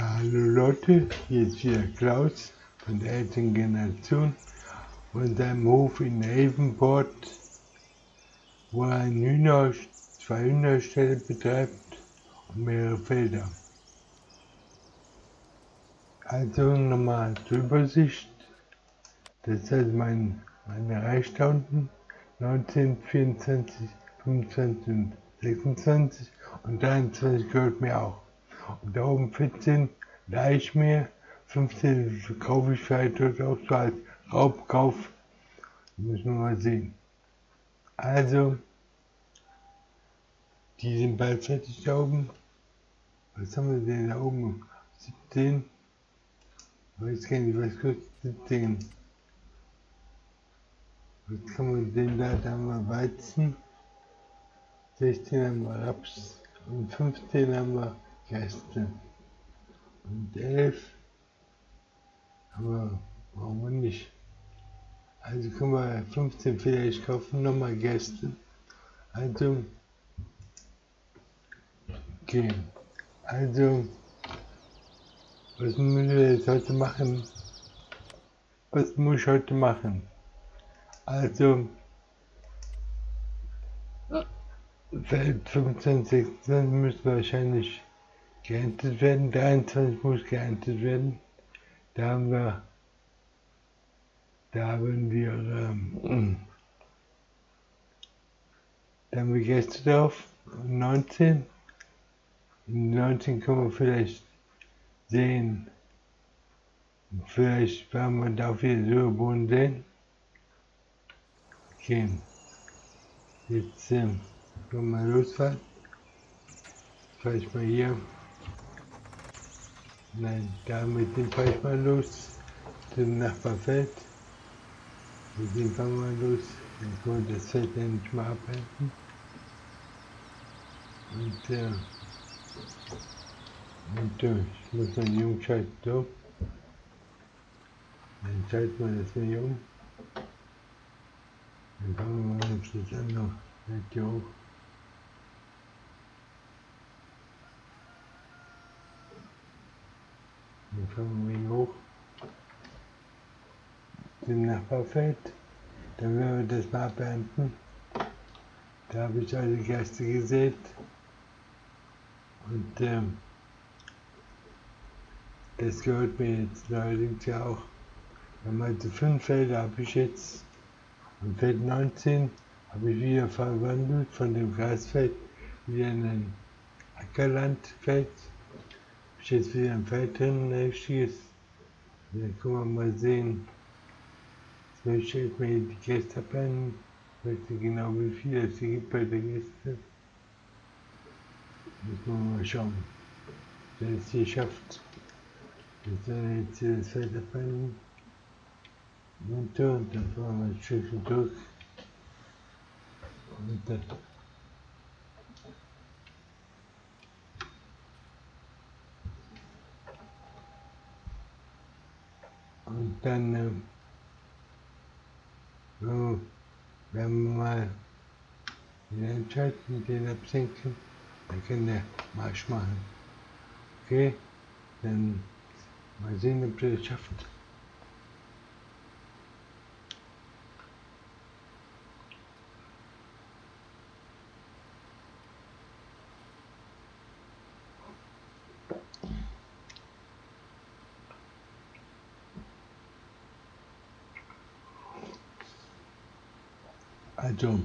Ja, hallo Leute, hier ist wieder Klaus von der älteren Generation von seinem Hof in Leben, wo er zwei Hühnerställe betreibt und mehrere Felder. Also nochmal zur Übersicht, das ist also meine Reichstauden 19, 24, 25 und 26 und 23 gehört mir auch. Und da oben 14 leih ich mir, 15 verkaufe ich vielleicht dort auch so als Raubkauf. Müssen wir mal sehen. Also, die sind bald fertig da oben. Was haben wir denn da oben? 17? Ich weiß gar nicht, was kostet 17? Was kann man denn da? Da haben wir Weizen, 16 haben wir Raps und 15 haben wir Gerste. Und 11 aber warum wir nicht? Also können wir 15 vielleicht kaufen, nochmal Gäste. Also, okay. Also, was müssen wir jetzt heute machen? Was muss ich heute machen? Also, Feld 25, 26 müssen wahrscheinlich geerntet werden. 23 muss geerntet werden. Da haben wir da haben wir Gäste drauf. 19. In 19 können wir vielleicht sehen. Vielleicht werden wir da wieder so Boden sehen. Okay. Jetzt können wir mal losfahren. Fahr ich mal hier. Nein, da mit dem fahr ich mal los. Zum Nachbarfeld. Mit dem fahren wir los. Dann können wir das Feld endlich mal abhalten. Und ich muss mal die Jungs schalten, so. Dann schalten wir das mal hier um. Dann fangen wir mal am Schluss an noch hier hoch. Dann fangen wir hier hoch. Zum Nachbarfeld. Dann werden wir das mal abernten. Da habe ich alle Gerste gesät. Und das gehört mir jetzt allerdings ja auch. Also 5 Felder habe ich jetzt. Und Feld 19 habe ich wieder verwandelt von dem Grasfeld wieder in ein Ackerlandfeld. Habe ich jetzt wieder ein Feld drin, ein richtiges. Dann können wir mal sehen. Jetzt möchte ich mir die Gäste abhängen. Ich weiß nicht genau, wie viel es hier gibt bei den Gästen. Müssen wir mal schauen, wer es hier schafft. Wir sollen jetzt hier das Feld abhängen. Runter und dann fahren wir ein Stückchen durch. Und dann werden wir mal den entscheiden, den absenken. Dann kann der Marsch machen. Okay, dann mal sehen, ob der das schafft. Also,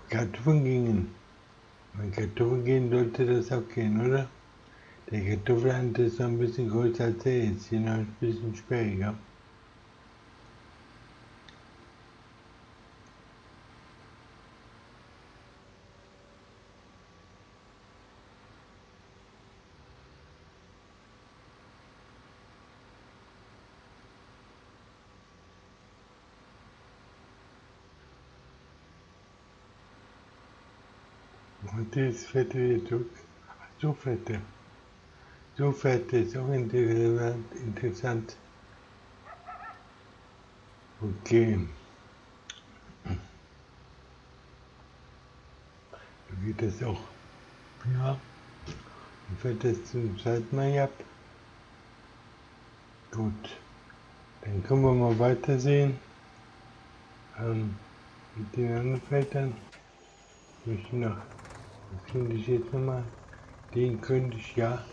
Kartoffeln gingen. Bei Kartoffeln gehen sollte das auch gehen, oder? Der Kartoffelhand ist noch ein bisschen größer als der jetzt, hier noch ein bisschen sperriger. Und das fährt wieder durch. So fährt er. So fährt er, ist auch interessant. Okay. So geht das auch. Ja. Dann fährt das zum zweiten Mal ab. Gut, dann können wir mal weitersehen mit den anderen Feldern. Möchte noch, das könnte ich jetzt nochmal, den könnte ich, ja,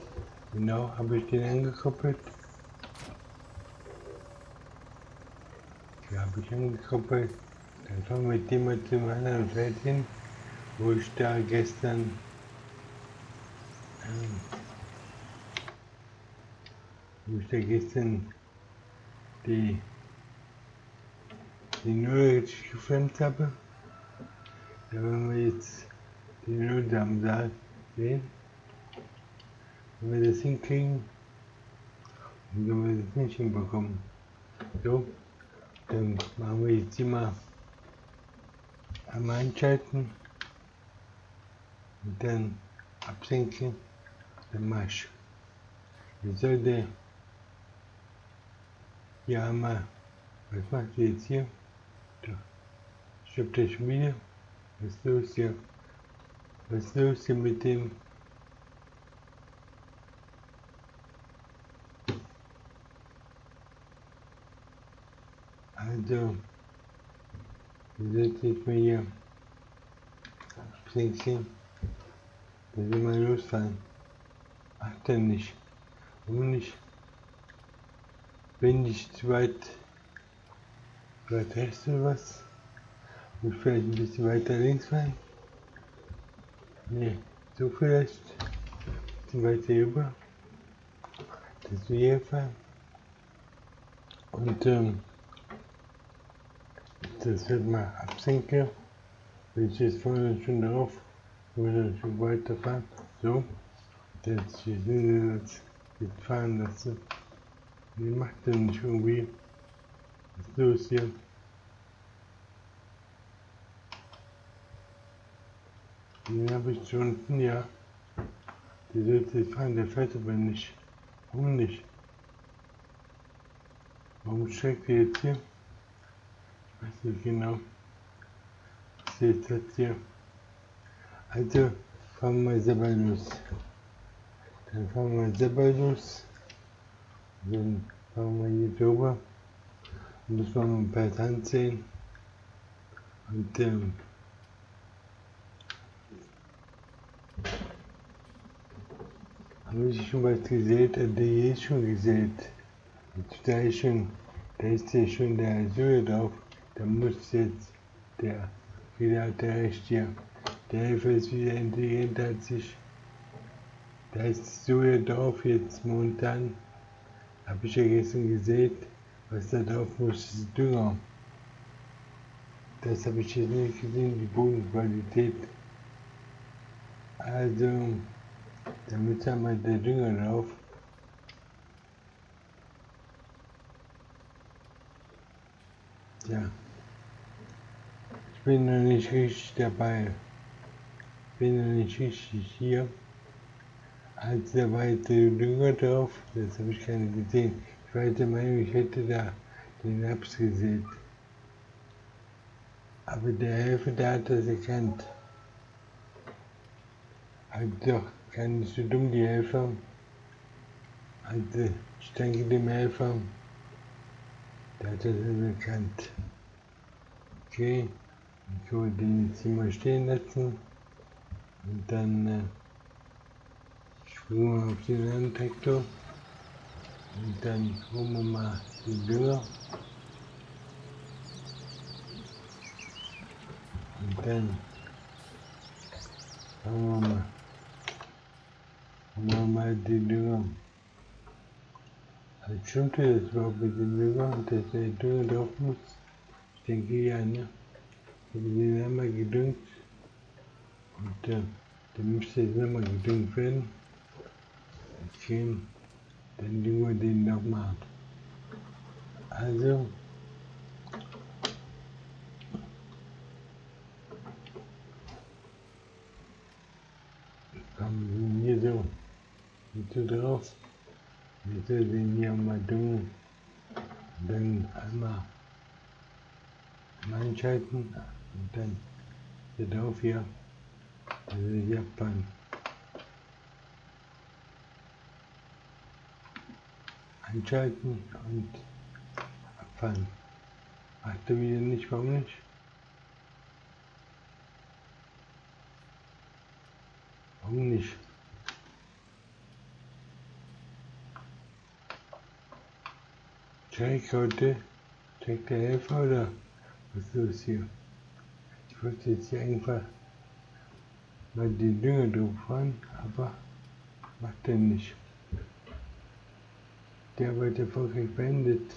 genau, habe ich den angekoppelt. Ja, habe ich angekoppelt. Dann fahren wir mit dem mal zum anderen Feld hin, wo ich da gestern die Null richtig gefilmt habe. Da werden wir jetzt die Null am Saal sehen. Wenn wir das hinkriegen, und wenn wir das nicht hinbekommen, so, dann machen wir jetzt immer einmal einschalten und dann absenken, dann Marsch. Wir sollten hier einmal, was macht ihr jetzt hier? Da, stoppt das schon wieder? Was ist los hier? Was ist los hier mit dem? Also, wir sollten jetzt mal hier absenken, dass wir mal losfahren. Macht er nicht. Warum nicht? Wenn nicht zu weit rechts oder was? Muss vielleicht ein bisschen weiter links fahren? Ne, so vielleicht. Ein bisschen weiter rüber. Dass wir hier fahren. Und das wird mal absenken. Wenn ich jetzt vorne schon drauf, muss ich schon weiterfahren. So. Jetzt fahren lassen. Wie macht denn nicht irgendwie? Was ist los hier? Den habe ich schon unten, ja. Der sollte jetzt fahren, der fährt aber nicht. Warum nicht? Warum steckt ihr jetzt hier? Ich weiß nicht genau. Was ist jetzt hier? Also fahren wir selber los. Dann fahren wir selber los. Dann fahren wir hier drüber. Müssen wir mal per Hand sehen. Und habe ich schon was gesät? Der hier ist schon gesät. Da ist ja schon der Soja drauf. Da muss jetzt wieder hat der recht hier. Der Helfer ist wieder intelligent, hat sich, da ist Soja drauf jetzt momentan. Habe ich ja gestern gesehen, was da drauf muss, ist Dünger. Das habe ich jetzt nicht gesehen, die Bodenqualität. Also, damit haben wir der Dünger drauf. Ja, ich bin noch nicht richtig dabei. Ich bin noch nicht richtig hier. Also da war jetzt der Dünger drauf, das habe ich gar nicht gesehen. Ich war der Meinung, ich hätte da den Herbst gesehen. Aber der Helfer, der hat das erkannt. Also doch, gar nicht so dumm, die Helfer. Also ich danke dem Helfer, der hat das erkannt. Okay, ich kann den jetzt hier mal stehen lassen. Und dann springen wir auf den anderen Traktor. Und dann holen wir mal den Dünger. Und dann holen wir mal den Dünger. Also stimmt das überhaupt mit dem Dünger, dass der Dünger drauf muss? Ich denke ja, ne? Ich habe den einmal gedüngt und dann müsste jetzt nochmal gedüngt werden. Okay, dann düngen wir den nochmal. Also, kommen wir hier so drauf. Wir sollen den hier mal düngen. Dann einmal einschalten und dann hier drauf hier. Also hier beim einschalten und abfahren. Macht er wieder nicht, warum nicht? Warum nicht? Check heute, check der Helfer oder was ist los hier? Ich wollte jetzt hier einfach mal die Dünger drauf fahren, aber macht er nicht. Der wird erfolgreich beendet.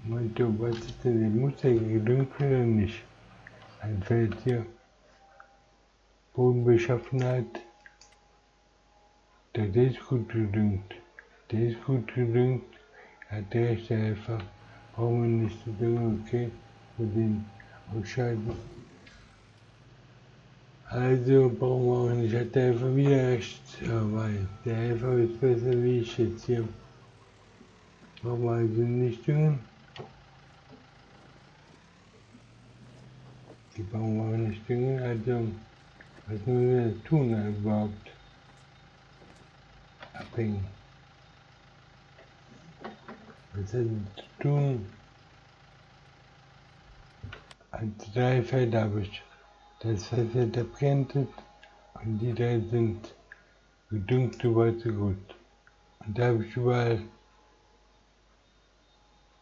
Meint du, was ist denn die Muster gedüngt oder nicht? Ein Feld hier. Bodenbeschaffenheit. Der ist gut gedüngt. Der ist gut gedüngt. Hat der rechte Helfer. Brauchen wir nicht zu düngen, okay? Und den ausschalten. Also brauchen wir auch nicht. Hat der Helfer wieder recht. Ja, weil der Helfer ist besser wie ich jetzt hier. Brauchen wir also nicht düngen. Die brauchen wir auch nicht düngen. Also was müssen wir tun überhaupt? Abhängen. Was hat zu tun? Als 3 Felder habe ich das Feld wird abgeerntet und die 3 sind gedüngt soweit so gut. Und da habe ich überall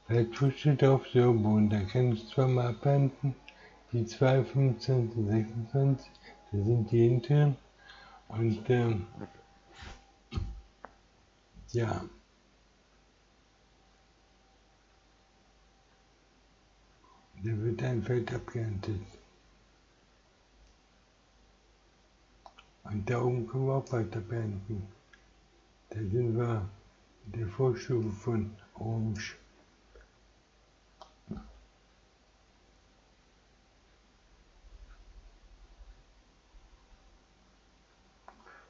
Feldfrüchte drauf, so, und da kann ich zweimal abernten. Die 2, 25 und 26, da sind die hinteren. Und ja. Da wird ein Feld abgeerntet. Und da oben können wir auch weiter beenden. Da sind wir in der Vorstufe von Orange.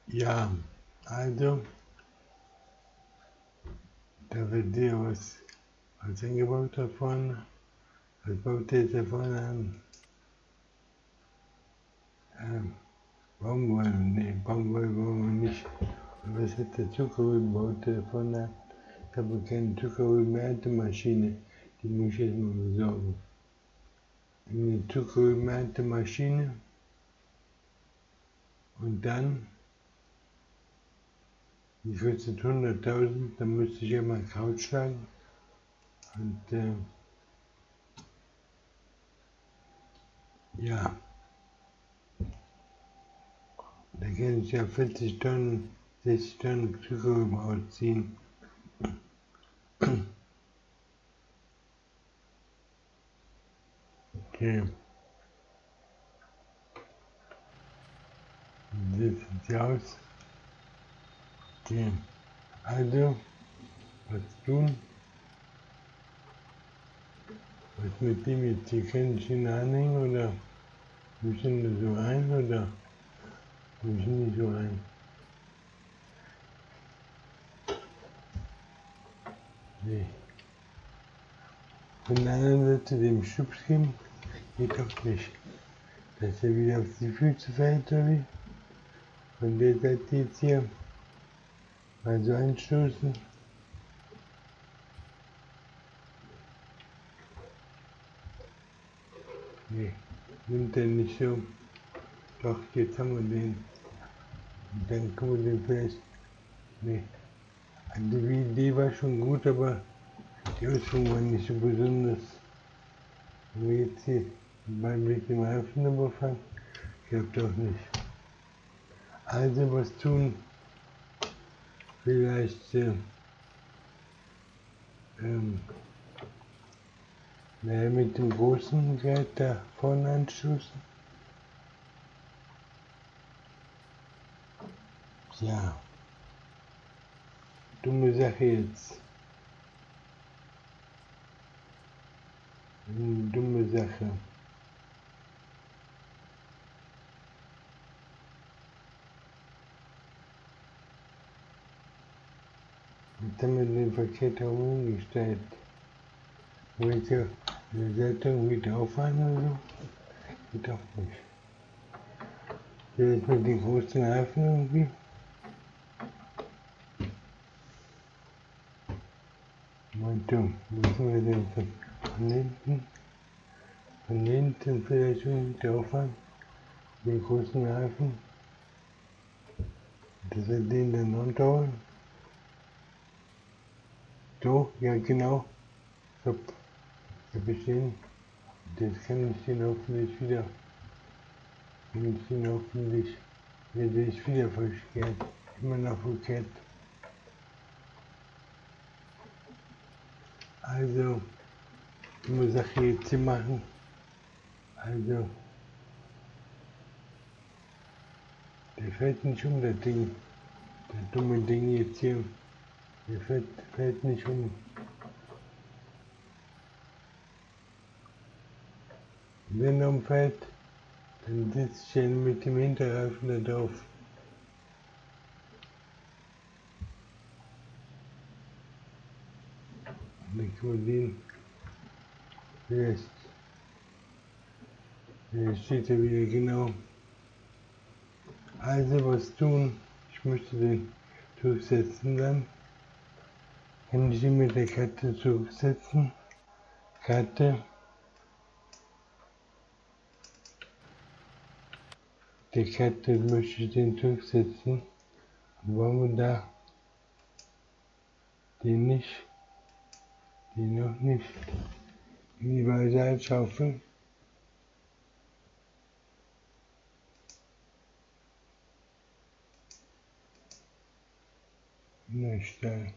Ja, also, da wird dir was eingebaut da vorne. Was baut der jetzt da vorne an? Baumwolle, ne, Baumwolle brauchen wir nicht. Und was hat der Zuckerrüben baut da vorne? Ich habe keine Zuckerrübenernte-Maschine, die muss ich jetzt mal besorgen. Eine Zuckerrübenernte-Maschine und dann, die kostet 100.000, dann müsste ich ja mal Kraut schlagen und ja, da kann ich ja 40 Tonnen, 60 Tonnen Zuckerrüben ausziehen. Okay. Das sieht sie aus. Okay. Also, was tun? Was mit dem jetzt? Hier kann ich ihn anhängen oder muss ich ihn so rein oder muss ich nicht so rein? Nee. Von der anderen Seite dem Schubs geben, geht auch nicht. Dass er wieder auf die Füße fällt oder wie? Von der Seite jetzt hier mal so einstoßen. Nee, nimmt er nicht so. Doch, jetzt haben wir den. Und dann können wir den vielleicht. Nee. Also die Idee war schon gut, aber die Ausführung war nicht so besonders. Wenn wir jetzt hier beim Weg im Reifen überfahren, klappt doch nicht. Also was tun? Vielleicht mit dem großen Gerät da vorne anstoßen. Ja, dumme Sache jetzt. Dumme Sache. Jetzt haben wir den verkehrt herum umgestellt. Wollt ihr eine Seite irgendwie drauf fahren oder so? Geht auch nicht. Vielleicht mit den großen Reifen irgendwie. Momentum, müssen wir den von hinten vielleicht schon drauf an, den großen Reifen, dass wir den dann runterholen. So, ja genau, so, da bestehen, das kann ich den hoffentlich wieder, werde ich wieder verkehrt, immer noch verkehrt. Also, ich muss Sache jetzt hier machen. Also, der fällt nicht um, das Ding. Das dumme Ding jetzt hier. Der fällt nicht um. Wenn er umfällt, dann sitzt ich dann mit dem Hinterreifen da drauf. Und dann kann man den vielleicht steht er wieder genau. Also was tun, ich möchte den zurücksetzen dann. Kann ich ihn mit der Karte zurücksetzen. Karte. Der Karte möchte ich den zurücksetzen. Und warum da? Den nicht. Den noch nicht. In die Beiseitschaufel. Stall.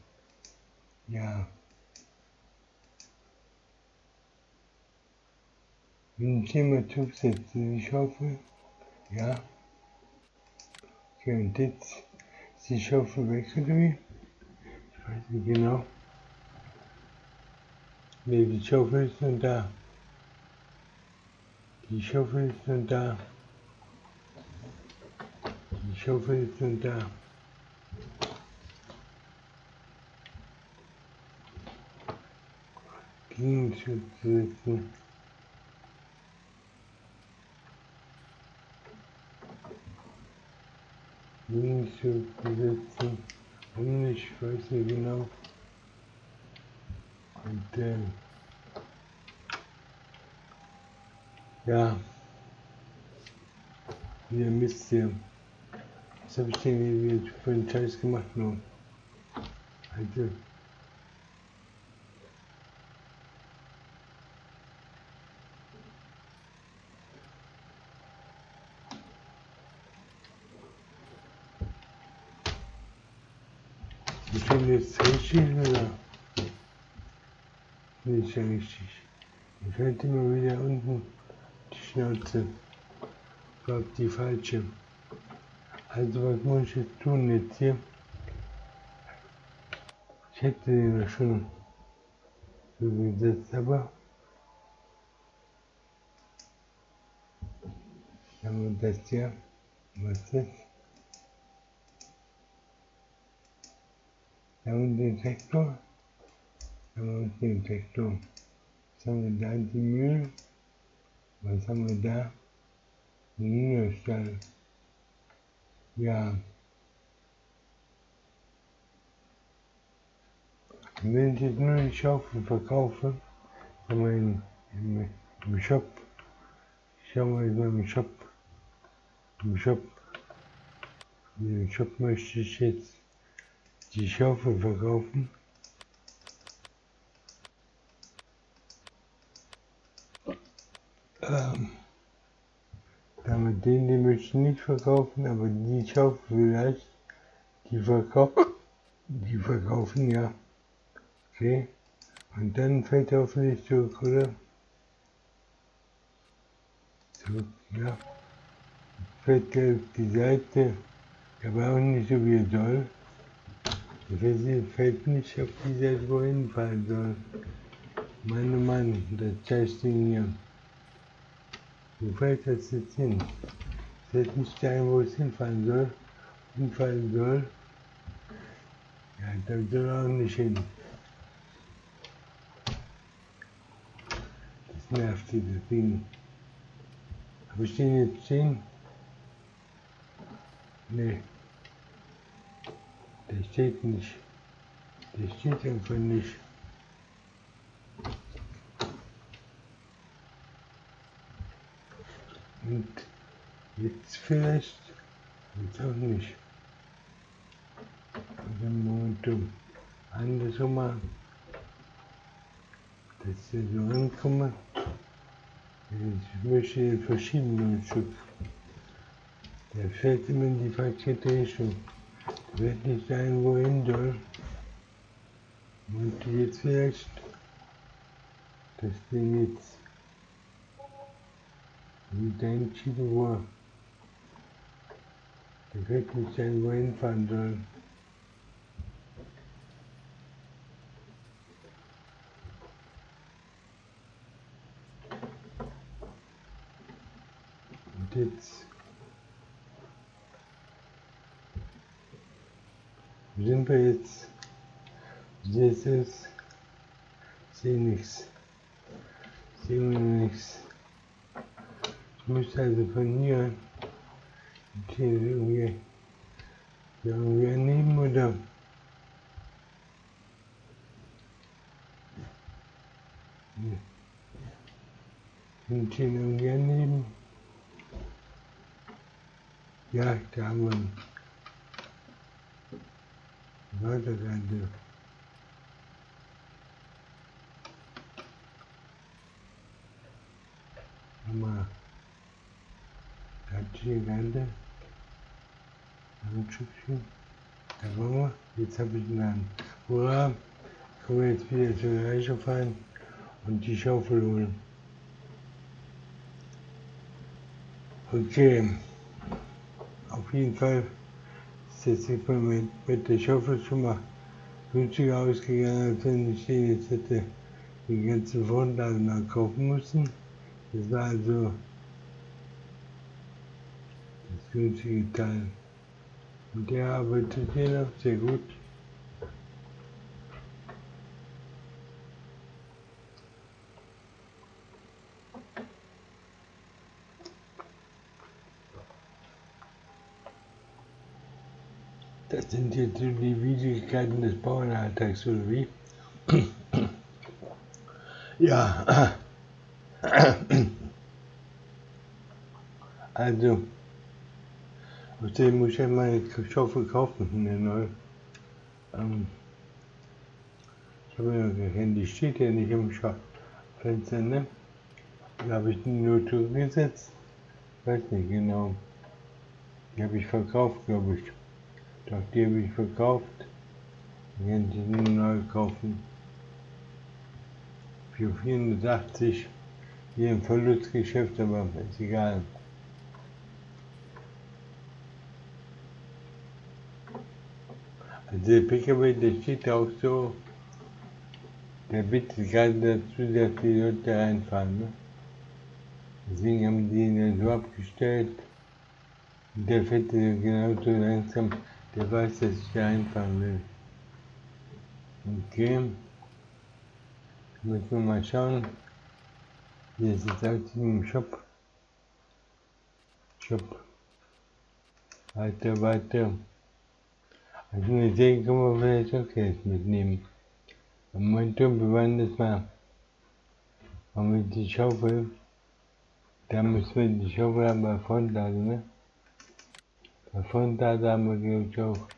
Ja. Wenn ich den mal zurücksetze, die Schaufel. Ja. Okay, und jetzt ist die Schaufel weg oder wie? Ich weiß nicht genau. Ne, die Schaufel ist noch da. Die Schaufel ist noch da. Die Schaufel ist noch da. Gegenschutz setzen. Gegenschutz setzen. Und ich weiß nicht genau. Und ja. Wieder Mist hier. Was habe ich denn hier für einen Scheiß gemacht nur? Also. Ich finde jetzt richtig oder? Nicht richtig. Mir fällt immer wieder unten die Schnauze. Ich glaube die falsche. Also was muss ich jetzt tun jetzt hier? Ich hätte den ja schon so gesetzt, aber haben wir das hier. Was ist das? Da haben wir den Traktor. Da haben wir den Traktor. Was haben wir da? Die Mühle. Was haben wir da? Den Hühnerstall. Ja. Und wenn ich jetzt nur die Schaufel verkaufe, kann man im Shop, schauen wir jetzt mal im Shop, im Shop möchte ich jetzt die Schaufel verkaufen. Damit den möchte ich nicht verkaufen, aber die Schaufel vielleicht, die verkaufen, ja. Okay. Und dann fällt er hoffentlich zurück, oder? Zurück, ja. Fällt er auf die Seite, aber auch nicht so wie er soll. Fällt nicht auf die Seite, wo er hinfallen soll. Mann, oh Mann, das Scheißding hier. Wo fällt das jetzt hin? Es fällt nicht dahin, wo es hinfallen soll. Ja, da soll er auch nicht hin. Das nervt dieses Ding. Habe ich den jetzt stehen? Nee. Der steht nicht. Der steht einfach nicht. Und jetzt vielleicht, jetzt auch nicht. Also Momentum andersrum machen, dass ich so ankomme. Ich möchte den verschiedenen Stück. Der fährt immer in die falsche Richtung. Der wird nicht dahin, wohin soll. Und jetzt vielleicht das Ding jetzt wieder entschieden, wo der wird nicht dahin, wohin fahren soll. Und jetzt sind wir jetzt, das ist, sehe nichts, sehen wir nichts. Ich muss also von hier irgendwie nehmen oder und den irgendwie nehmen. Ja, da haben wir ihn. Warte gerade. Mal. Da hat hier gerade ein Stückchen. Da waren wir. Jetzt habe ich ihn an. Hurra! Können wir jetzt wieder zur Reiche fahren und die Schaufel holen. Okay. Auf jeden Fall ist das jetzt mit der Schaufel schon mal günstiger ausgegangen, als wenn ich den jetzt hätte die ganzen Frontladen mal kaufen müssen. Das war also das günstige Teil. Und der arbeitet hier noch sehr gut. Das sind jetzt so die Widrigkeiten des Bauernalltags, oder wie? Ja, also, außerdem muss ich ja mal eine Schaufel kaufen, eine neue. Ich habe ja gesehen, die steht ja nicht im Fenster, ne? Da habe ich die nur zugesetzt. Weiß nicht genau. Die habe ich verkauft, glaube ich. Doch, die habe ich verkauft. Die kann ich nur neu kaufen. Für 480. Hier im Verlustgeschäft, aber ist egal. Also der PKW, der steht auch so. Der bittet gerade dazu, dass die Leute reinfahren. Ne? Deswegen haben die ihn dann so abgestellt. Und der fährt genauso langsam. Der weiß, dass ich da reinfahren will. Okay. Müssen wir mal schauen. Hier ist jetzt auch im Shop. Weiter. Also eine Säge kann man vielleicht auch jetzt mitnehmen. Am Momentum, wir wollen das mal. Haben wir die Schaufel. Da müssen wir die Schaufel haben bei Frontlader, ne? Bei Frontlader haben wir, glaube ich, auch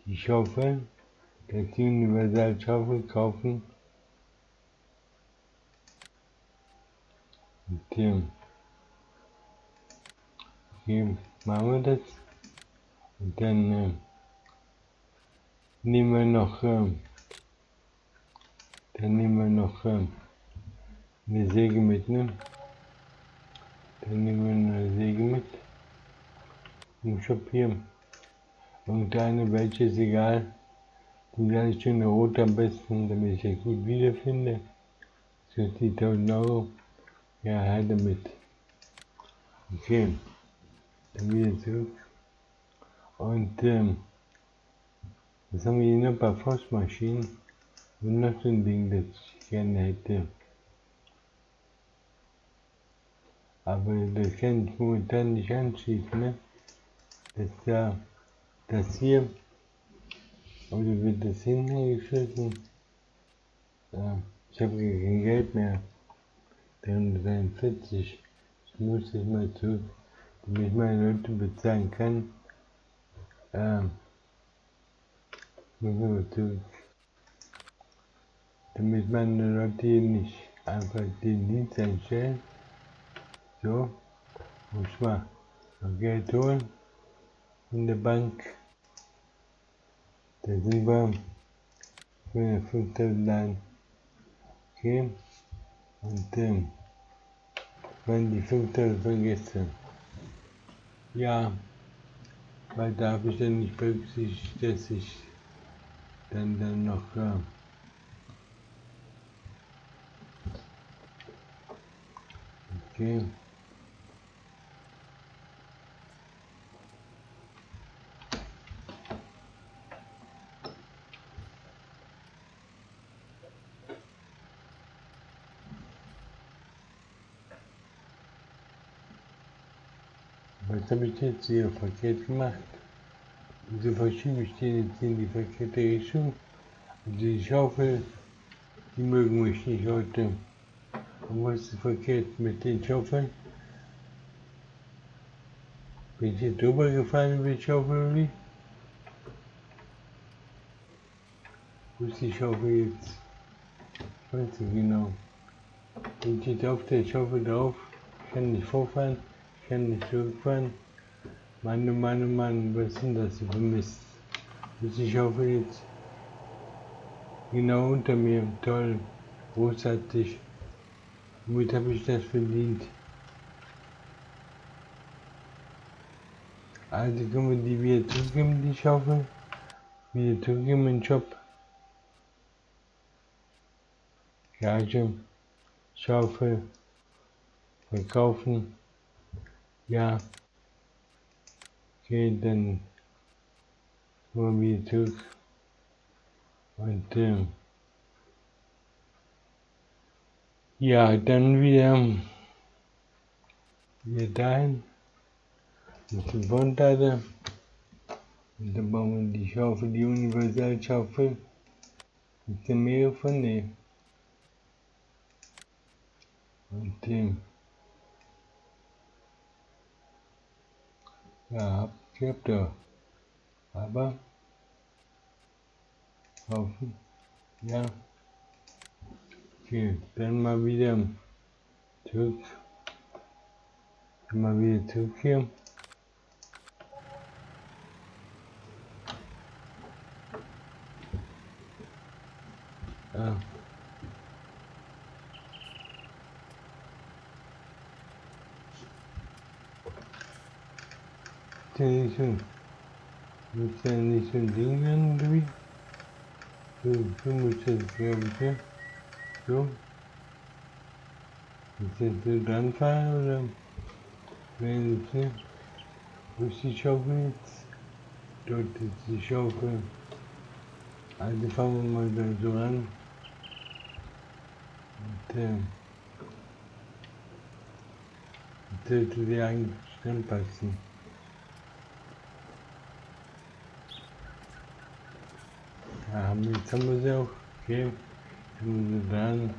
die Schaufel. Das die Universal-Schaufel kaufen. Und hier machen wir das. Und dann nehmen wir noch eine Säge mit, ne? Dann nehmen wir eine Säge mit. Im Shop hier. Irgendeine, welche ist egal. Die gleich schöne rot am besten, damit ich das gut wiederfinde. Das kostet die 1000 Euro. Ja, her damit. Okay. Dann wieder zurück. Und was haben wir hier noch? Ein paar Forstmaschinen. Und noch so ein Ding, das ich gerne hätte. Aber das kann ich momentan nicht anschließen, ne? Das hier, oder wird das hingeschlossen? Ja, ich habe kein Geld mehr. 343. muss ich mal zurück, damit ich meine Leute bezahlen kann. Muss ich mal zurück. Damit meine Leute hier nicht einfach den Dienst einstellen. So, muss ich mal noch Geld holen in der Bank. Da sind wir für 5.000 Euro. Okay, und waren die 5.000 vergessen. Ja, weil da habe ich dann nicht berücksichtigt, dass ich dann noch okay. Was habe ich jetzt hier verkehrt gemacht? Wieso verschiebe ich den jetzt in die verkehrte Richtung? Also die Schaufel, die mögen mich nicht heute. Und was ist verkehrt mit den Schaufeln? Bin ich hier drüber gefallen über die Schaufel oder wie? Wo ist die Schaufel jetzt? Ich weiß nicht genau. Bin ich jetzt auf der Schaufel drauf? Ich kann nicht vorfahren, ich kann nicht zurückfahren. Mann, oh Mann, oh Mann, was ist denn das für Mist? Wo ist die Schaufel jetzt? Genau unter mir, toll, großartig. Womit habe ich das verdient? Also können wir die wieder zurückgeben, die Schaufel. Wieder zurückgeben in den Shop. Garage, Schaufel, verkaufen. Ja. Okay, dann kommen wir wieder zurück. Und ja, dann wieder dahin. Mit dem Bondlader. Und dann bauen wir die Schaufel, die Universalschaufel. Gibt es mehrere von denen. Und ja, ich hab da. Aber kaufen. Ja. Okay, dann mal wieder zurück. Mal wieder zurück hier. Ja. Ist ja nicht so ein Ding werden, oder wie? So muss das, glaube ich, ja. So. Ist jetzt so dran fahren, oder? Wenn es nicht. Wo ist die Schaufel jetzt? Dort ist die Schaufel. Also fangen wir mal da so ran. Und das sollte dir eigentlich dann passen. Ja, jetzt haben wir sie auch. Okay. Jetzt haben wir sie dran.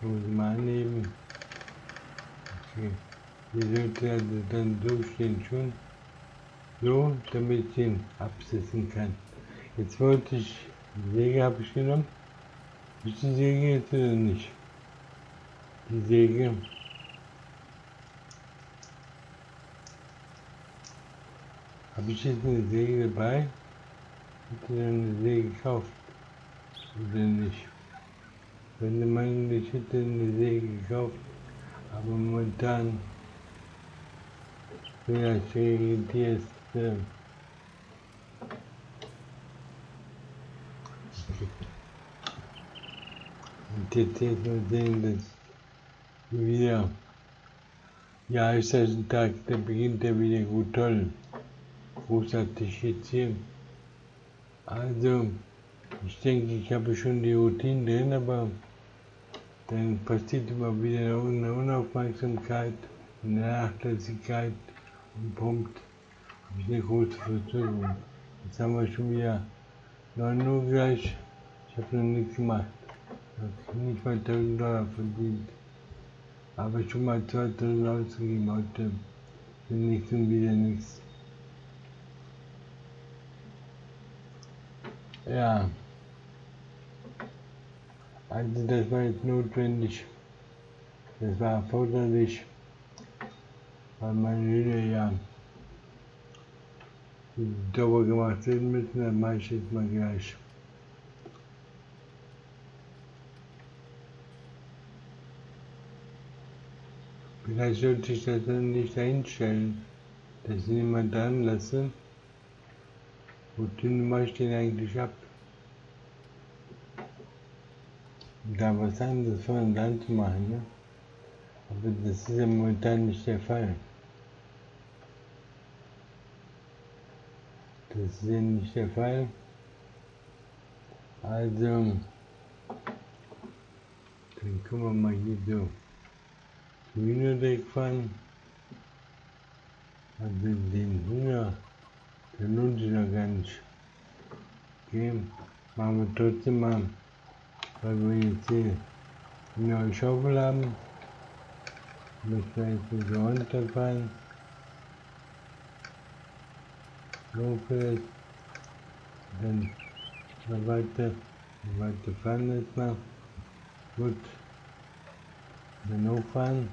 Können wir sie mal annehmen. Okay. Die sollte also dann so stehen schon. So, damit ich den absetzen kann. Jetzt wollte ich, die Säge habe ich genommen. Ist die Säge jetzt oder nicht? Die Säge. Habe ich jetzt eine Säge dabei? Hätte ich eine Säge gekauft? Oder nicht? Wenn der Meinung, ich hätte eine Säge gekauft, aber momentan bin ich irritiert. Und jetzt mal sehen, dass wieder, ja, ist das ein Tag, der beginnt ja wieder gut toll. Großartig jetzt hier. Also, ich denke, ich habe schon die Routine drin, aber dann passiert immer wieder eine Unaufmerksamkeit, eine Nachlässigkeit und prompt habe ich eine große Verzögerung. Jetzt haben wir schon wieder 9 Uhr gleich. Ich habe noch nichts gemacht. Ich habe nicht mal $1.000 verdient. Aber schon mal 2000 ausgegeben heute. Für nichts und wieder nichts. Ja. Also das war jetzt notwendig. Das war erforderlich. Weil meine Hühner ja sauber gemacht werden müssen. Das mache ich jetzt mal gleich. Vielleicht sollte ich das dann nicht einstellen, dass ich niemand dran lasse. Wozu mache ich den eigentlich ab? Da was anderes von dran zu machen, ne? Aber das ist ja momentan nicht der Fall. Das ist ja nicht der Fall. Also, dann können wir mal hier so Hühner wegfahren. Also den Hühner, den nutze ich noch gar nicht. Okay, machen wir trotzdem mal, weil wir jetzt hier eine neue Schaufel haben. Müssen wir jetzt so runterfahren. So vielleicht. Dann noch weiter fahren erstmal. Gut. Dann hochfahren.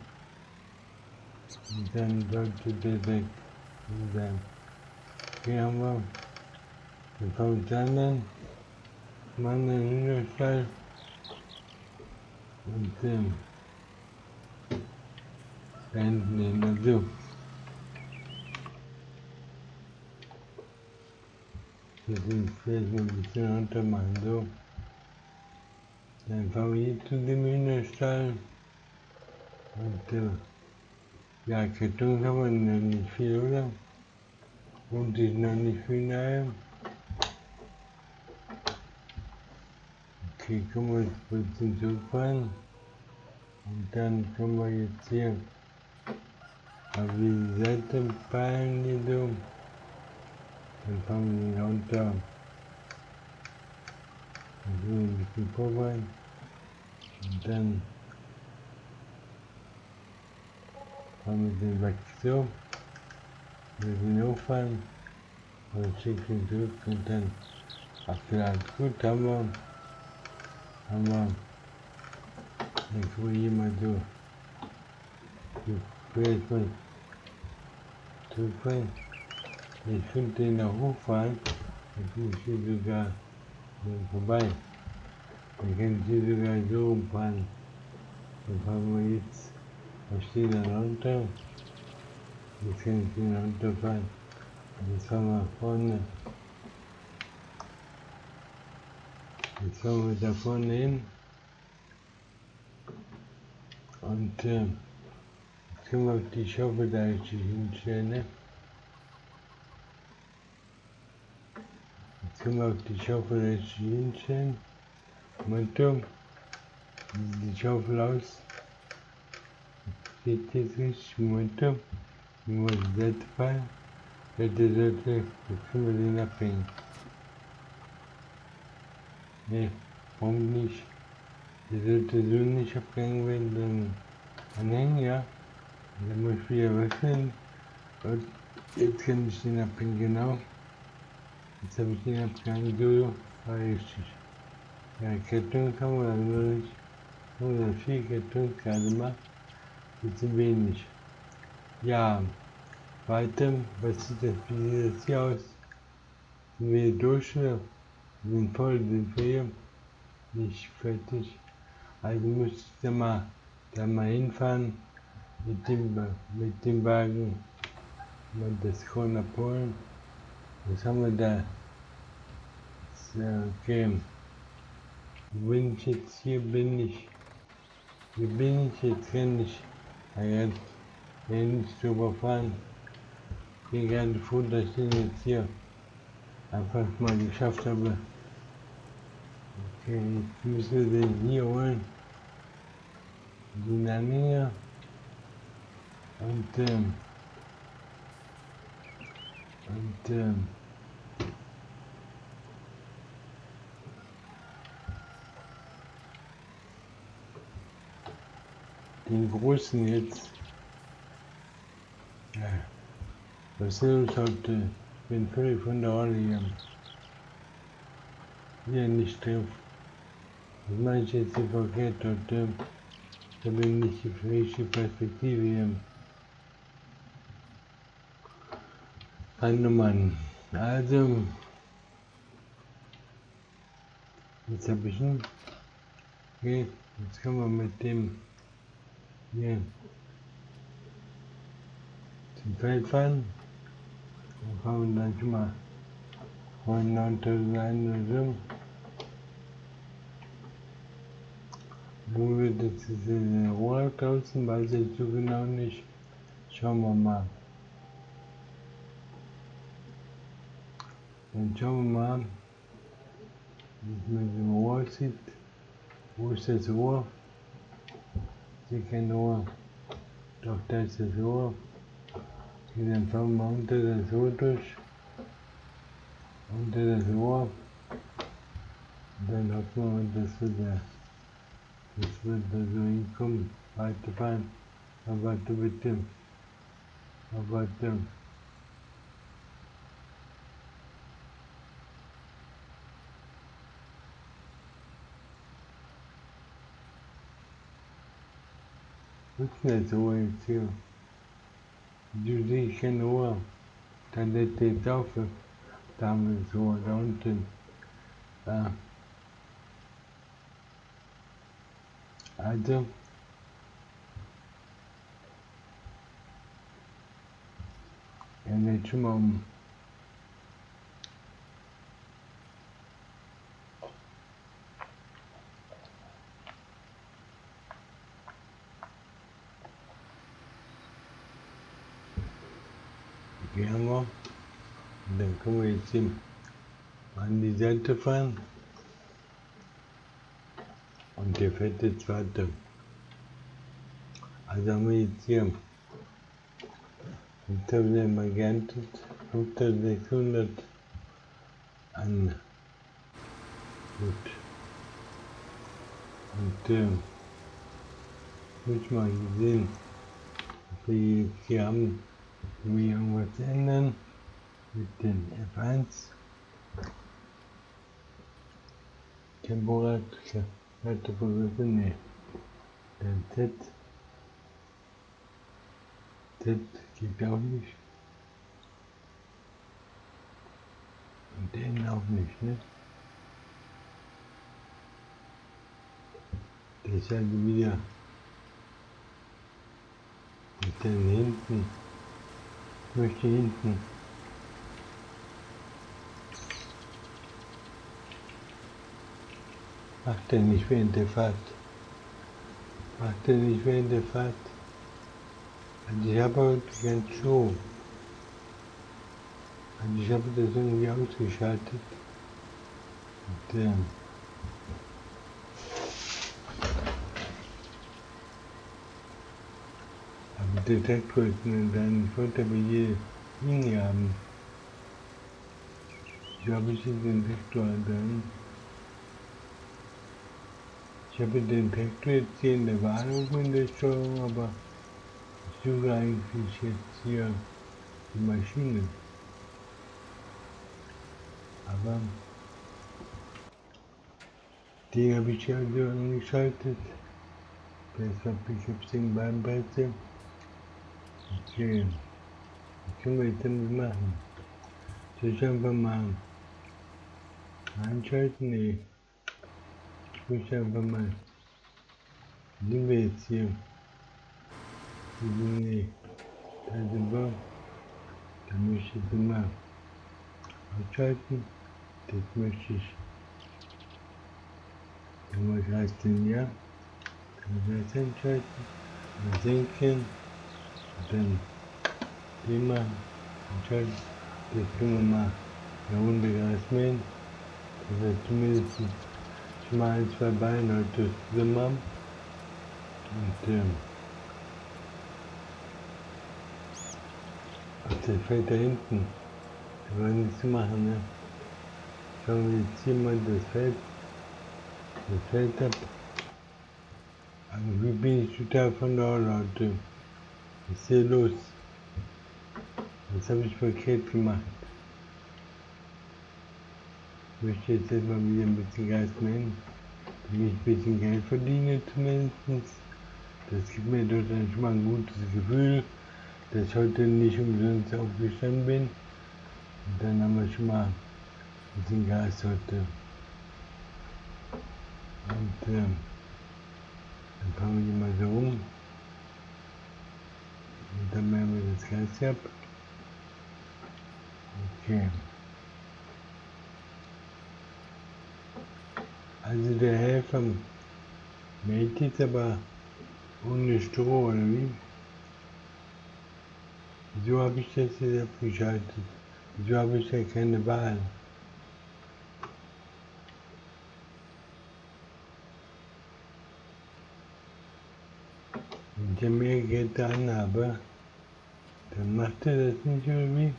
Und dann sollte der weg sein. Hier haben wir. Dann fahren wir anderen. Machen den Hühnerstall. Und da hinten den. Also. Das sind vielleicht noch ein bisschen runter machen, so. Dann fahren wir hier zu dem Hühnerstall. Und ja, Kartons haben wir noch nicht viel, oder? Und ist noch nicht viel nahe. Okay, können wir jetzt ein bisschen zurückfahren. Und dann können wir jetzt hier auf die Seite peilen, hier so. Dann fahren wir den runter. Dann so ein bisschen vorbei. Und dann fahren wir den weg so. Wir den hochfahren. Und schicken zurück und dann abgeladen. Gut, haben wir. Dann können wir hier mal so. Vielleicht mal zurückfahren. Ich könnte den noch hochfahren. Dann komme ich hier sogar vorbei. Dann kann ich hier sogar so rumfahren. Dann fahren wir jetzt. Ich stehe dann runter. Jetzt kann ich den runterfahren. Jetzt fahren wir vorne. Jetzt fahren wir da vorne hin. Und jetzt können wir auf die Schaufel da richtig hinstellen. Ne? Jetzt können wir auf die Schaufel da richtig hinstellen. Motto. Die Schaufel aus. Geht jetzt richtig. Motto. Nur die Seite fallen. Jetzt können wir den abhängen. Ne, warum nicht? Die sollte so nicht abgehangen werden, dann anhängen, ja. Und dann muss ich wieder wechseln. Und jetzt kann ich den abhängen, genau. Jetzt habe ich den abgehangen, so war richtig. Ja, Kartons haben wir dann nur nicht. Oder 4 Kartons gerade mal. Das sind wenig. Ja, weiter, was sieht das, wie sieht das hier aus? Sind wir hier durch oder? Sind voll, sind wir hier nicht fertig. Also muss ich da mal hinfahren mit dem Wagen, mal das Korn abholen. Was haben wir da? So, okay. Wo bin ich jetzt? Hier bin ich. Jetzt kann ich ja nicht drüber fahren. Ich bin gerade froh, dass ich den jetzt hier einfach mal geschafft habe. Okay, jetzt müssen wir den hier holen. Den Anhänger. Und den großen jetzt. Ja, was ist heute? Ich bin völlig von der Rolle hier nicht drauf. Das mache ich jetzt hier verkehrt und da bin ich die richtige Perspektive hier. Mann. Also, jetzt habe ich ihn. Okay, jetzt können wir mit dem hier zum Feld fahren. Dann fahren wir dann schon mal von 9000 oder so. Wo wird jetzt diese Rohr draußen, weiß ich so genau nicht. Schauen wir mal. Dann schauen wir mal, wie es mit dem Rohr aussieht. Wo ist das Rohr? Ich sehe kein Rohr. Doch, da ist das Rohr. Okay, dann fahren wir unter das Rohr durch. Unter das Rohr. Und dann hoffen wir, dass wir da so hinkommen. Weiterfahren. Aber warte bitte. Aber warte. Was ist denn das Rohr jetzt hier? Du siehst kein Rohr. Dann lädt jetzt auf. Da haben wir das Rohr, da unten. Da. Also. Er lädt schon mal um. Okay, haben wir. Und dann können wir jetzt hier an die Seite fahren. Und der fährt jetzt weiter. Also haben wir jetzt hier 5000 mal geerntet, 5600 an. Gut. Und muss mal sehen, ob wir jetzt hier haben, wenn wir irgendwas ändern mit den F1. Temporat, Haltegröße, ne. Dann Z geht auch nicht. Und den auch nicht, ne? Das ist halt wieder. Und dann hinten. Ich möchte hinten. Macht er nicht während der Fahrt. Macht er nicht während der Fahrt. Also ich habe heute ganz so. Also ich habe das irgendwie ausgeschaltet. Und, aber Detektor ist dann Vorteil bei jeder Linie haben. Ich habe den Detektor dann. Ich habe den Detektor jetzt hier in der Warnung in der Steuerung, aber ich suche eigentlich jetzt hier die Maschine. Aber die habe ich ja so angeschaltet. Deshalb ich habe den Beinbreite. Okay, was können wir jetzt damit machen? Soll ich einfach mal einschalten? Nee. Ich möchte einfach mal. Sind wir jetzt hier? Nee. Da sind wir. Dann möchte ich mal ausschalten. Das möchte ich. Dann was heißt denn ja? Dann das einschalten. Dann senken. Und dann den machen. Einschalten. Das können wir mal eine Runde Gas mähen. Das heißt zumindest schon mal 1, 2 Beine heute zusammen haben. Und das fällt da hinten. Da war nichts zu machen, ne? Schauen wir jetzt hier mal das Feld ab. Irgendwie bin ich total von der Leute. Was ist hier los? Was habe ich verkehrt gemacht? Ich möchte jetzt erstmal wieder ein bisschen Gas nehmen, damit ich ein bisschen Geld verdiene zumindest. Das gibt mir dort dann schon mal ein gutes Gefühl, dass ich heute nicht umsonst aufgestanden bin. Und dann haben wir schon mal ein bisschen Gas heute. Und dann fahren wir hier mal so rum. Und dann machen wir das Gas ab. Okay. Also der Helfer mäht jetzt aber ohne Stroh, oder wie? Wieso habe ich das jetzt abgeschaltet? Wieso habe ich ja keine Wahl? Wenn ich mehr Geld dran habe, dann macht er das nicht irgendwie?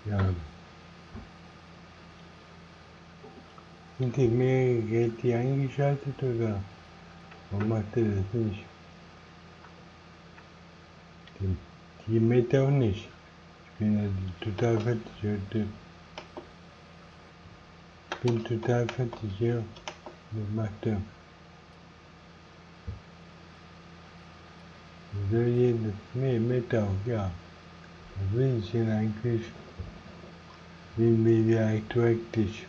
Ja. Sind die mehr Geld hier eingeschaltet oder warum macht er das nicht? Die mäht auch nicht. Ich bin also total fertig heute. Ich bin total fertig hier. Was macht er? Soll jedes mäht auch, ja. Was will ich denn eigentlich? Bin mir zu hektisch.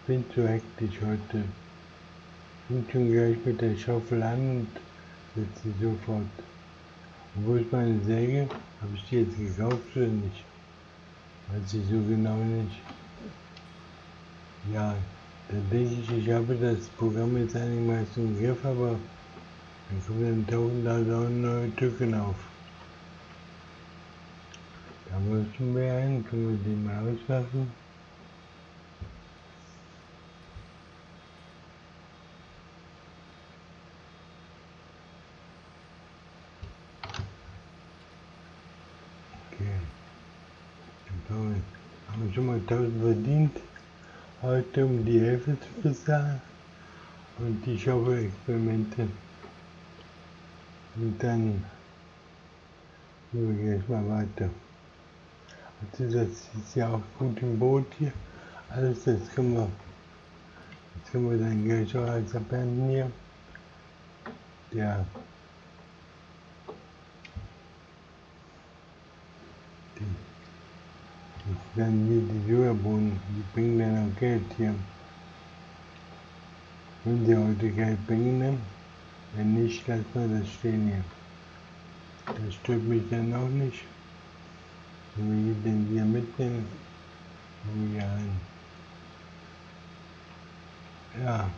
Ich bin zu hektisch heute. Ich bin schon gleich mit der Schaufel an und setze sie sofort. Und wo ist meine Säge? Habe ich die jetzt gekauft oder nicht? Weiß ich so genau nicht. Ja, dann denke ich habe das Programm jetzt einigermaßen im Griff, aber dann kommen dann da neue Tücken auf. Da müssen wir ein, können wir den mal auslassen. Okay, dann haben wir schon mal 1000 verdient, heute um die Hälfte zu bezahlen und die Schaufel-Experimente. Und dann gehen wir gleich mal weiter. Also das ist ja auch gut im Boot hier. Alles das können wir dann gleich auch als abhanden hier. Ja. Dann hier die Sojabohnen, die bringen dann auch Geld hier. Wenn sie heute Geld bringen, wenn nicht, lassen wir das stehen hier. Das stört mich dann auch nicht. Wenn wir den hier mitnehmen, kommen wir hier rein. Ja.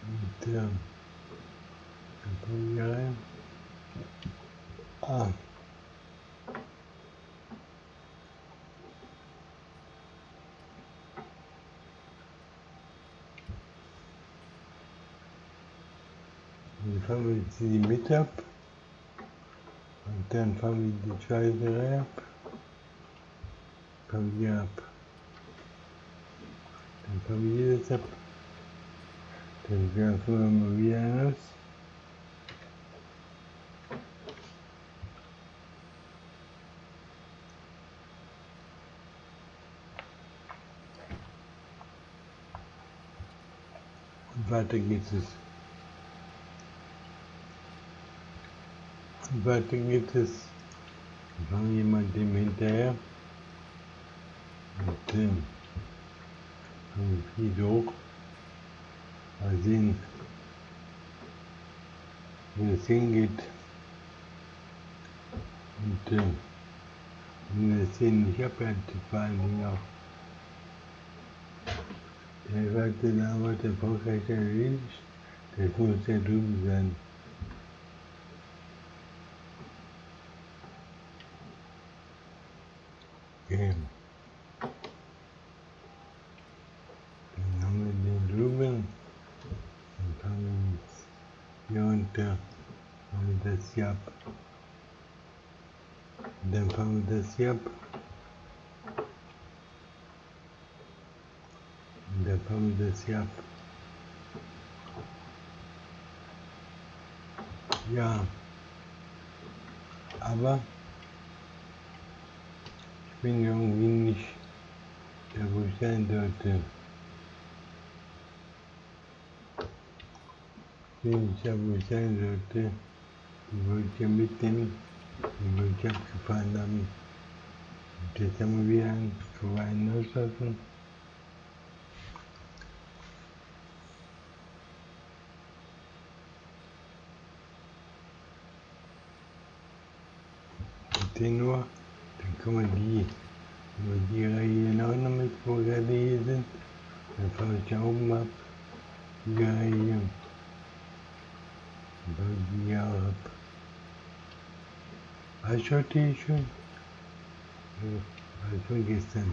Und dann kommen wir hier rein. Ah. Dann fahren wir jetzt die Mitte ab. Und dann fahren wir die Schweißerei ab. Fahren wir ab. Dann fahren wir das ab. Dann fahren wir mal wieder raus. Und weiter geht es. Und weiter geht es. Dann fahren wir mal dem hinterher. Und dann fahren wir viel hoch. Mal sehen, wo es hingeht. Und wenn das hier nicht abhält, vor allen Dingen auch. Der hat den Arbeit erfolgreich erledigt. Das muss ja drüben sein. Okay. Dann haben wir den drüben. Dann fahren wir jetzt hier unter. Machen wir das hier ab. Und dann fahren wir das hier ab. Und dann fahren wir das hier ab. Ja, aber ich bin irgendwie nicht da, wo ich sein sollte. Ich bin nicht da, wo ich sein sollte. Die wollte ich ja mitnehmen, die wollte ich abgefahren haben. Und jetzt haben wir wieder einen kleinen Auslassen. Mit 10 Uhr, dann kommen die Reihe auch noch mit, wo wir gerade hier sind. Dann fahre ich da oben ab, die Reihe. Und baue die hier auch ab. War ich heute hier schon? Ja, war schon gestern.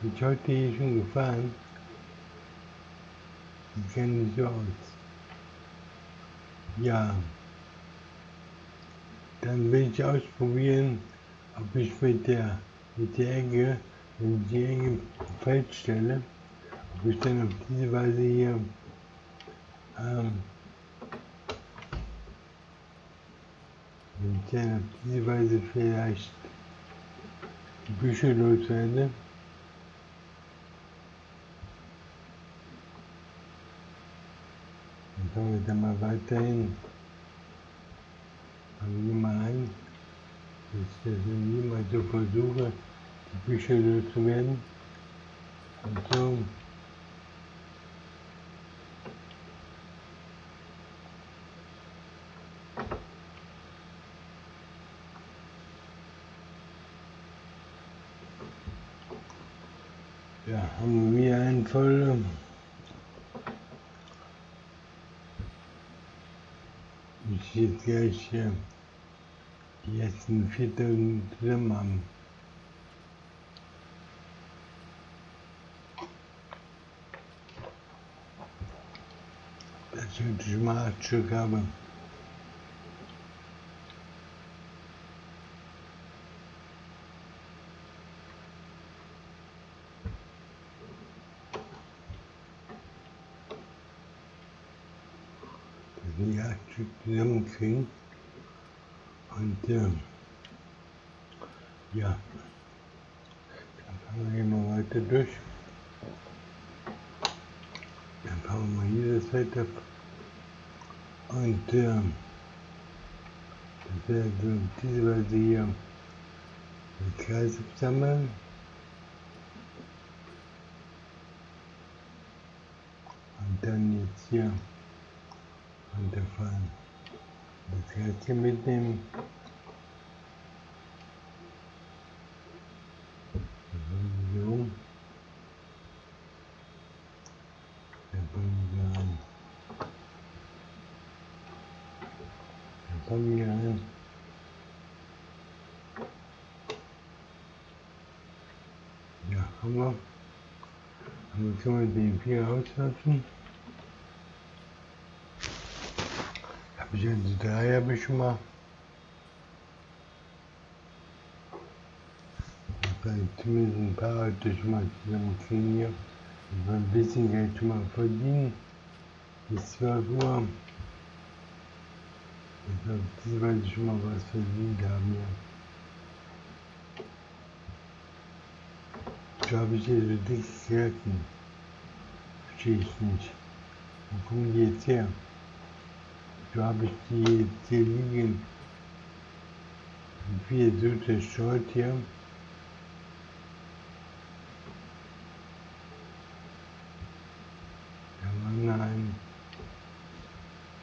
Bin ich heute hier schon gefahren? Sieht gar nicht so aus. Ja, dann will ich ausprobieren, ob ich mit der Ecke, wenn ich die Ecke falsch stelle, ob ich dann auf diese Weise hier wenn ich dann auf diese Weise vielleicht die Bücher loswerde. Dann fangen wir dann mal weiterhin. Fangen wir mal an, dass ich das irgendwie mal so versuche, die Bücher loszuwerden. Und so. Ja, haben wir wieder einen voll. Ich jetzt gleich die ersten 4000 zusammen haben. Dass ich heute schon mal 8 Stück habe. Dass wir die 8 Stück zusammenkriegen. Und ja, dann fahren wir hier mal weiter durch. Dann fahren wir mal hier das Feld ab. Und das werden wir auf diese Weise hier den Kreis absammeln. Und dann jetzt hier runterfahren. Das Kreis hier mitnehmen. Dann fahren wir hier um. Dann fahren wir hier rein. Dann fahren wir hier rein. Ja, haben wir. Und dann können wir den 4 auslassen. Habe ich also 3 habe ich schon mal. Zumindest ein paar heute schon mal zusammenkriegen hier. Und ein bisschen Geld schon mal verdienen. Bis 12 Uhr. Ich glaube, diese Weise schon mal was verdient haben hier. So habe ich hier so dicke Kerzen. Verstehe ich nicht. Wo kommen die jetzt her? So habe ich die jetzt hier liegen. Und wie so zerstreut hier. Ja, nein.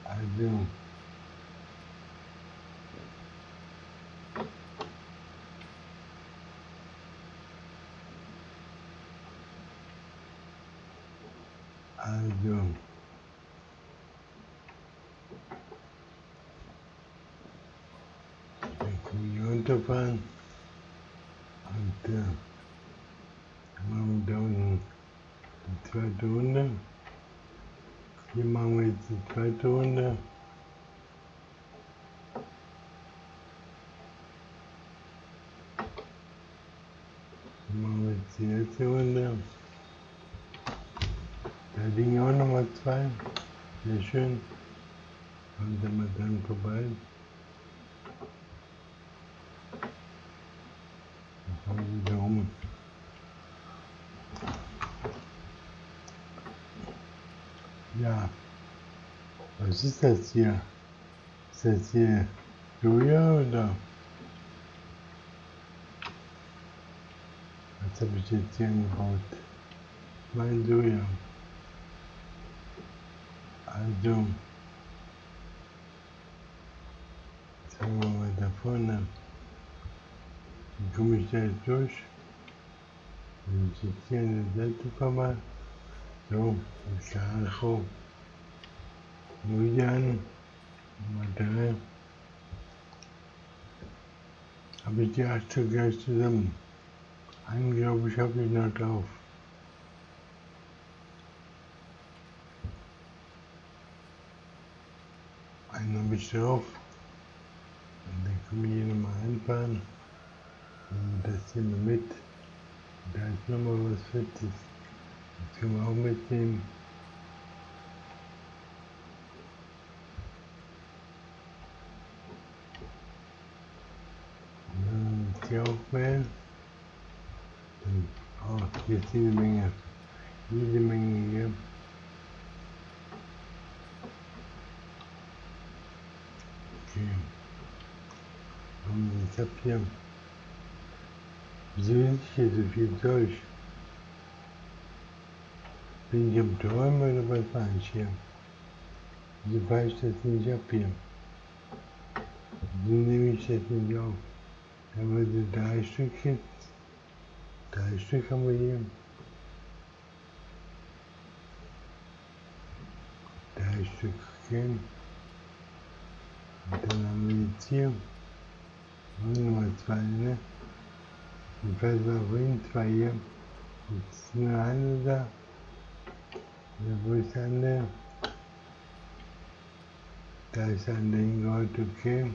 Also. Dann können wir hier runterfahren. Und dann machen wir da unten die zweite Runde. Hier machen wir jetzt die zweite Runde. liegen auch nochmal 2. Sehr schön. Kommt dann mal dann vorbei. Dann kommen wir wieder um. Ja, was ist das hier? Ist das hier Soja oder? Was habe ich jetzt hier angebaut? Mein Soja. Also, sagen wir mal da vorne. Wie komme ich da jetzt durch? Wenn ich jetzt hier an der Seite komme, so, ich Karo, Julian, mal 3, habe ich die 8 Stück gleich zusammen. Einen, glaube ich, habe ich noch drauf. Einen habe ich drauf. Und dann können wir hier nochmal einfahren. Und das hier mal mit. Da ist nochmal was Fettes. Das können wir auch mitnehmen. Und dann ist hier auch wählen. Oh, hier ist jede Menge. Jede Menge hier. Okay. Und ich habe hier. Wieso ist hier so viel Zeug? Bin ich am Träumen oder was mache ich hier? Wieso fahre ich das nicht ab hier? Wieso nehme ich das nicht auf? Da haben wir so 3 Stück jetzt. 3 Stück haben wir hier. 3 Stück, okay. Und dann haben wir jetzt hier. Und Nummer 2, ne? Und falls wir vorhin 2 hier. Jetzt ist nur eine da. Ja, wo ist der andere? Da ist der andere hingeholt, okay.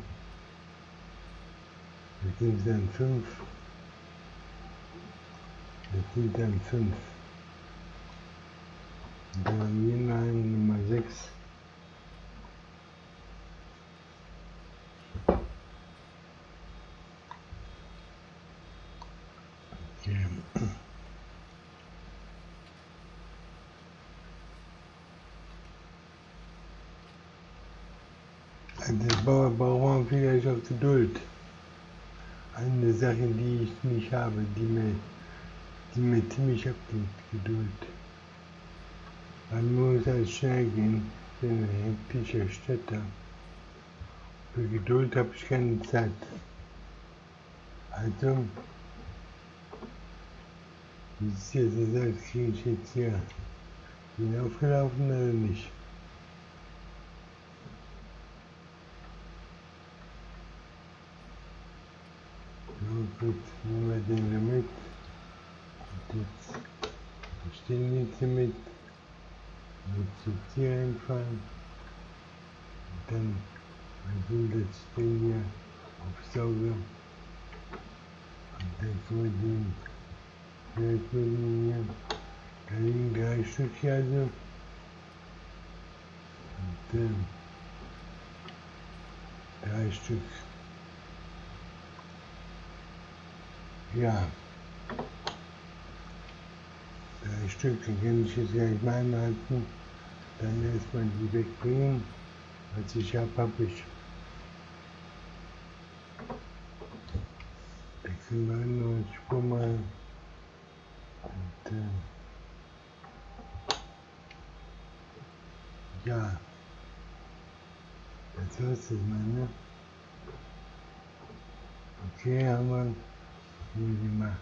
Das sind dann 5. Das sind dann 5. Und dann haben wir noch einen, Nummer 6. Okay. Als Bauer braucht man vielleicht auch Geduld. Eine Sache, die ich nicht habe, die mir ziemlich abgeht, Geduld. Man muss halt schnell gehen, ich bin ein hektischer Städter. Für Geduld habe ich keine Zeit. Also, wie es jetzt so sagt, kriege ich jetzt hier den aufgelaufen oder nicht? So, gut, nehmen wir den da mit. Und jetzt stehen jetzt hier mit. Jetzt hier einfahren. Und dann sind das Ding hier aufsaugen. Und dann können wir den vielleicht mitnehmen hier. Da liegen 3 Stück hier also. Und 3 Stück. Ja. 3 Stück, die kann ich jetzt gleich mal einhalten. Dann erstmal die wegbringen. Was ich habe ich. Da können wir nur eine Spur machen. Und ja, das war's jetzt mal, ne? Okay, haben wir die mal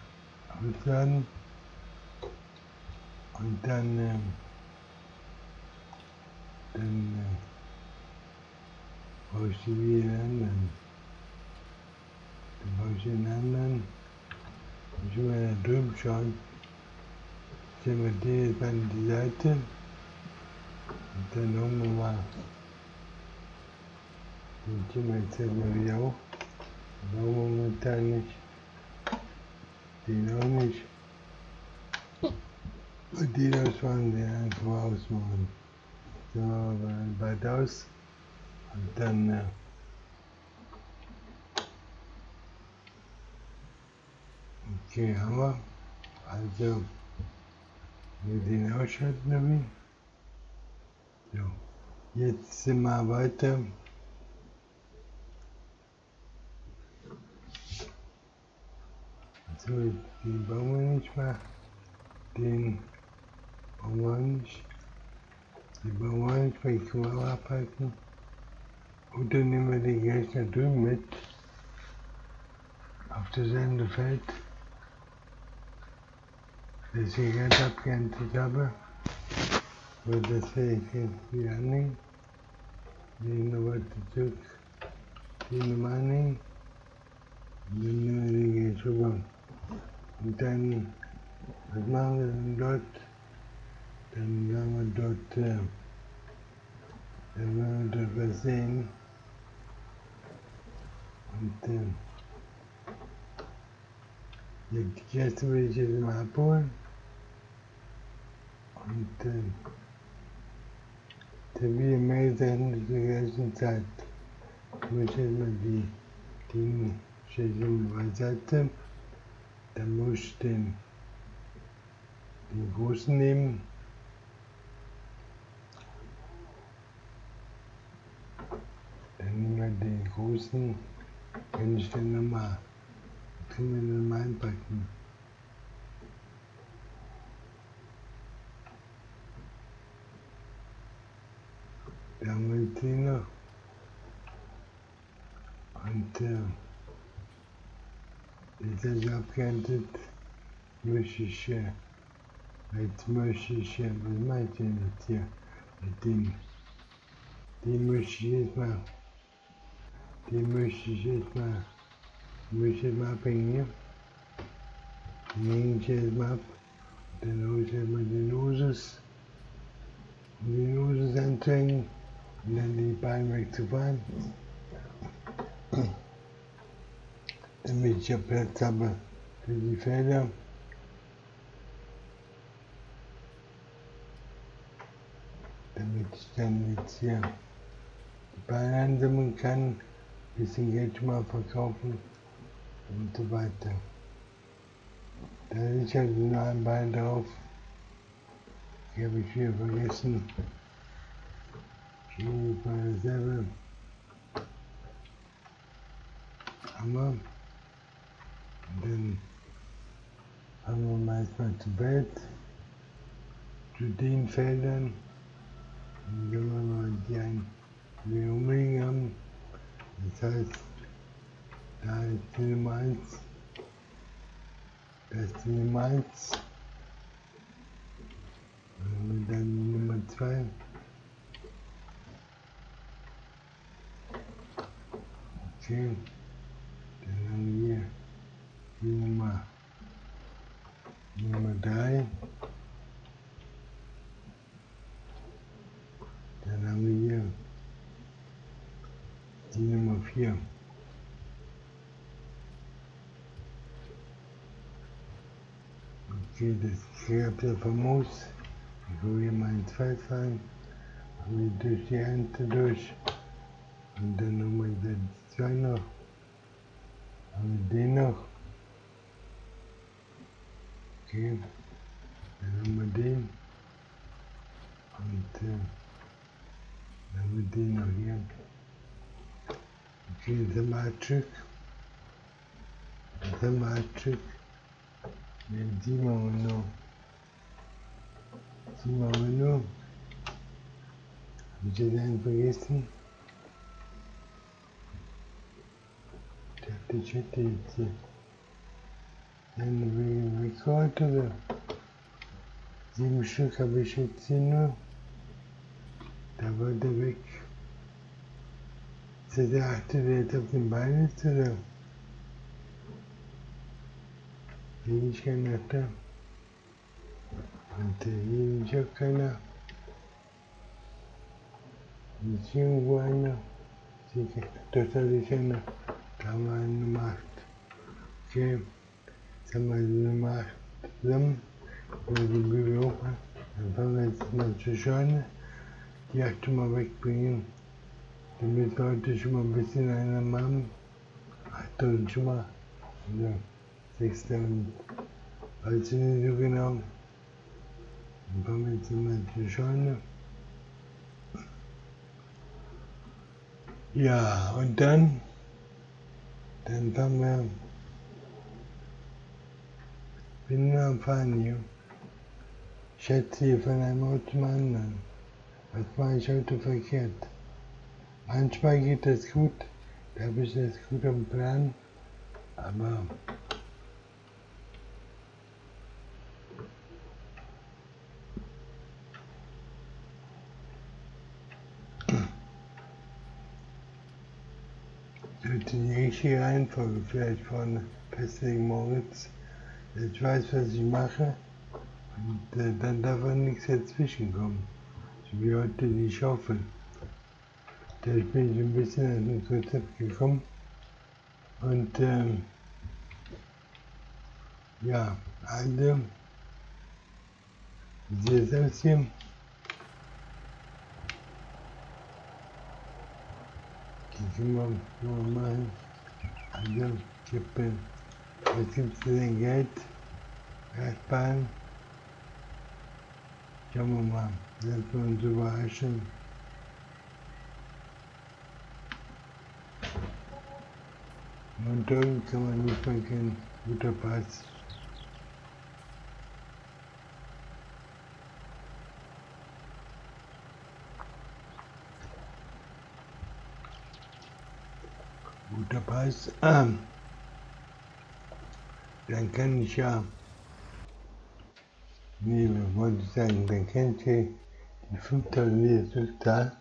ausladen. Und dann brauche ich die wieder den anderen. Dann brauche ich den anderen. Ich will mal da drüben schauen. Stellen wir den jetzt mal an die Seite. Und dann holen wir mal. Den ziehen wir jetzt erstmal wieder hoch. Den brauchen wir momentan nicht. Den auch nicht. Und die ausmachen, die einfach ausmachen. So, bald aus. Und dann okay, haben wir. Also, wir den ausschalten damit. So, jetzt sind wir weiter. So, den bauen wir nicht mehr. Den bauen wir nicht. Den bauen wir nicht mehr, ich kann auch abhalten. Und dann nehmen wir den gleich da drüben mit. Auf das Ende Feld. Das ich hier ganz abgeerntet habe. So, das werde ich jetzt wieder annehmen. Den noch weiter zurück. Den nochmal annehmen. Und dann nehmen wir den jetzt rüber. Und dann, was machen wir dann dort? Dann werden wir dort was sehen. Und die Gäste will ich jetzt mal abholen. Und dann wieder mehr Sachen zur gleichen Zeit. Ich muss jetzt mal die Schäden beiseite. Dann muss ich den großen nehmen. Dann nehmen wir den großen, kann ich dann nochmal einpacken. Da haben wir den noch. Und jetzt ist er abgeerntet. Möchte ich, was mache ich denn jetzt hier mit dem? Den möchte ich jetzt mal abhängen hier. Den hänge ich jetzt mal ab. Dann hole ich jetzt mal den Usus, um den Usus anzuhängen und dann die Beine wegzufahren. Damit ich ja Platz habe für die Felder. Damit ich dann jetzt hier die Beine ansammeln kann, ein bisschen Geld schon mal verkaufen und so weiter. Da ist halt nur ein Bein drauf. Die habe ich wieder vergessen. Ich nehme mal dasselbe. Hammer. Und dann haben wir manchmal zu Feld, zu den Feldern. Und wenn wir mal die einen umliegen haben, das heißt, da ist die Nummer 1, da ist die Nummer 1, und dann die Nummer 2. Okay, dann haben wir hier die Nummer 3. Dann haben wir hier die Nummer 4. Okay, das klappt ja famos. Ich hole hier mal ins Feld rein, haben wir durch die Ernte durch. Und dann haben wir den 2 noch. Haben wir den noch. Okay, dann haben wir den. Und dann haben wir den noch hier. Okay, jetzt haben wir 8 Stück. Jetzt haben wir 8 Stück. Die machen wir noch. Die machen wir noch. Habe ich jetzt einen vergessen? Ich dachte, ich hätte jetzt hier einen Rekord oder 7 Stück habe ich jetzt hier nur. Da war der weg. Ist das der 8., der jetzt auf dem Bein ist, oder? Hier ist keiner da. Und hier ist auch keiner. Hier ist irgendwo einer. Dort hatte ich einer. Da haben wir eine Nummer 8. Okay, jetzt haben wir die Nummer 8 zusammen. über die Bewegung. Dann fangen wir jetzt mal zu schauen, die Achtung mal wegbringen, damit wir heute schon mal ein bisschen einer machen. Achtung schon mal, also 6. und weiß ich nicht so genau. Dann fangen wir jetzt mal zu schauen. Ja, und dann fangen wir, bin nur am Fahren hier. Ich schätze hier von einem Auto zum anderen. Was mache ich heute verkehrt? Manchmal geht das gut, da habe ich das gut am Plan, aber sollte die richtige Reihenfolge vielleicht vorne festlegen, Moritz, dass ich weiß, was ich mache und dann darf auch nichts dazwischen kommen, so wie heute die Schaufel. Da bin ich ein bisschen an das Rezept gekommen und ja, also, wie sieht es aus hier? Die können wir machen. Also, was gibt es denn Geld? Erstmal, schauen wir mal, lassen wir uns überraschen. Montagen kann man nicht verkennen, guter Pass. Guter Pass. Dann kann ich ja, nee, wollte ich sagen, dann kennt ihr die 5000 Liter Stückzahl,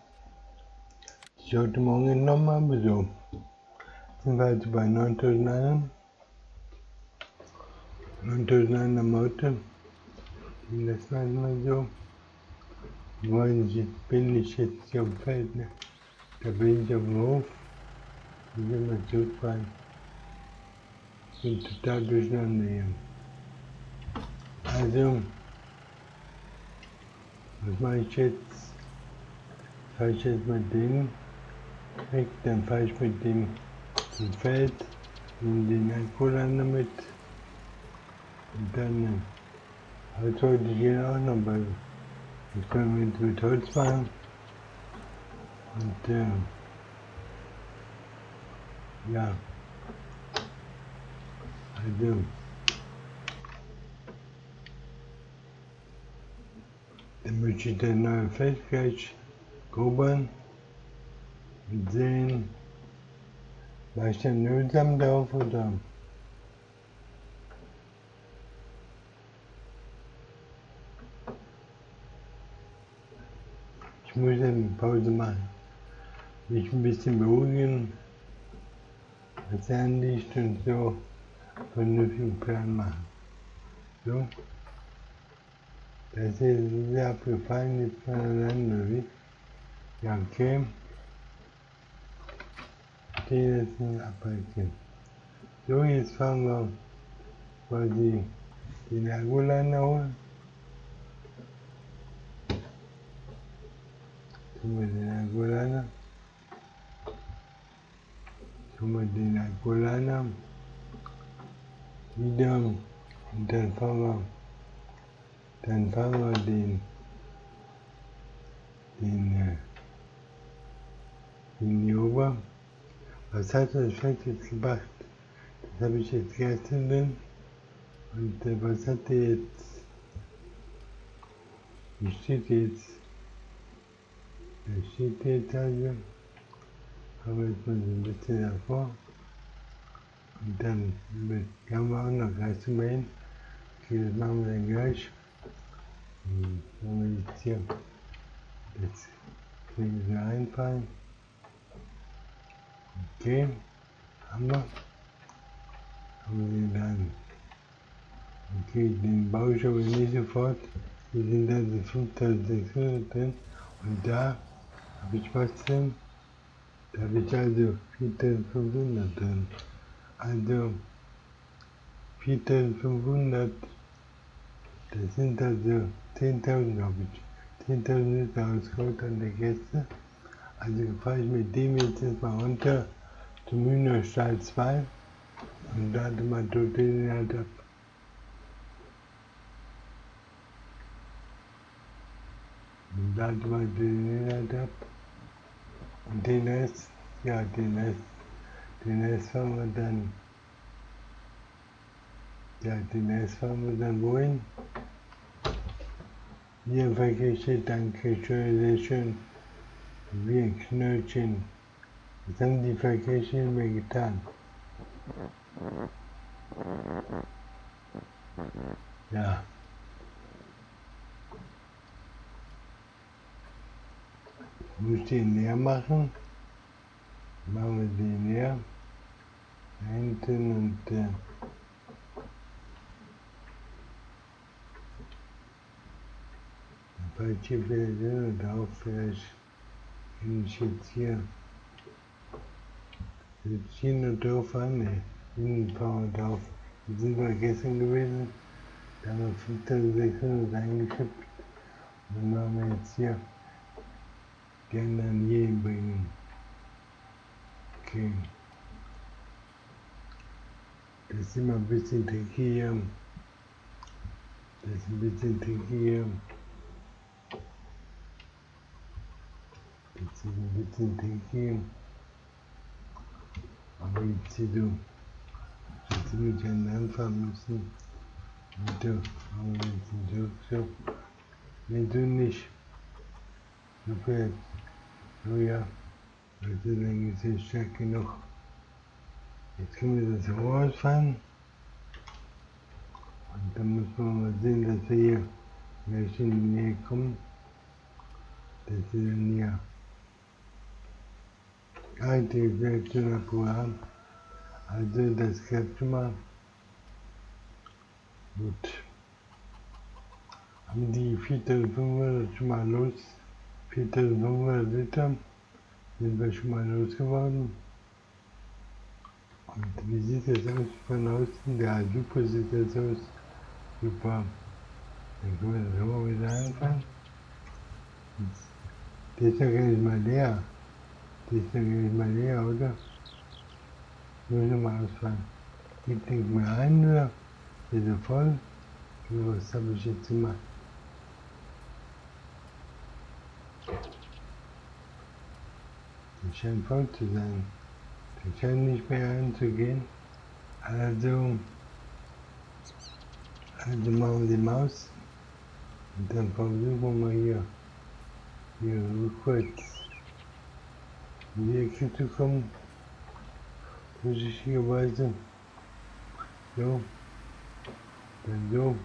die ich heute Morgen genommen habe, so. Sind wir also bei 9000 am Auto. Das war mal so. Bin ich jetzt hier am Feld, ne? Da bin ich auf dem Hof. Und wenn wir zurückfahren, bin total durcheinander hier. Also, was mache ich jetzt? Fahre ich jetzt mit dem weg, dann fahre ich mit dem ins Feld, nehme den Alkohol damit und dann Holz wollte ich hier auch noch, weil das können wir jetzt mit Holz machen und ja, also dann möchte ich das neue Feld gleich grubern und sehen, mache ich dann Ölsamen drauf oder ich muss eine Pause machen, mich ein bisschen beruhigen, was anliegt und so vernünftigen Plan machen. So, das ist sehr abgefallen jetzt voneinander, wie? Ja, okay. Den jetzt ein Abweichen. So, jetzt fahren wir quasi den Ergolader holen. Tun wir den Ergolader. Wieder und dann fahren wir den hier rüber. Was hat das Feld jetzt gebracht? Das habe ich jetzt gestern drin. Und was hat der jetzt? Wie steht jetzt? Da steht jetzt also. Kommen wir jetzt mal so ein bisschen davor. Und dann haben wir auch noch gleich zu hin. Okay, das machen wir dann gleich. Wenn wir jetzt hier das kriegen wir einfallen. Okay, haben wir den dann. Okay, den baue ich aber nicht sofort. Hier sind also 5600 drin. Und da habe ich was drin. Da habe ich also 4500 drin. Also 4500 Das sind also 10.000, habe ich. 10.000 Liter ausgeholt an der Gäste. Also fahre ich mit dem jetzt erstmal runter zum Hühnerstall 2 und lade mal dort den Inhalt ab. Und lade mal den Inhalt ab. Und den Rest, ja, den Rest fahren wir dann, ja, den Rest fahren wir dann wohin? Hier im Verkehr steht Dankeschön, sehr schön, wie ein Knöllchen. Das haben die Verkehrsstellen mir getan. Ja. Muss ich den leer machen? Machen wir den leer. Da hinten und bei hier vielleicht hin und auch vielleicht kann ich jetzt hier nur drauf an, ne, hinten fahren wir drauf. Wir sind wir gestern gewesen, da haben wir 5.600 eingeschippt und dann machen wir jetzt hier die anderen hier hinbringen. Okay. Das ist immer ein bisschen tricky hier. Das ist ein bisschen tricky hier. Das ist ein bisschen tricky. Aber jetzt hier so, jetzt muss ich einen anfangen müssen. Und so, machen wir jetzt so. Nee, so nicht. So fährt. So ja. Also dann ist es stark genug. Jetzt können wir das Rohr ausfahren. Und dann muss man mal sehen, dass wir hier gleich in die Nähe kommen. Dass wir dann hier alte Reaktion haben. Also das klappt schon mal. Gut. Haben die 4.500 schon mal los. 4.500 Liter sind wir schon mal losgeworden. Und wie sieht das aus von außen? Ja, super sieht das aus. Super. Dann können wir das auch wieder anfangen. Der ist ja gar nicht mal leer. Der ist ja gar nicht mal leer, oder? Muss ich mal ausfahren. Gibt nicht mehr ein, oder? Ist er voll? Oder was habe ich jetzt gemacht? Der scheint voll zu sein. Der scheint nicht mehr anzugehen. Also machen wir die Maus. Und dann versuchen wir mal hier kurz in die Ecke zu kommen. Vorsichtigerweise. So. Dann so.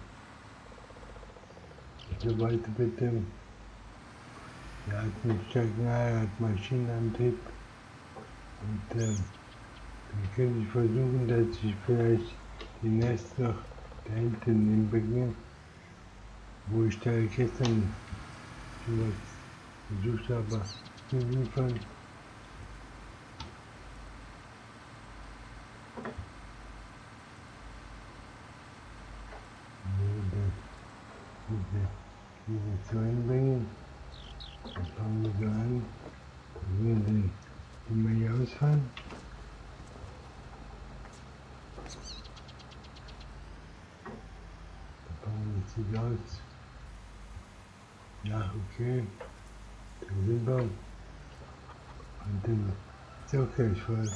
So weiter bitte. Er hat einen starken er hat Maschinenantrieb. Und dann könnte ich versuchen, dass ich vielleicht den Rest noch da hinten hinbringe, wo ich da gestern schon was versucht habe zu liefern. Diese so hinbringen. Dann fangen wir so an. Dann werden die mal hier ausfahren. Dann fangen wir jetzt aus. Ja, okay. Dann sind wir. Und dann ist auch gleich voll.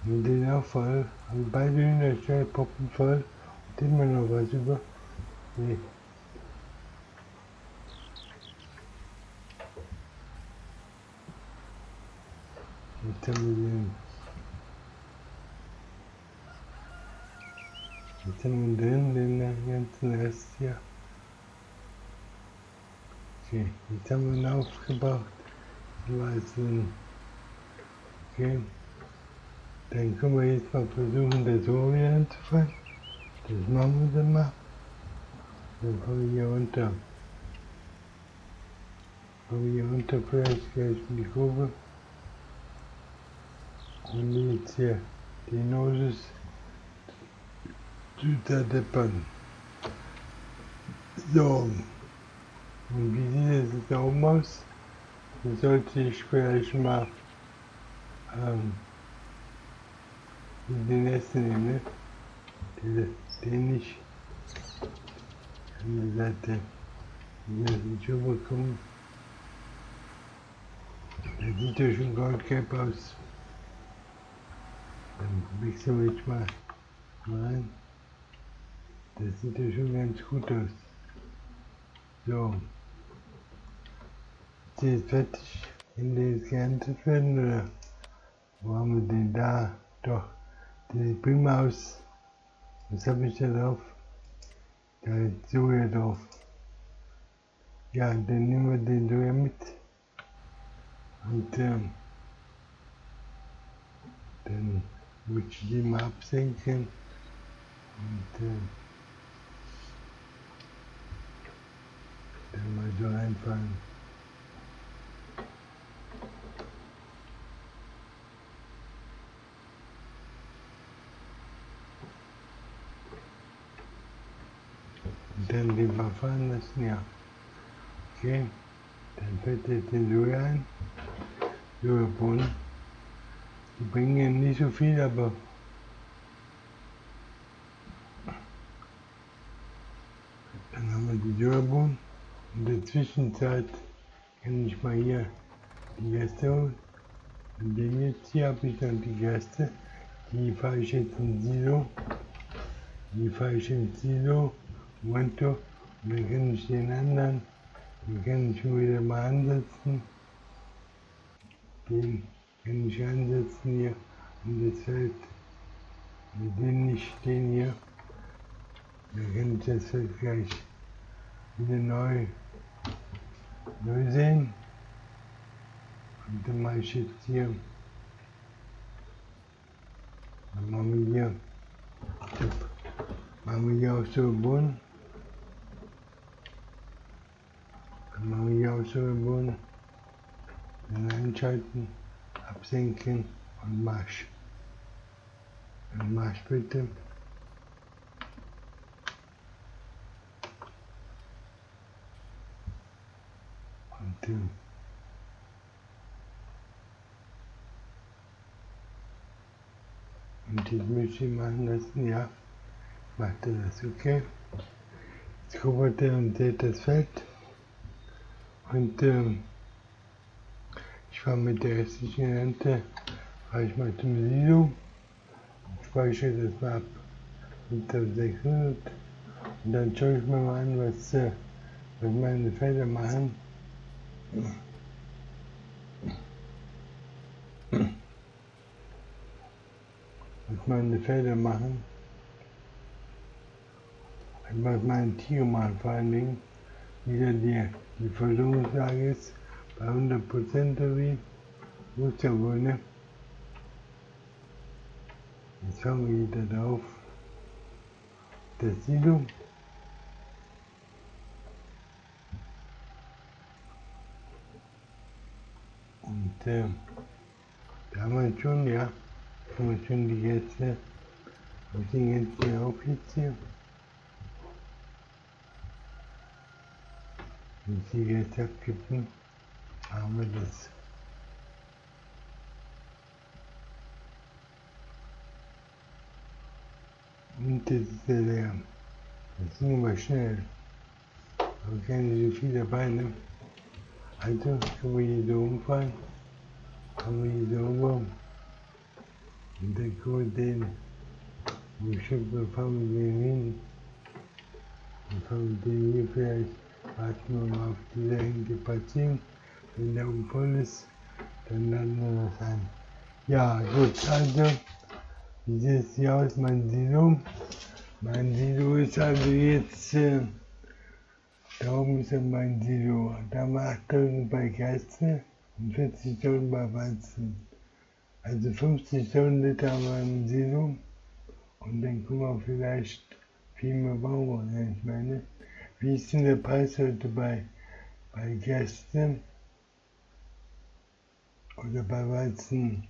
Und den auch voll. Und beide Hühnerstall poppen voll. Und immer noch was über. Nee. Jetzt haben wir drin, den ganzen Rest hier. Okay, jetzt haben wir ihn aufgebraucht. Okay, dann können wir jetzt mal versuchen, das Rohr wieder anzufangen. Das machen wir dann mal. Dann kommen wir hier runter. Kommen wir hier runter vielleicht gleich in die Kurve. Und jetzt hier die Noses zu deppern. So, und wie sieht es jetzt oben aus? Das sollte ich vielleicht mal den ersten nehmen, ne? Den nicht an der Seite nicht rüberkommen. Der sieht ja schon goldgelb aus. Dann wechseln wir mal rein. Das sieht ja schon ganz gut aus. So. Ist jetzt fertig, wenn die jetzt geerntet werden, oder wo haben wir den da? Doch, der sieht prima aus. Was habe ich da drauf? Da ist Soja drauf. Ja, dann nehmen wir den Soja mit. Und dann muss ich den mal absenken. Und dann mal so reinfahren. Und dann den mal fahren lassen, ja. Okay, dann fällt jetzt den Soja ein. Sojabohnen. Die bringen nicht so viel, aber dann haben wir die Sojabohnen. In der Zwischenzeit kann ich mal hier die Gerste holen. Und den jetzt hier habe ich dann die Gerste. Die fahre ich jetzt ins Silo. Monto. Und dann kann ich den anderen, den kann ich schon wieder mal ansetzen. Den kann ich ansetzen hier in das Feld. Und den nicht, den hier. Dann kann ich das Feld gleich wieder neu sehen. Und dann mache ich jetzt hier, dann machen wir hier auch so Bohnen. Dann machen wir hier auch so Bohnen. Dann einschalten, absenken und Marsch. Und Marsch bitte. Und jetzt möchte ich machen lassen, ja, macht er das, okay. Jetzt guckt er und seht das Feld. Und ich fahre mit der restlichen Ernte, fahre ich mal zum Silo, speichere das mal ab unter 600 und dann schaue ich mir mal an, was meine Felder machen. Was meine Felder machen, was meine Tiere machen, vor allen Dingen, wie die Versorgungslage ist, bei 100% oder wie, muss ja wohl, ne? Jetzt schauen wir wieder drauf, das Silo. Und da haben wir schon, ja, haben wir schon die Gäste, wir sind jetzt hier auf jetzt hier. Wenn ich die Gäste abkippen, haben wir das. Und das ist der leer. Das ging aber schnell. Aber keine so viel dabei, ne? Also können wir hier so umfahren. Haben wir hier so oben. Und dann können wir den, bestimmt fahren wir den hin. Dann fahren wir den hier vielleicht, warten wir mal auf diese Enge Passierung. Wenn der oben voll ist, dann laden wir das ein. Ja, gut, also, wie sieht es hier aus, mein Silo? Mein Silo ist also jetzt, da oben ist ja mein Silo. Da haben wir 8.000 bei Gerste und 40.000 bei Weizen. Also 50.000 Liter haben wir im Silo und dann können wir vielleicht viel mehr bauen, ja, ich meine. Wie ist denn der Preis heute bei Gerste oder bei Weizen?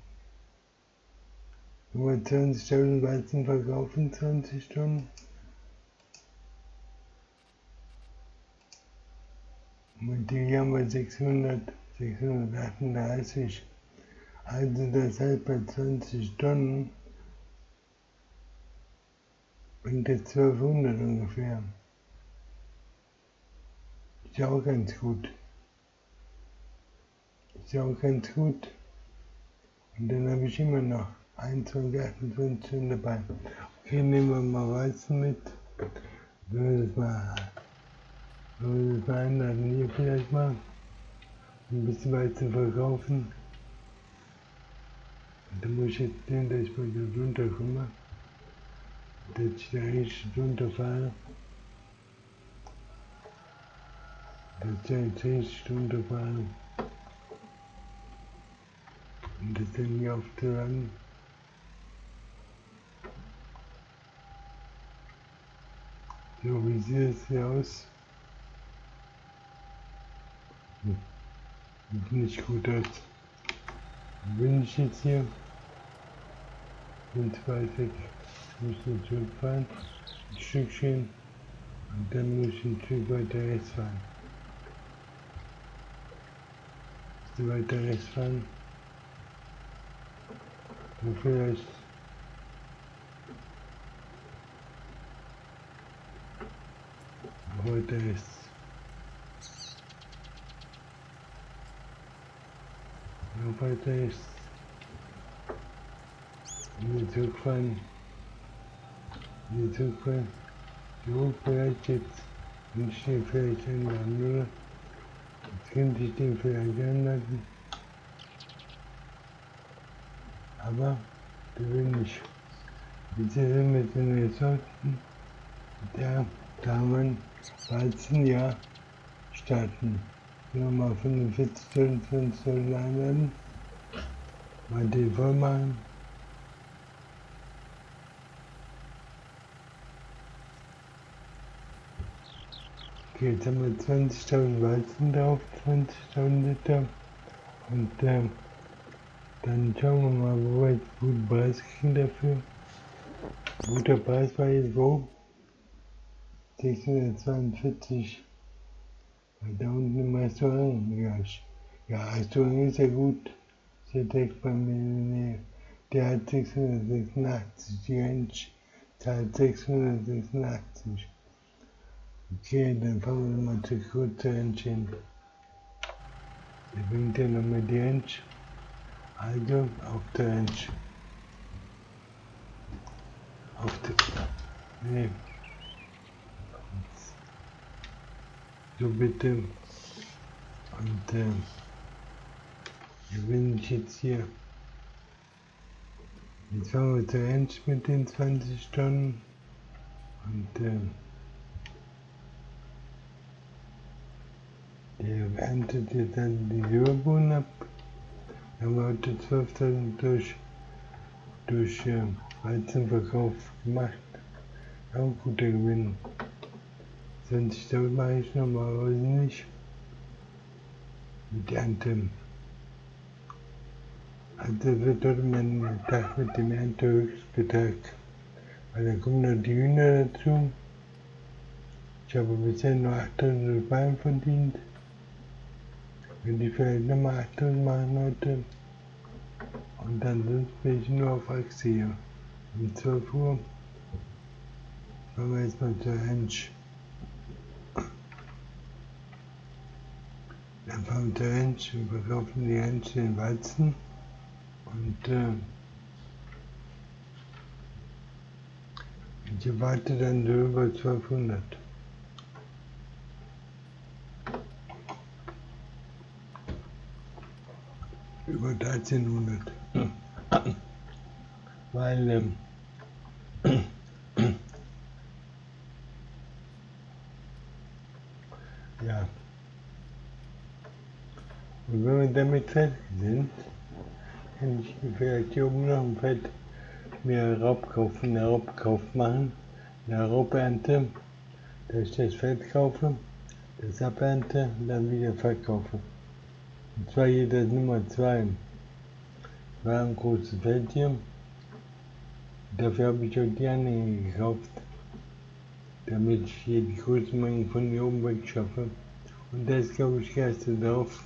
Nur 20.000 Weizen verkaufen, 20 Stunden. Und die haben wir 638. Also das heißt bei 20 Stunden bringt das 1200 ungefähr. Ist ja auch ganz gut. Ist ja auch ganz gut. Und dann habe ich immer noch 21, 28 Stunden dabei. Okay, nehmen wir mal Weizen mit. Wenn wir das mal einladen, hier vielleicht mal ein bisschen Weizen verkaufen. Und dann muss ich jetzt sehen, dass ich mal da runterkomme. Dass ich da richtig runterfahre. Dass ich da jetzt richtig runterfahre. Und das dann hier aufzuhören. So, wie sieht es hier aus? Sieht nicht gut aus. Dann bin ich jetzt hier. Bin zu weit weg. Ich muss jetzt zurückfahren. Ein Stückchen. Und dann muss ich ein Stück weiter rechts fahren. Ein Stück weiter rechts fahren. So vielleicht. Weiter rechts. Noch weiter rechts. Hier zurückfahren. Hier zurückfahren. So, vielleicht jetzt. Und ich den vielleicht ändern, oder? Jetzt könnte ich den vielleicht ändern. Aber der will nicht. Jetzt sind wir mit den Ressourcen. Da kann man Weizen ja starten. Wenn wir mal 45 Stunden, 5 Stunden einladen. Mal den voll machen. Okay, jetzt haben wir 20.000 Weizen drauf, 20.000 Liter. Und dann schauen wir mal, wo wir jetzt guten Preis kriegen dafür. Guter Preis war jetzt wo? 642. Da unten im Restaurant. Ja, Restaurant ist ja gut. Ist ja direkt bei mir in der Nähe. Der hat 686. Die Range zahlt 686. Okay, dann fahren wir mal zur kurzen Range hin. Der bringt ja nochmal die Range. Also auf der Range. Auf der. Nee. So bitte. Und hier bin ich jetzt hier. Jetzt fahren wir zur Range mit den 20 Stunden. Und der erntet jetzt dann die Silberbohnen ab. Dann haben wir heute 12.000 durch Weizenverkauf gemacht. Auch ein guter Gewinn. 20.000 mache ich normalerweise nicht. Mit Ernte. Also wird dort mein Tag mit dem Erntehöchstbetrag. Weil dann kommen noch die Hühner dazu. Ich habe bisher nur 8.000 Bein verdient. Wenn ich vielleicht nochmal 8.000 machen heute. Und dann bin ich nur auf Achse hier. Um 12 Uhr. Fahren wir jetzt mal zur Range. Dann fahren wir zur Range und verkaufen die Range den Weizen. Und ich erwarte dann so über 1200. Über 1300. Weil ja. Und wenn wir damit fertig sind, kann ich vielleicht hier oben noch ein Feld mir Raubkauf machen, eine Raubernte, dass ich das Feld kaufe, das abernte und dann wieder verkaufe. Und zwar hier das Nummer 2. War ein großes Feld hier. Dafür habe ich auch die Anhänger gekauft, damit ich hier die großen Mengen von hier oben weg schaffe. Und da ist, glaube ich, Gerste drauf.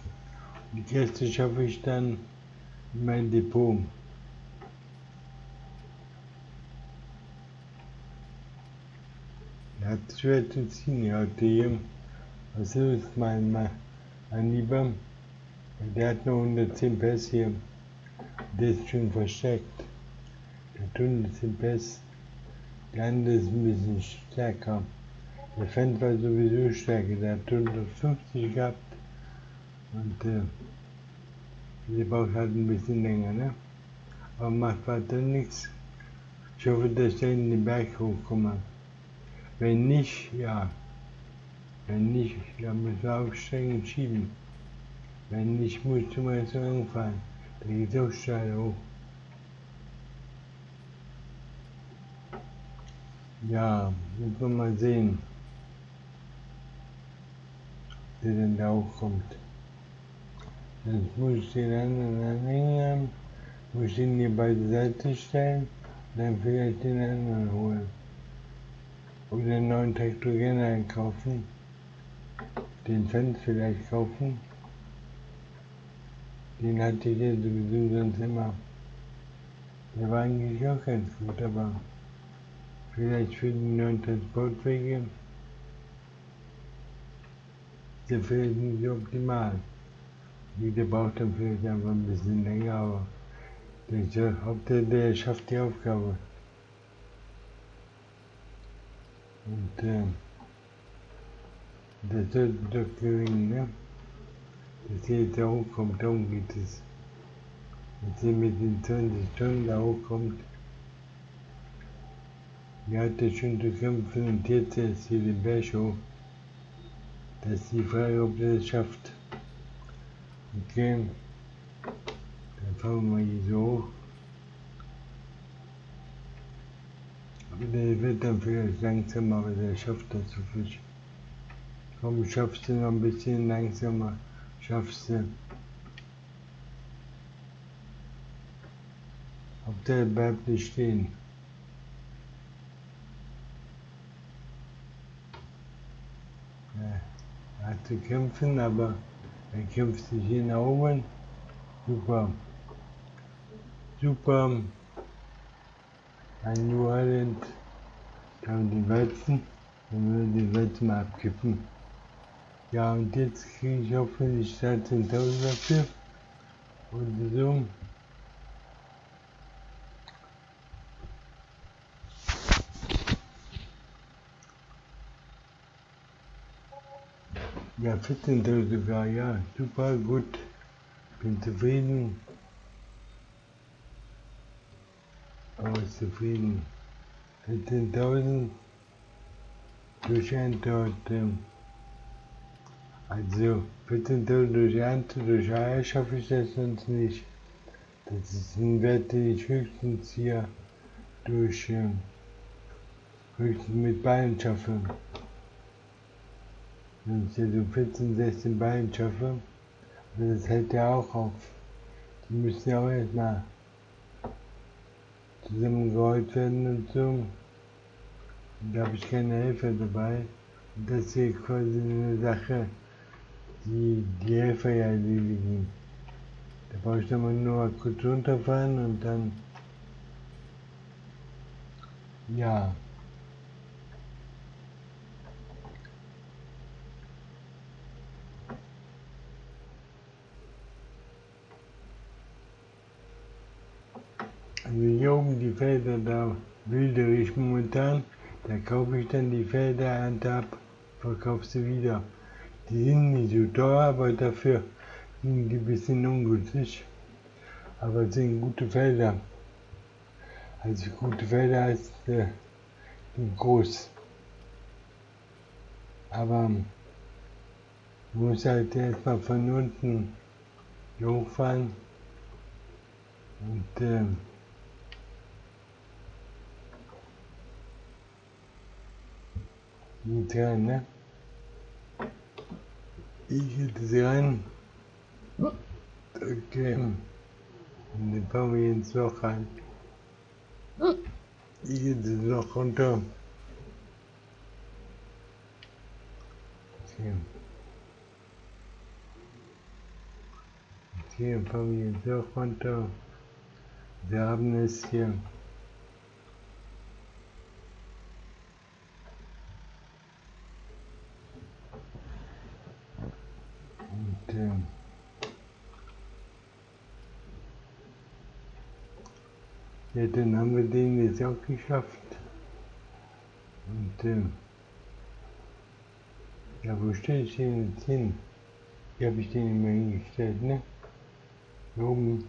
Die Gerste schaffe ich dann in mein Depot. Er hat schwer zu ziehen heute hier. Was ist mein Lieber? Der hat nur 110 PS hier. Der ist schon verstärkt. Der hat 110 PS. Der andere ist ein bisschen stärker. Der Feld war sowieso stärker. Der hat 150 gehabt. Und der braucht halt ein bisschen länger, ne? Aber macht weiter nichts. Ich hoffe, dass ich in den Berg hochkomme. Wenn nicht, ja. Wenn nicht, dann müssen wir aufsteigen und schieben. Wenn nicht, musst du mal so anfangen. Da geht es auch steil hoch. Ja, müssen wir mal sehen, der denn da hochkommt. Jetzt muss ich den anderen anhängen, muss ich ihn hier beiseite stellen, dann vielleicht den anderen holen. Oder einen neuen Traktor generell kaufen, den Fendt vielleicht kaufen. Den hatte ich ja sowieso sonst immer. Der war eigentlich auch ganz gut, aber vielleicht für die neuen Transportwege ist der vielleicht nicht so optimal. Der braucht dann vielleicht einfach ein bisschen länger, aber der schafft die Aufgabe. Und das sollte doch gelingen, ne? Dass hier jetzt da hochkommt, darum geht es. Dass hier mit den 20 Tonnen da hochkommt. Der hatte schon zu kämpfen und jetzt erst hier den Berg hoch. Das ist die Frage, ob der es schafft. Okay, dann fahren wir hier so hoch. Aber der wird dann vielleicht langsamer, aber der schafft das so viel. Komm, schaffst du noch ein bisschen langsamer, schaffst du. Ob der bleibt nicht stehen. Ja, er hat zu kämpfen, aber er kämpft sich hier nach oben. Super. Super. Ein New Holland. Da haben die Weizen. Dann würden die Weizen mal abkippen. Ja, und jetzt kriege ich hoffentlich 13.000 dafür. Und so. Ja, 14.000 sogar, ja, super, gut. Bin zufrieden. Aber zufrieden. 14.000 durch Ernte, also 14.000 durch Ernte, durch Eier schaffe ich das sonst nicht. Das ist ein Wert, den ich höchstens hier durch höchstens mit Beinen schaffe. Wenn ich hier so 14, 16 Beinen schaffe, das hält ja auch auf. Die müssen ja auch erstmal zusammengerollt werden und so. Und da habe ich keine Helfer dabei. Und das ist hier quasi eine Sache, die Helfer ja erledigen. Da brauche ich dann mal nur mal kurz runterfahren und dann, ja. Also hier oben die Felder, da wildere ich momentan. Da kaufe ich dann die Felder, ernte ab, verkaufe sie wieder. Die sind nicht so teuer, aber dafür sind die ein bisschen ungünstig. Aber es sind gute Felder. Also gute Felder heißt groß. Aber man muss halt erstmal von unten hochfahren und mit rein, ne? Ich hätte sie rein. Okay. Und dann fahren wir ins Loch rein. Hier geht es noch runter. Hier fahren wir jetzt auch runter. Wir haben es hier. Und ja, dann haben wir den jetzt auch geschafft. Und ja, wo stelle ich den jetzt hin? Hier habe ich den immer hingestellt, ne? Hier oben.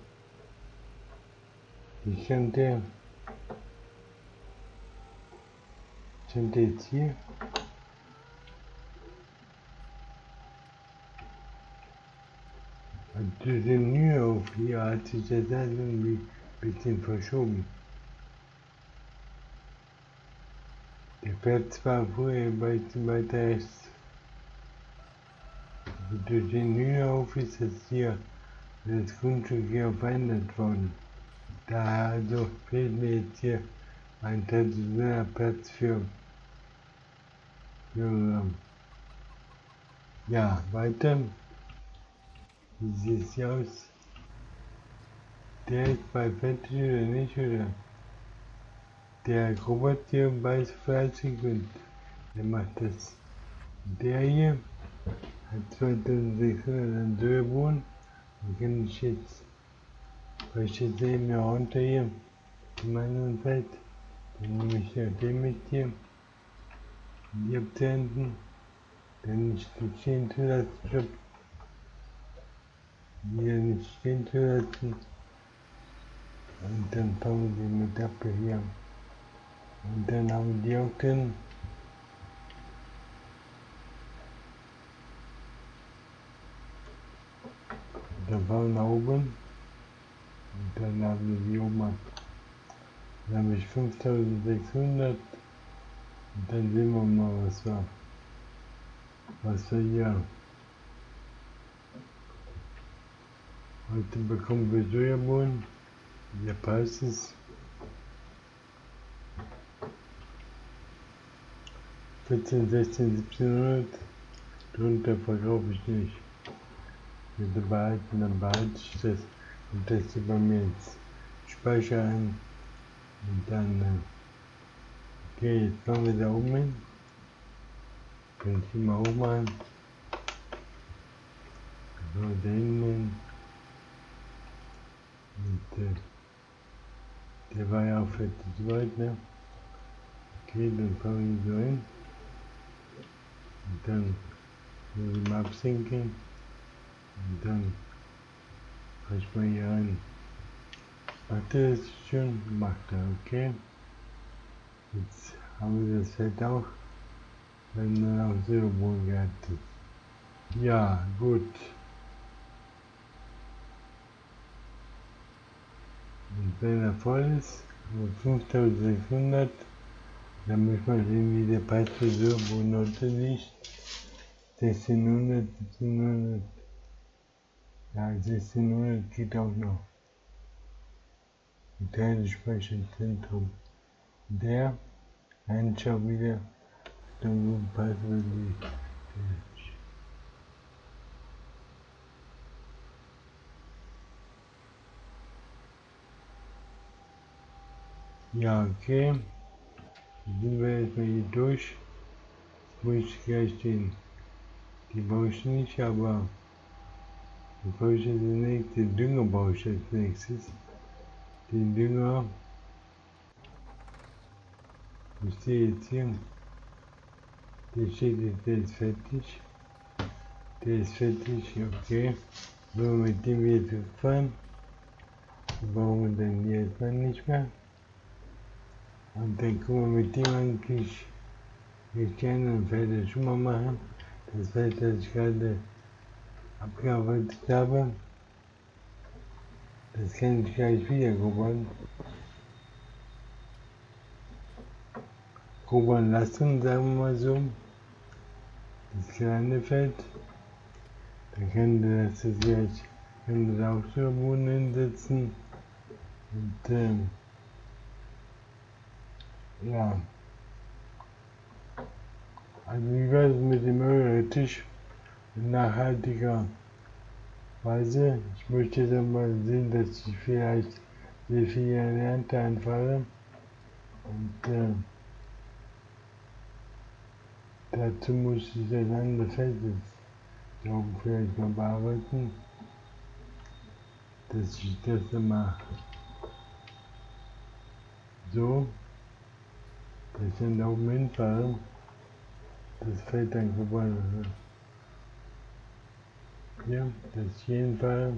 Wie stand der? Stand der jetzt hier? Und diese Mühe auf hier hat sich das irgendwie ein bisschen verschoben. Der fährt zwar vorher weiter rechts. Durch den Hühnerhof ist das hier, das Grundstück hier verändert worden. Daher also fehlt mir jetzt hier ein traditioneller Platz für ja, weiter. Wie sieht es hier aus? Der ist bei fertig oder nicht, oder? Der Robot hier weiß fleißig und der macht das. Der hier hat 2600 an Dürrbohnen. Den kann ich jetzt, weil ich jetzt eben ja runter hier in meinem Feld. Dann nehme ich ja den mit hier. Die Absenden. Dann nicht stehen zu lassen. Hier nicht stehen zu lassen. Und dann fangen wir mit ab hier. Und dann haben wir die auch drin. Dann fahren wir nach oben. Und dann haben wir die oben ab. Dann habe ich 5600. Und dann sehen wir mal, was wir hier. Heute bekommen wir Sojabohnen. Der Preis ist 14, 16, 1700. Drunter verkaufe ich nicht. Bitte behalten, dann behalte ich das und das hier bei mir jetzt Speicher ein. Und dann, okay, jetzt fahren wir da oben hin. Kann ich immer hoch machen. So, da hinten. Und der war ja auch für das weit, ne? Okay, dann fahren wir so hin. Und dann muss ich mal absinken. Und dann fahr ich mal hier rein. Ach, das ist schon gemacht, okay. Jetzt haben wir das Feld auch. Wenn dann auch Silberbohnen gehabt ist. Ja, gut. Und wenn er voll ist, 5600, dann muss man sehen, wie der Preis für Silberbohnen heute liegt. 1600, 1700. Ja, 1600 geht auch noch. Getreidespeicherzentrum. Der Einschau wieder dann guten Preis für die. Ja, okay. Dann sind wir erstmal hier durch. Jetzt muss ich gleich die baue ich nicht, aber bevor ich jetzt den nächsten Dünger baue ich als nächstes. Den Dünger, ich sehe jetzt hier, der steht jetzt, der ist fertig. Der ist fertig, okay. So, mit dem wir jetzt fahren. Den brauchen wir dann jetzt mal nicht mehr. Und dann können wir mit dem eigentlich die anderen Felder schon mal machen. Das Feld, das ich gerade abgearbeitet habe, das kann ich gleich wieder grubbern lassen, sagen wir mal so. Das kleine Feld, da könnte das jetzt gleich, könnte da auch so Boden hinsetzen. Und Ja. Also wie war es mit dem Tisch nachhaltiger Weise? Ich möchte dann mal sehen, dass ich vielleicht sehr viel erlernt einfalle. Und dazu muss ich das andere Feld da oben vielleicht mal bearbeiten, dass ich das dann mal so, dass ich dann da oben hinfahre, das Feld dann geworden wird. Ja, dass ich jedenfalls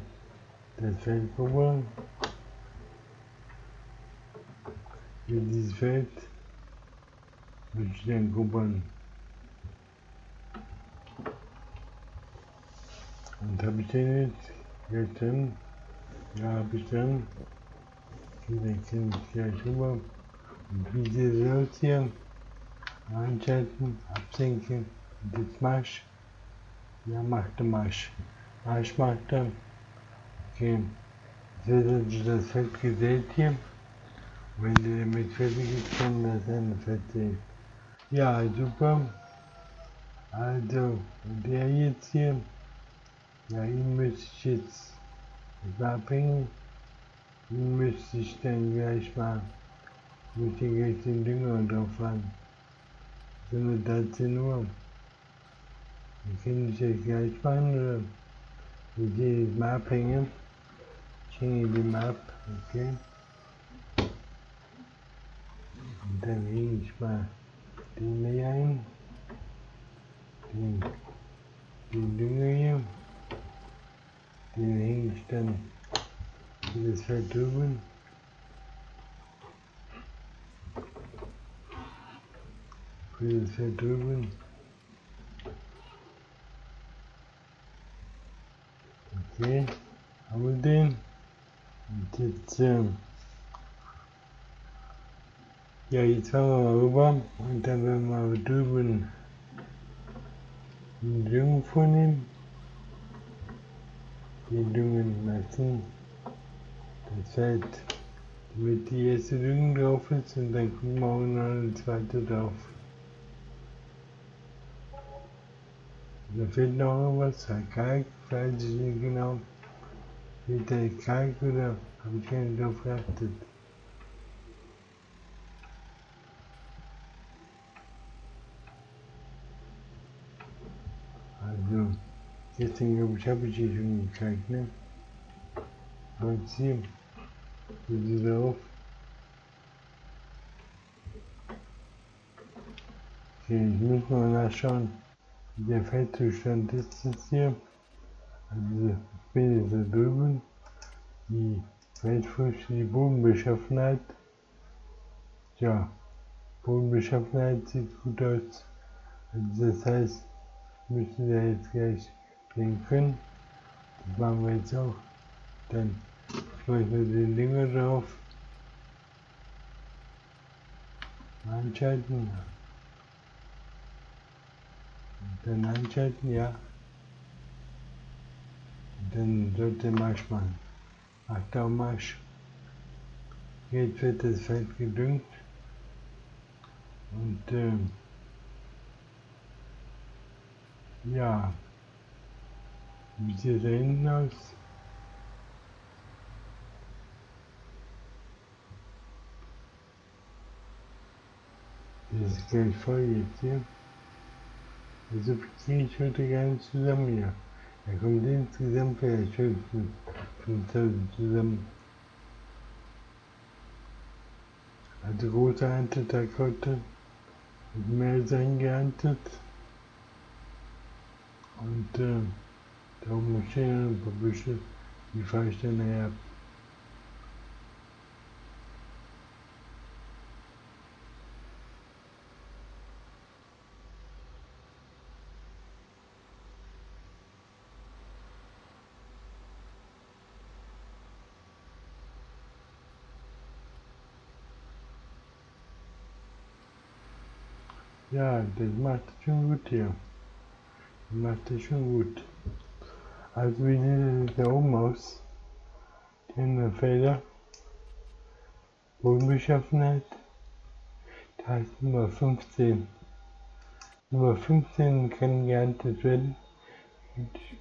das Feld geworden, wie dieses Feld, würde ich dann grubbern. Und habe ich den jetzt drin? Ja, habe ich drin. Okay, dann kann ich gleich rüber. Und wie sieht es aus hier? Einschalten, absenken. Und jetzt Marsch. Ja, macht der Marsch. Marsch macht er. Okay. Jetzt wird also das Feld gesägt hier. Wenn der damit fertig ist, kann das Ende fertig. Ja, super. Also, der jetzt hier, ja, ihn müsste ich jetzt mal abhängen. Ihn müsste ich dann gleich mal, muss ich gleich den Dünger drauf fahren. So eine 13 Uhr. Dann kann ich das gleich machen, oder? Ich gehe jetzt mal abhängen. Ich hänge den mal ab, okay? Und dann hänge ich mal den hier ein. Den Dünger hier. Den hänge ich dann für das Feld drüben. Für das Feld drüben. Okay, haben wir den. Und jetzt, ja, jetzt fahren wir mal rüber und dann werden wir drüben den Dünger vornehmen. Den Dünger lassen. Das Feld, damit die erste Dünger drauf ist und dann gucken wir auch noch eine zweite drauf. Da fehlt noch irgendwas, Kalk, weiß ich nicht genau. Fehlt der Kalk oder habe ich gar nicht drauf geachtet? Also, gestern glaube ich, habe ich hier schon gekalkt, ne? Und hier, wie sieht er auf? Okay, ich muss mal nachschauen, wie der Feldzustand ist jetzt hier. Also, ich bin jetzt da drüben. Die Feldfrüchte, die Bodenbeschaffenheit. Ja, Bodenbeschaffenheit sieht gut aus. Also das heißt, müssen wir jetzt gleich sehen können. Das machen wir jetzt auch. Dann schmeißen wir den Dünger drauf. Einschalten. Und dann einschalten, ja. Und dann sollte Marsch machen. Macht auch Marsch. Jetzt wird das Feld gedüngt. Und ja, wie sieht es da hinten aus? Das ist gleich voll jetzt hier. Also kriege ich heute gar nicht zusammen hier. Da kommt insgesamt vielleicht 5.000 zusammen. Also großer Erntetag heute. Mit mehr sein geerntet. Und da oben stehen ein paar Büsche. Die fahre ich dann her. Ja, das macht es schon gut hier. Das macht es schon gut. Also wie sieht es da oben aus? Die anderen Felder. Bodenbeschaffenheit. das heißt Nummer 15. Nummer 15 kann gehandelt werden.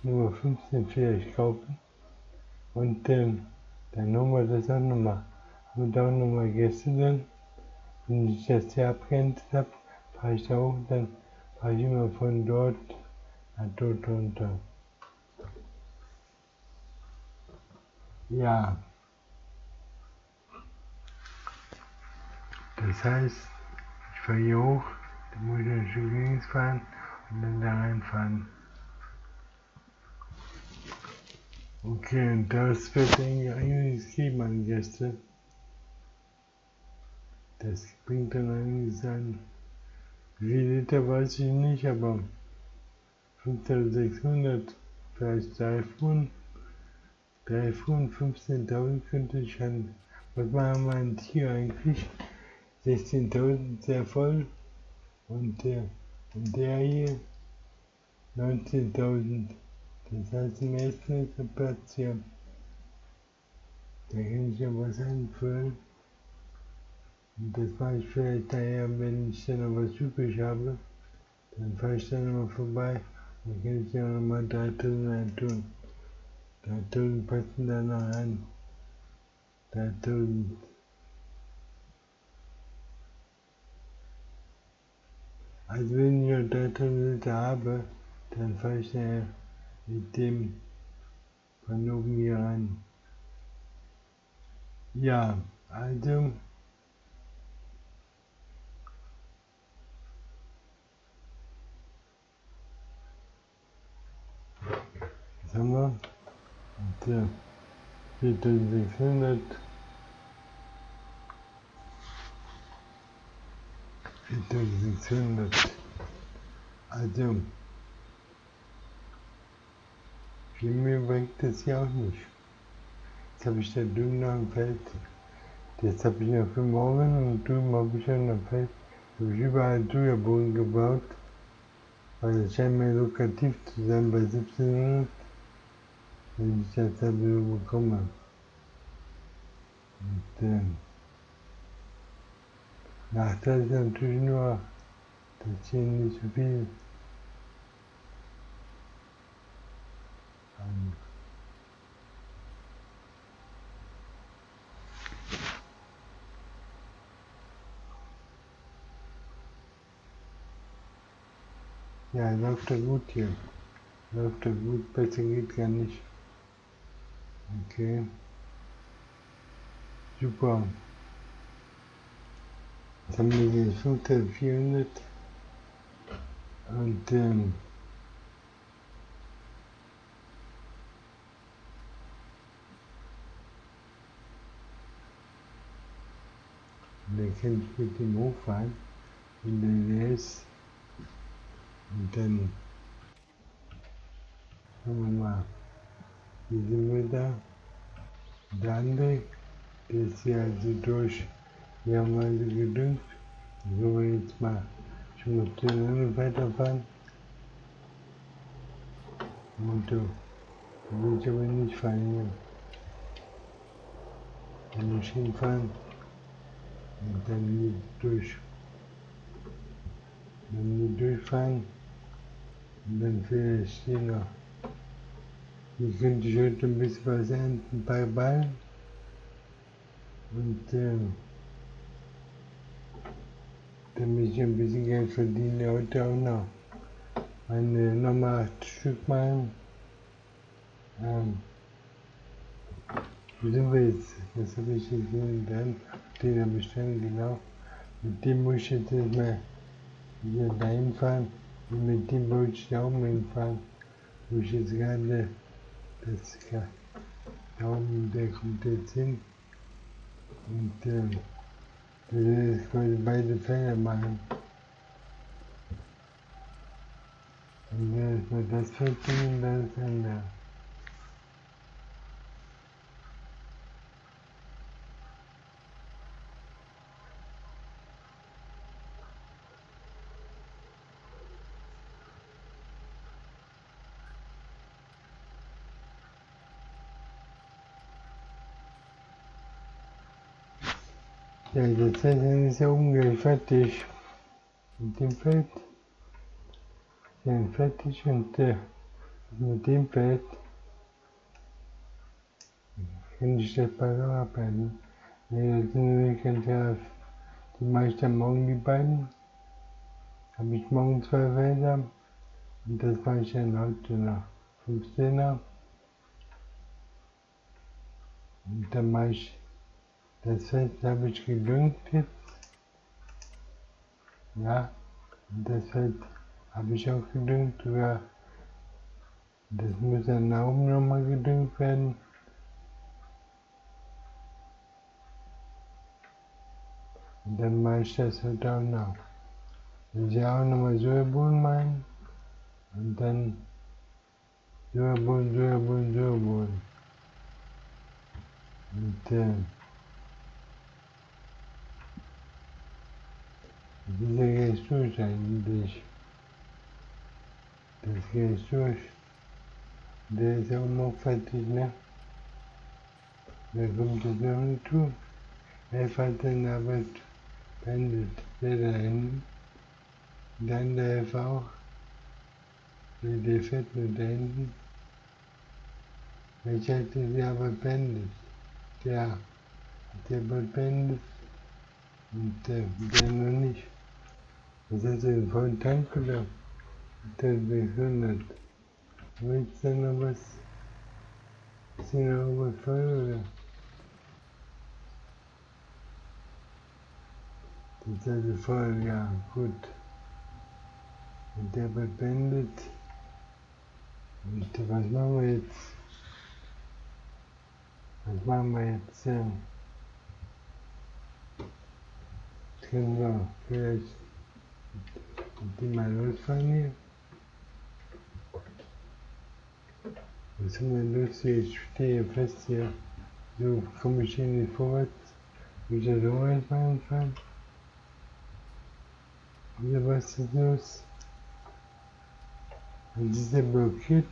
Nummer 15 vielleicht kaufen. Und dann haben wir das auch nochmal. Haben wir da auch nochmal Gäste drin. Wenn ich das hier abgehandelt habe, fahre ich da hoch, dann fahre ich immer von dort nach dort runter. Ja, das heißt, ich fahre hier hoch, dann muss ich ein Stück links fahren und dann da reinfahren. Okay, und das wird eigentlich geben an Gäste. Das bringt dann einiges an. Wie viel Liter weiß ich nicht, aber 5600, vielleicht 3 Fuhren, 15.000 könnte ich schon. Was machen wir hier eigentlich? 16.000 sehr voll und der hier 19.000. Das heißt, im ersten ist der Platz hier. Da kann ich ja was einfüllen. Und das mache ich vielleicht daher, wenn ich dann noch was übrig habe. Dann fahre ich dann nochmal vorbei. Dann kann ich ja nochmal 3.000 reintun. 3.000 passen da noch an. 3.000. Also wenn ich noch 3.000 Liter habe, dann fahre ich nachher mit dem von oben hier rein. Ja, also was haben wir? Und, 4.600, 4.600. Also viel mehr bringt das ja auch nicht. Jetzt habe ich da drüben noch ein Feld. Jetzt habe ich noch 5 Morgen und drüben habe ich schon ein Feld. Da habe ich überall Sojabohnen gebaut, weil es scheint mir lukrativ zu sein bei 1700, wenn ich das da so bekomme. Und Nachteil ist natürlich nur, dass hier nicht so viel ja, läuft ja gut hier. Läuft ja gut, besser geht gar nicht. Okay, super. Jetzt haben wir hier 5.400 und dann kann ich mit dem hochfahren in der LS und dann schauen wir mal, wie sind wir da? Der andere, der ist hier also durch. Wir haben also gedüngt. So, wir jetzt mal schon mal zu Ende weiterfahren. Und da will ich aber nicht fahren hier. Dann muss ich hinfahren und dann hier durch. Dann hier durchfahren und dann vielleicht hier noch. Hier könnte ich heute ein bisschen was ernten, ein paar Ballen. Und damit ich ein bisschen Geld verdiene, heute auch noch meine nochmal 8 Stück machen. Wo sind wir jetzt? Das habe ich jetzt dann, den habe ich dann genau. Mit dem muss ich jetzt erstmal wieder dahin fahren und mit dem wollte ich da oben hinfahren, wo ich jetzt gerade das da oben, der kommt jetzt hin und ich wollte beide Felder machen. Und dann erstmal das Feld und dann das andere. Ja, das Feld ist ja ungleich fertig. Mit dem Feld. Ja, fertig und mit dem Feld kann ich das bald auch arbeiten. Ja, das sind wirklich ja, die mache ich dann morgen die beiden. Habe ich morgen 2 Felder und das mache ich dann heute noch 15er. Und dann mache ich das Feld, habe ich gedüngt jetzt. Ja, und das Feld habe ich auch gedüngt. Sogar das muss dann auch nochmal gedüngt werden. Und dann mache ich das heute auch noch. Das ist ja auch nochmal Sojabohnen machen. Und dann Sojabohnen. Und das ist ja jetzt durch eigentlich. Das geht jetzt durch. Der ist ja auch noch fertig, ne? Da kommt jetzt noch ein Tour. Er hat den Arbeit beendet. Der da hinten. Dann der F auch. Der fährt nur da hinten. Ich hatte die Arbeit beendet. Der hat die Arbeit beendet. Und der noch nicht. Das ist ein vollen Tank oder? Der 600. Willst du noch was? Ist hier noch was voll oder? Das ist also voll, ja, gut. Und der wird beendet. Und was machen wir jetzt? Was machen wir jetzt? Können wir vielleicht die mal losfahren hier? Was haben wir los hier? Ich stehe fest hier. So komme ich hier nicht vorwärts. Muss ich da so einfahren? Oder was ist los? Und ist der blockiert?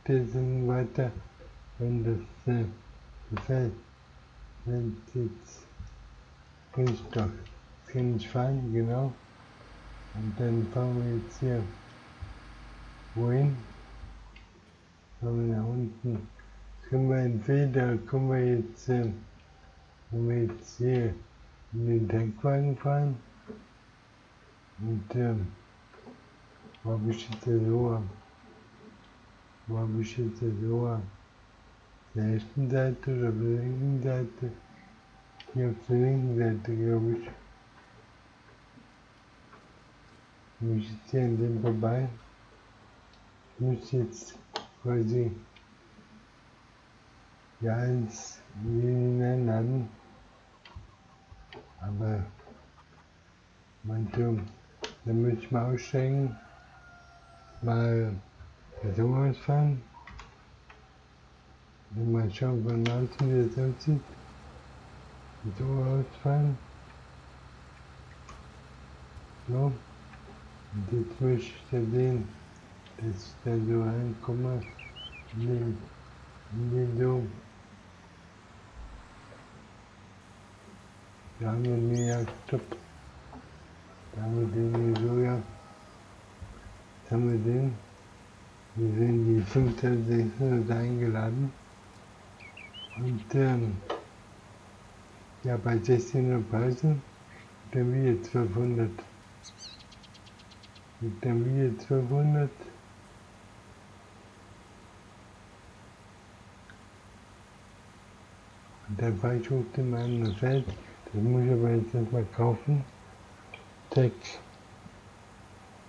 Der sind weiter, wenn das gefällt. Wenn jetzt kann ich doch, kann ich fahren, genau. Und dann fahren wir jetzt hier wohin? Fahren wir nach unten. Können wir entweder, können wir jetzt hier in den Tankwagen fahren. Und wo habe ich jetzt das Ohr? Wo habe ich jetzt das Ohr? Auf der rechten Seite oder auf der linken Seite? Hier auf der linken Seite, glaube ich. Muss ich jetzt hier an dem vorbei? Ich muss jetzt quasi ja ins hineinladen. Aber meinte, dann muss ich mal aussteigen, mal so ausfahren. Und mal schauen von außen, wie das aussieht. So ausfahren. So. Und jetzt muss ich da sehen, dass ich da so reinkomme. In den so. Da haben wir den ja stopp. Da haben wir den so ja. Jetzt haben wir den. Wir sind die 5600 eingeladen. Und ja, bei 16 Preisen dann wieder 1200. Und dann wieder 1200. Und dann fahre ich hoch in mein anderes Feld. Das muss ich aber jetzt erstmal kaufen. Zack.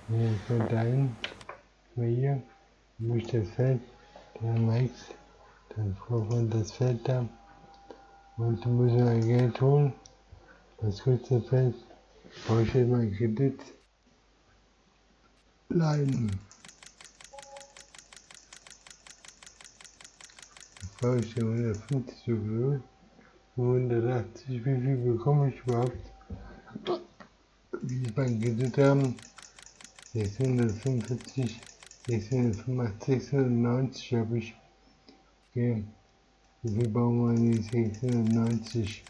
Hier ist mal dahin. Hier. Muss ich das Feld. Dann Max. Dann kaufen wir das Feld da. Und dann muss ich mein Geld holen. Das kostet das Feld. Brauche ich jetzt mal Kredit. Leiden. Brauche ich 150 so 180, wie viel bekomme ich überhaupt? Wie ich mein Kredit haben? 645, 685, 690 habe ich. Okay. Wie viel brauchen wir nicht? 690.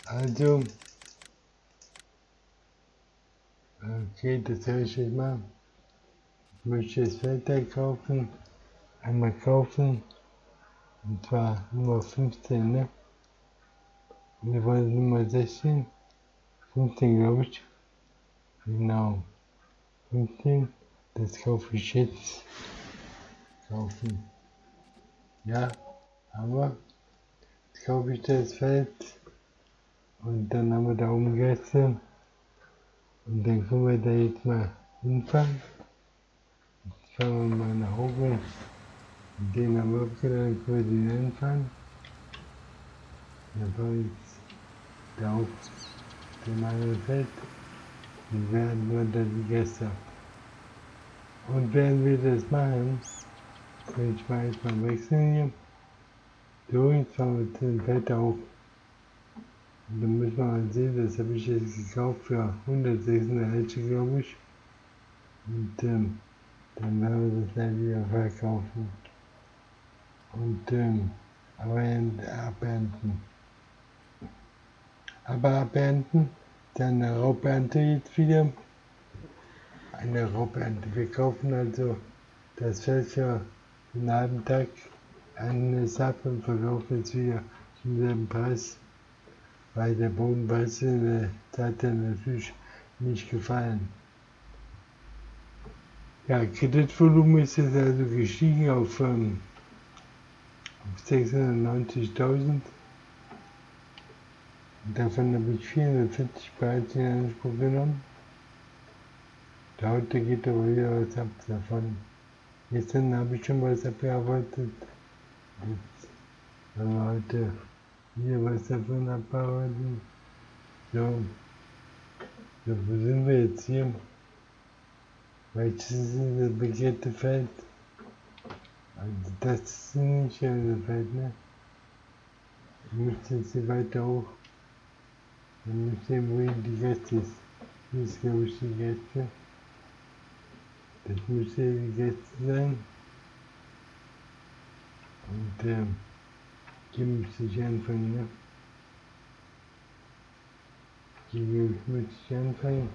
Also Okay, das höre ich jetzt mal. Ich möchte das Feld kaufen, einmal kaufen, und zwar Nummer 15, ne? Und wir wollen Nummer 16, 15 glaube ich, genau, 15, das kaufe ich jetzt, kaufen, ja, aber jetzt kaufe ich das Feld und dann haben wir da oben Gäste und dann können wir da jetzt mal hinfahren. Jetzt fahren wir mal nach oben. Den haben wir abgeladen, können wir den anfangen. Dann fahren wir jetzt da auf dem anderen Feld und werden wir dann die Gäste ab. Und während wir das machen, kann ich mal erstmal wechseln hier. So, jetzt fahren wir zu dem Feld da hoch. Und dann müssen wir mal sehen, das habe ich jetzt gekauft für 136, glaube ich. Und dann werden wir das dann wieder verkaufen. Und aber abernten. Aber abernten, dann eine Raubernte jetzt wieder. Eine Raubernte. Wir kaufen also das Feld für einen halben Tag eine Sache und verkaufen es wieder zum selben Preis. Weil der Bodenpreis in der Zeit dann natürlich nicht gefallen. Ja, Kreditvolumen ist jetzt also gestiegen auf 690.000. Davon habe ich 440 bereits in Anspruch genommen. Heute geht aber wieder was ab davon. Gestern habe ich schon was abgearbeitet. Jetzt haben wir heute wieder was davon abgearbeitet. So, wo sind wir jetzt hier? Welches ist das begehrte Feld? Also das ist nicht das Feld, ne? Ich müsste jetzt hier weiter hoch. Dann müsste ich wohin die Gäste ist. Hier ist glaube ich die Gäste. Das müsste die Gäste sein. Und hier müsste ich anfangen, ne? Hier müsste ich anfangen.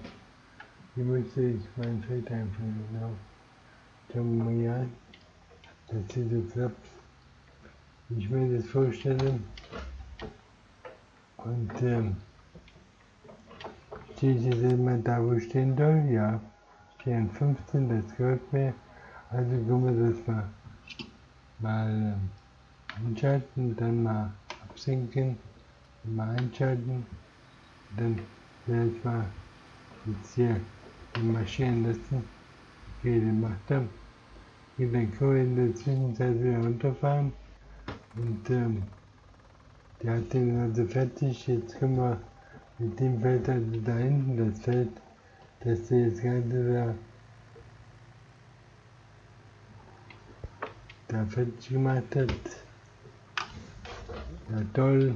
Hier müsste ich mein Feld anfangen, genau. Schauen wir mal hier an, dass hier so klappt, wie ich mir das vorstelle. Und steht jetzt immer da, wo ich stehen soll? Ja. Stehen 15, das gehört mir. Also können wir das mal einschalten, dann mal absenken, mal einschalten, dann werde ich mal jetzt hier marschieren lassen. Okay, den macht er. Okay, dann können wir in der Zwischenzeit wieder runterfahren und der hat den also fertig. Jetzt können wir mit dem Feld also da hinten, das Feld, das der jetzt gerade da fertig gemacht hat. Ja toll.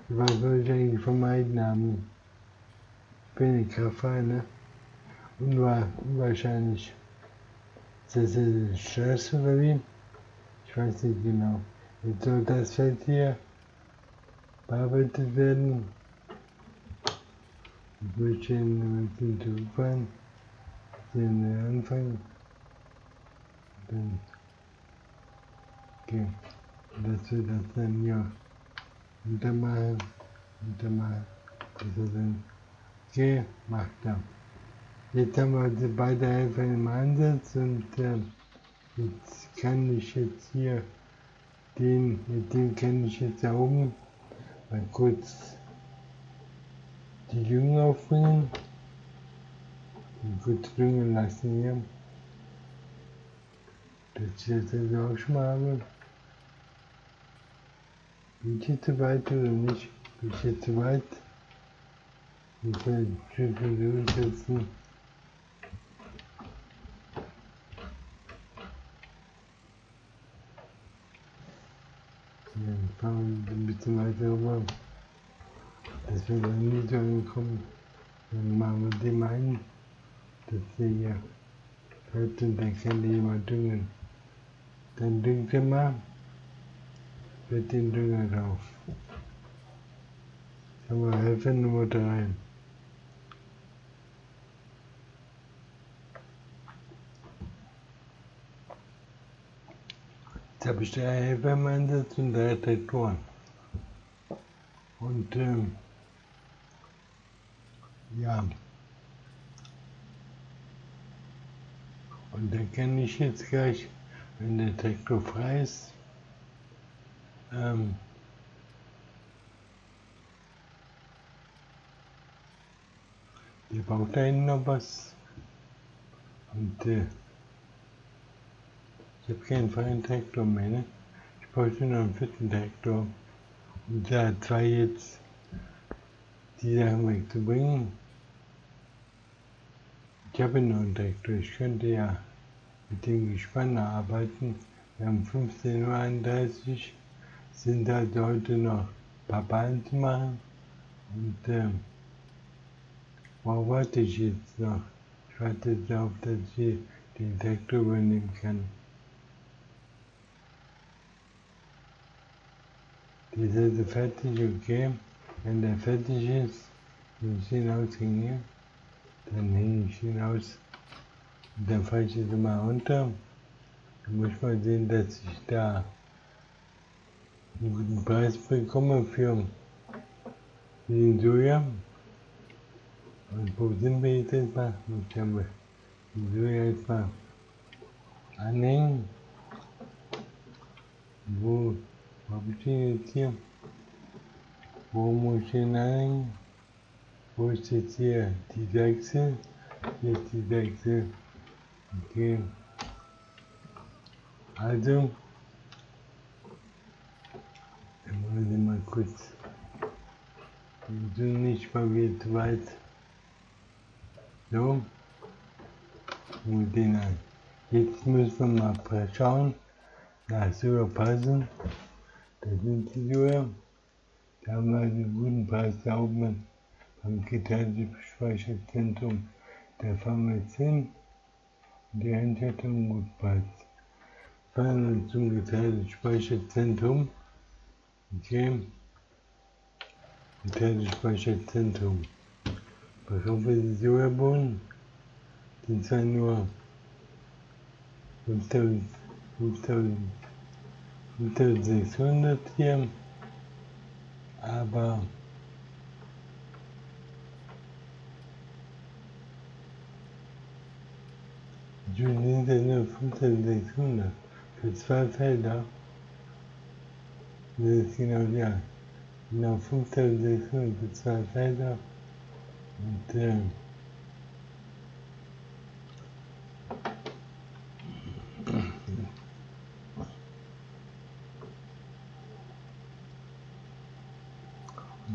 Was soll ich eigentlich vermeiden haben? Ich bin ein Kraftfahrer, ne? Unwahrscheinlich. Ist das jetzt Stress oder wie? Ich weiß nicht genau. Jetzt soll das Feld hier bearbeitet werden. Ich möchte mit dem zurückfahren, den Anfang. Dann, okay. Dass wir das dann hier untermalen. Das er dann gemacht haben. Jetzt haben wir also beide Helfer im Einsatz und jetzt kann ich jetzt hier mit dem kann ich jetzt da oben mal kurz die Jungen aufbringen und kurz düngen lassen hier. Das ich jetzt also auch schon mal habe. Bin ich jetzt zu weit oder nicht? Bin ich jetzt zu weit? Ich will durchsetzen. Dann fahren wir ein bisschen weiter rüber, dass wir dann nicht so ankommen. Dann machen wir dem einen, dass der hier hört und dann kann der jemand düngen. Dann düngt er mal mit dem Dünger drauf. Jetzt haben wir Helfer Nummer 3. habe ich 3 Helfer im Einsatz und 3 Traktoren. Und ja, und dann kann ich jetzt gleich, wenn der Traktor frei ist, der braucht da hinten noch was. Und ich habe keinen freien Traktor mehr, ne? Ich bräuchte noch einen 4. Traktor. Und da 2 jetzt die Sachen wegzubringen. Ich habe noch einen Traktor, ich könnte ja mit dem Gespann arbeiten. Wir haben 15:31 Uhr, sind also heute noch ein paar Ballen zu machen. Und worauf warte ich jetzt noch? Ich warte jetzt darauf, dass ich hier den Traktor übernehmen kann. Der ist also fertig, okay. Wenn der fertig ist, wenn ich den aushänge, dann hänge ich ihn aus. Und dann fahre ich jetzt mal runter. Dann muss ich mal sehen, dass ich da einen guten Preis bekomme für den Soja. Und wo sind wir jetzt erstmal? Ich habe den Soja jetzt mal anhängen. Wo habe ich den jetzt hier? Wo muss ich den anhängen? Wo ist jetzt hier die Wechsel? Hier ist die Wechsel. Okay. Also, dann wollen wir mal kurz. Wir sind nicht mal wieder zu weit. So. Und den an. Jetzt müssen wir mal schauen. Na, soll passen. Da sind die Soja. Da haben wir einen guten Preis da oben beim Getreidespeicherzentrum. Da fahren wir jetzt hin. Der Hund hat einen guten Preis. Fahren wir zum Getreidespeicherzentrum. Okay. Getreidespeicherzentrum. Warum wir die Sojabohnen? Sind zwar nur 5600 hier, aber sind ja nur 5600 für 2 Felder. Das ist genau, ja, genau 5600 für 2 Felder. Und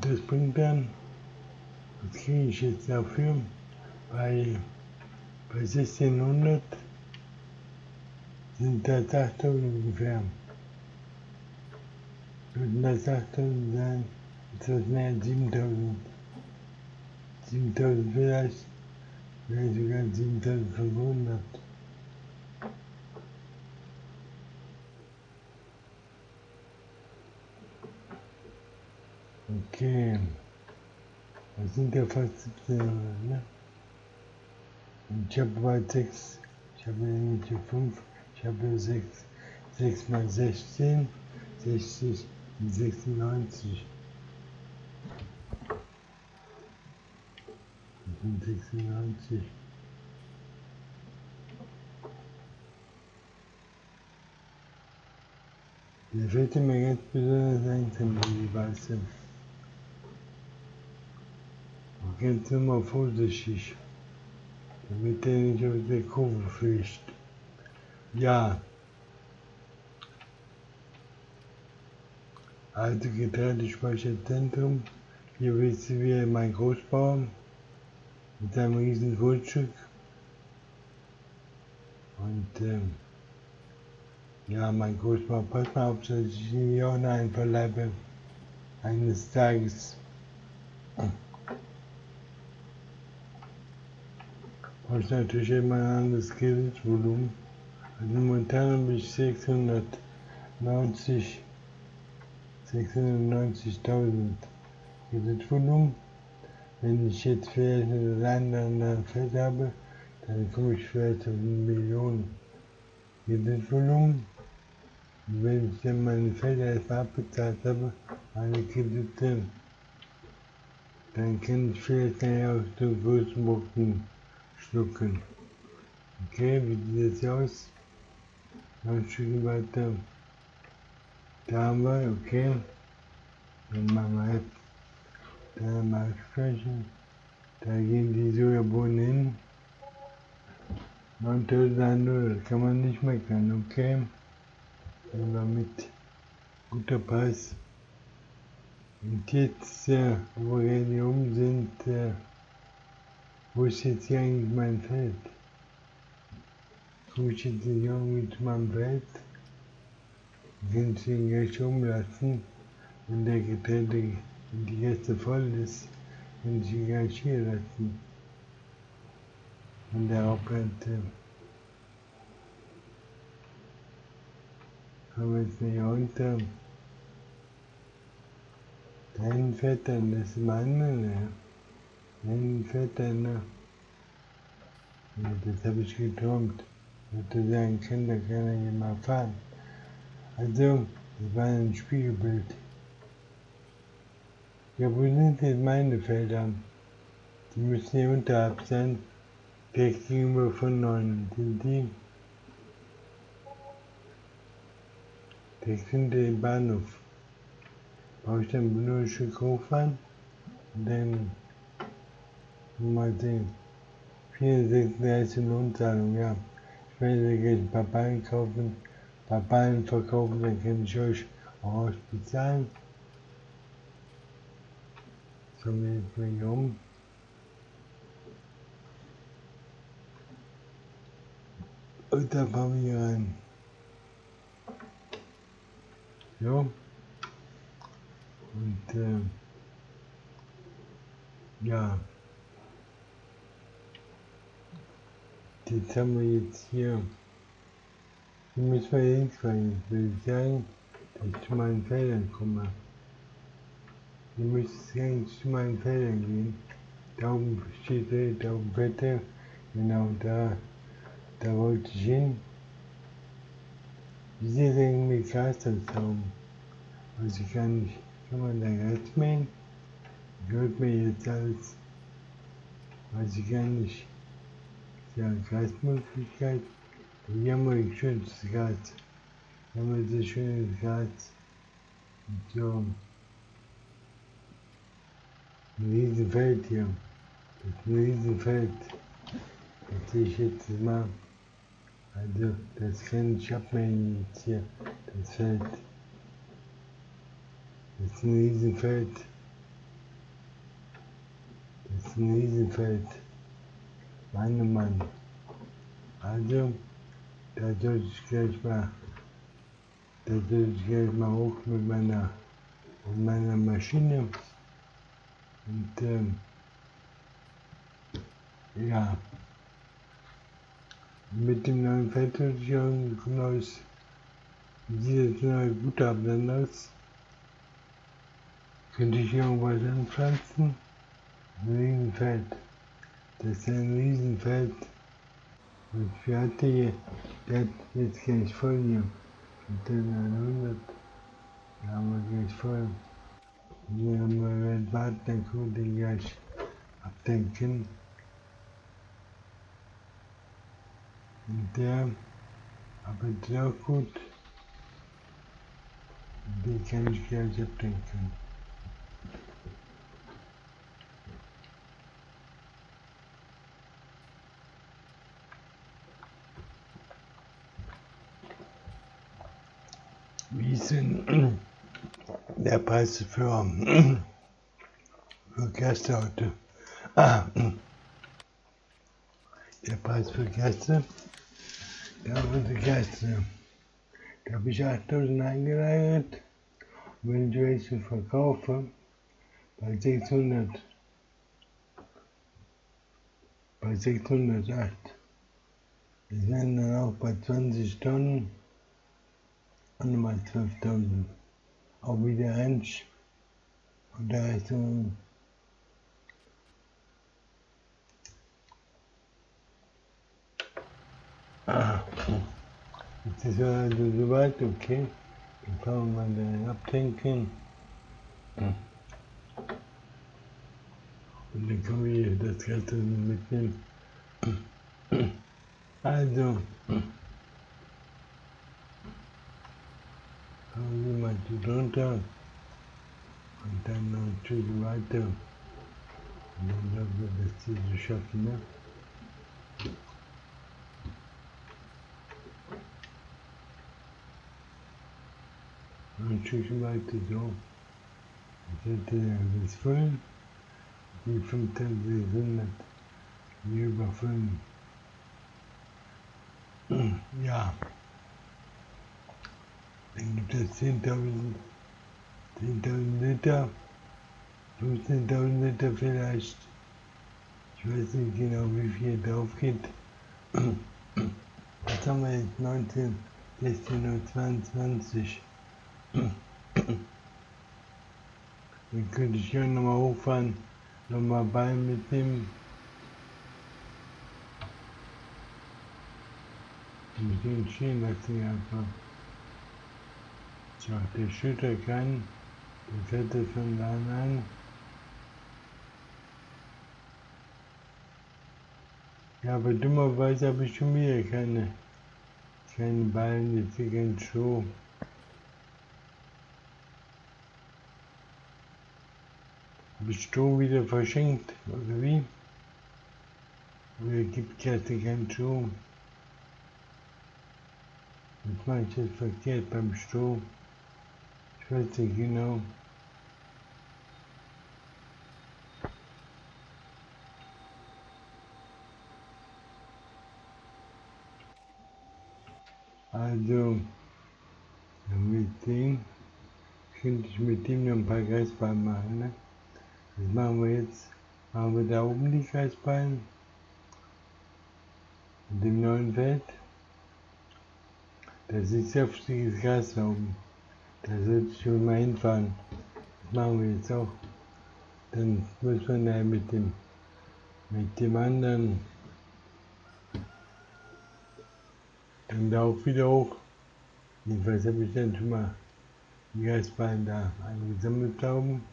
das bringt dann, was kriege ich jetzt dafür? Bei 1600 sind das 8000 ungefähr. Würden das 8000 sein, ist das mehr als 7000. 7000 vielleicht sogar 7500. Okay, das sind ja fast 1700, ne? Und ich habe bald 6, ich habe nicht 5, ich habe 6 mal 16, 60 und 96. Das sind 96. Der fällt mir ganz besonders ein, die weiße. Und ganz immer vorsichtig, damit der nicht aus der Kurve fliegt. Ja. Also Getreidespeicherzentrum. Hier wisst ihr wieder mein Großbauer mit seinem riesen Grundstück. Und ja, mein Großbauer, pass mal auf, dass ich ihn hier auch noch einverleibe eines Tages. Brauche ich natürlich immer ein anderes Kreditvolumen. Also momentan habe ich 690.000 Kreditvolumen. Wenn ich jetzt vielleicht das eine oder andere Feld habe, dann komme ich vielleicht auf 1 Million Kreditvolumen. Und wenn ich dann meine Felder erstmal abbezahlt habe, meine Kredite, dann kann ich vielleicht nachher auch so großen Brocken schlucken. Okay, wie sieht das aus? Noch ein Stück weiter. Da haben wir, okay. Dann machen wir jetzt da mal sprechen. Da gehen die Sojabohnen hin. 9.100, kann man nicht meckern, okay. Nehmen wir mit. Guter Preis. Und jetzt, wo wir hier oben sind, wo ist jetzt hier eigentlich mein Feld? Komme ich jetzt nicht irgendwie zu meinem Feld? Kann ich den gleich umlassen, wenn der Getränke, wenn die Gäste voll ist, kann ich ihn gleich hier lassen. Und der Hauptrente. Kommen wir jetzt nicht runter. Da hinten fährt dann, das ist meine, ne? Da hinten fährt einer. Ja, das habe ich geträumt. Ich hätte sagen können, da kann er hier mal fahren. Also, das war ein Spiegelbild. Ja, wo sind jetzt meine Felder? Die müssen hier unterhalb sein. Direkt gegenüber von 9. Sind die? Direkt hinter dem Bahnhof. Brauche ich dann nur ein Stück hochfahren? Und dann mal sehen. 436 Lohnzahlung, ja. Ich werde gleich ein paar Ballen kaufen, ein paar Ballen verkaufen, dann kann ich euch auch bezahlen. So, wir jetzt mal hier um. Und da fahren wir hier rein. So. Und ja. Jetzt haben wir jetzt hier. Hier müssen wir hinfahren. Jetzt will ich sagen, dass ich zu meinen Feldern komme. Ihr müsst eigentlich zu meinen Feldern gehen. Da oben steht, da oben Wetter. Genau, da wollte ich hin. Wie sieht eigentlich Gras aus da oben? Weiß ich gar nicht. Kann man da Gras mähen? Gehört mir jetzt alles. Weiß ich gar nicht. Ja, Grasmöglichkeit. Hier haben wir ein schönes Gras. Hier haben wir so schönes Gras. Und so. Ein Riesenfeld hier. Das ist ein Riesenfeld. Das sehe ich jetzt mal. Also, das kann ich abmähen jetzt hier. Das Feld. Das ist ein Riesenfeld. Das ist ein Riesenfeld. Mann. Also, da soll ich gleich mal hoch mit meiner Maschine. Und ja, mit dem neuen Feld hört sich auch ein neues, sieht das neue Guthaben aus. Könnte ich irgendwas anpflanzen? Ein Riesenfeld. Das ist ein Riesenfeld. Und ich hatte hier, der hat jetzt gleich voll hier. Und dann 100, da haben wir gleich voll. Und hier haben wir warten, dann können wir den gleich abdenken. Und der arbeitet auch gut. Und den kann ich gleich abdenken. Wie ist denn der Preis für Gäste heute? Der Preis für Gäste? Da für die Gäste. Da habe ich 8.000 eingelagert. Und wenn ich welche verkaufe, bei 608. Das wären dann auch bei 20 Tonnen und nochmal 12.000. Auch wieder Ranch. Und da ist so Jetzt ist er also soweit, okay. Dann kann man mal abtanken. Und dann können wir das Ganze mitnehmen. Also, kommen wir mal zu drunter und dann noch ein Stück weiter. Und dann glauben wir, das Ziel zu schaffen, ne? Ein Stück weiter so. Jetzt hätte das füllen. Die 5600 hier überfüllen. Ja, dann gibt es 10.000 Liter, 15.000 Liter vielleicht. Ich weiß nicht genau, wie viel drauf geht. Was haben wir jetzt? 19, 16 und 22. Dann könnte ich ja nochmal hochfahren, nochmal Bein mitnehmen. Und den stehen lassen einfach. So, der Schütter kann, der fährt das von da an. Ja, aber dummerweise habe ich schon wieder keine Ballen, jetzt hier kein Stroh. Habe ich Stroh wieder verschenkt, oder wie? Oder gibt es jetzt keinen Stroh? Jetzt mache ich das verkehrt beim Stroh. Ich weiß nicht genau. Also, mit dem könnte ich mit dem noch ein paar Kreisballen machen. Ne? Das machen wir jetzt. Machen wir da oben die Kreisballen. Mit dem neuen Feld. Das ist saftiges Gras da oben. Da sollte ich schon mal hinfahren. Das machen wir jetzt auch. Dann muss man da mit dem anderen dann da auch wieder hoch. Jedenfalls habe ich dann schon mal die Kreisballen da eingesammelt da oben.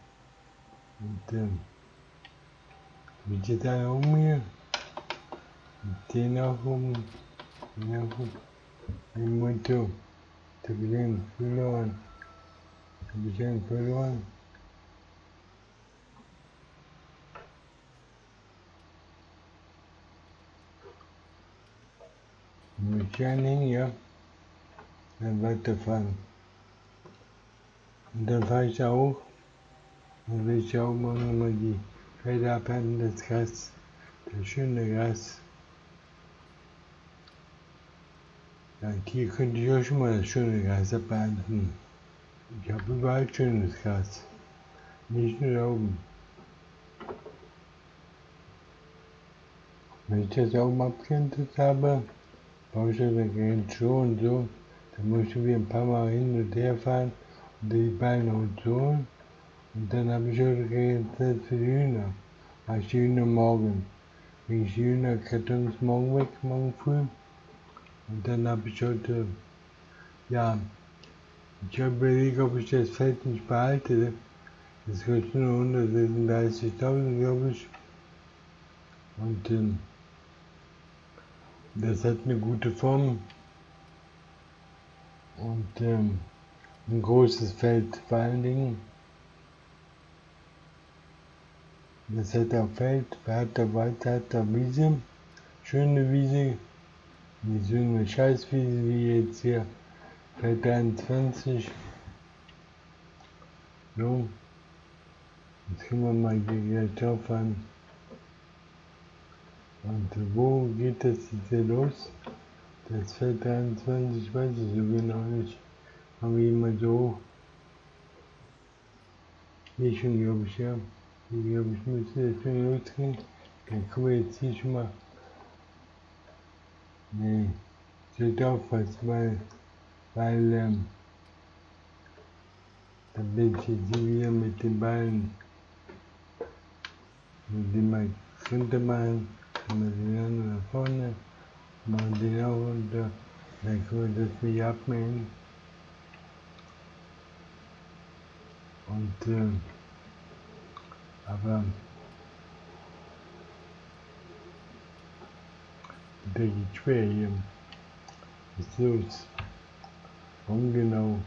Und mit jetzt alle oben hier. Mit den auch oben. Den auch oben. Im Motto. Da habe ich einen verloren. Mit Shining, ja. Dann weiterfahren. Und dann fahre ich auch. Dann will ich auch mal nochmal die Felder abhalten, das Gras. Das schöne Gras. Ja, hier könnte ich auch schon mal das schöne Gras abhalten. Ich habe überall schönes Gras. Nicht nur da oben. Wenn ich das oben abgeerntet habe, baue ich das dann schon und so. Dann muss ich wieder ein paar Mal hin und her fahren und die Beine holen. Und dann habe ich auch geerntet für die Hühner. Mache ich die Hühner morgen. Bringe ich die Hühnerkartons morgen weg, morgen früh. Und dann habe ich heute, ja, ich habe überlegt, ob ich das Feld nicht behalte. Das kostet nur 136.000, glaube ich. Und das hat eine gute Form. Und ein großes Feld vor allen Dingen. Das hat auch Feld, hat der Wald, hat der Wiese. Schöne Wiese. Nicht so eine Scheißwiese wie jetzt hier. Feld 23. So. Jetzt können wir mal hier gleich drauf fahren. Und wo geht das jetzt hier los? Das Feld 23, weiß ich so genau nicht. Haben wir immer so hoch. Hier schon, glaube ich, ja. Hier, glaube ich, müsste das schon losgehen. Dann können wir jetzt hier schon mal. Nee, ich sollte aufpassen, weil dann bin ich jetzt hier wieder mit den Ballen. Mit dem mal runter machen, dann mal den anderen nach vorne, machen den auch runter Dann können wir das wieder abmähen. Und aber der geht schwer hier. Was ist los? Ungenau.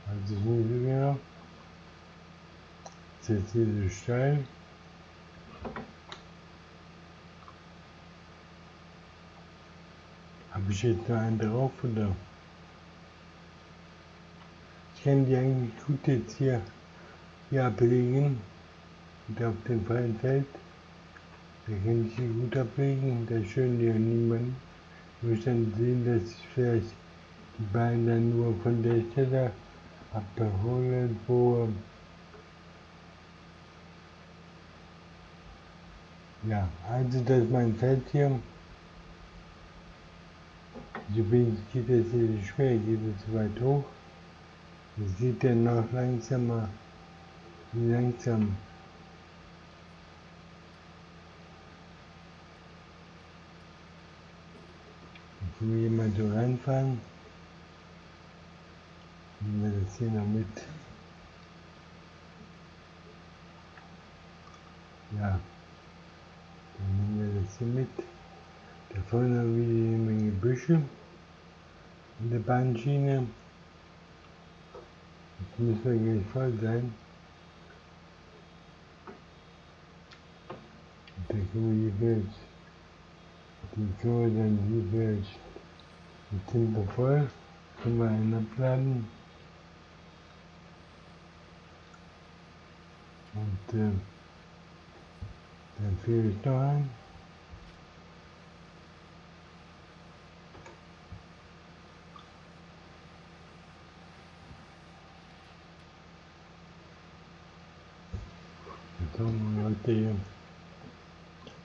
Also nicht so genau. Ist jetzt hier so steil. Habe ich jetzt noch einen drauf oder? Ich kann die eigentlich gut jetzt hier ablegen. Und auf dem freien Feld. Da kann ich sie gut ablegen. Da schön hier niemand. Ich muss dann sehen, dass ich vielleicht die Beine dann nur von der Stelle abhole, wo ja, also das ist mein Feld hier. So geht es hier schwer, geht es so weit hoch. Das sieht dann noch langsamer, wie langsam. Dann können wir hier mal so reinfahren. Nehmen wir das hier noch mit. Ja, dann nehmen wir das hier mit. Da vorne haben wir eine Menge Büsche in der Bahnschiene. Jetzt müssen wir gleich voll sein. Und dann können wir hier gleich, die können wir dann hier gleich, jetzt sind wir voll, können wir einen abladen. Und dann führe ich noch ein. So, Leute, hier.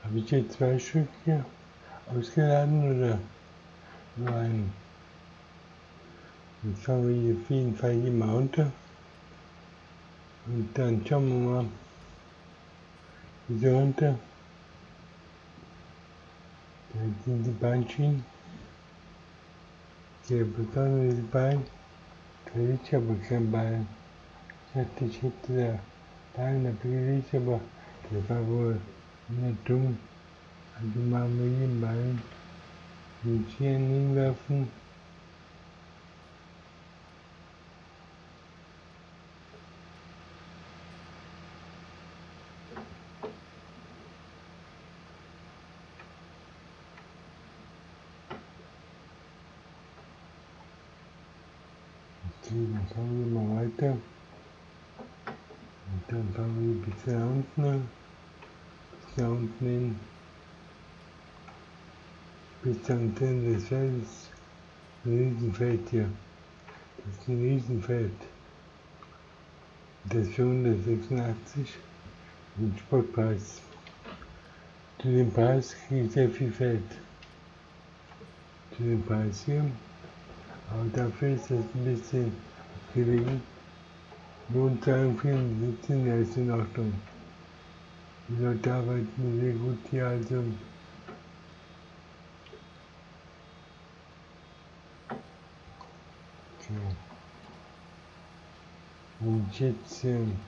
Habe ich jetzt 2 Stück hier ausgeladen oder nur einen? Jetzt fahren wir hier auf jeden Fall hier mal runter. Und dann schauen wir mal wieder runter. Da sind die Bahnschienen. Der besondere Bein. Da liegt aber kein Bein. Ich dachte, ich hätte da Bein abgelegt, aber der war wohl nicht dumm. Also machen wir hier einen Bein. Den hier hinwerfen. Okay, dann fahren wir mal weiter. Und dann fahren wir bis nach unten. Bis nach unten hin. Bis zum Ende des Feldes. Ein Riesenfeld hier. Das ist ein Riesenfeld. Das ist für 186 ein Spottpreis. Zu dem Preis kriege ich sehr viel Feld. Zu dem Preis hier. Aber dafür ist das ein bisschen gelegen. Lohnt 42, ja, ist in Ordnung. Die Leute arbeiten sehr gut hier, also. Okay. Und jetzt, kann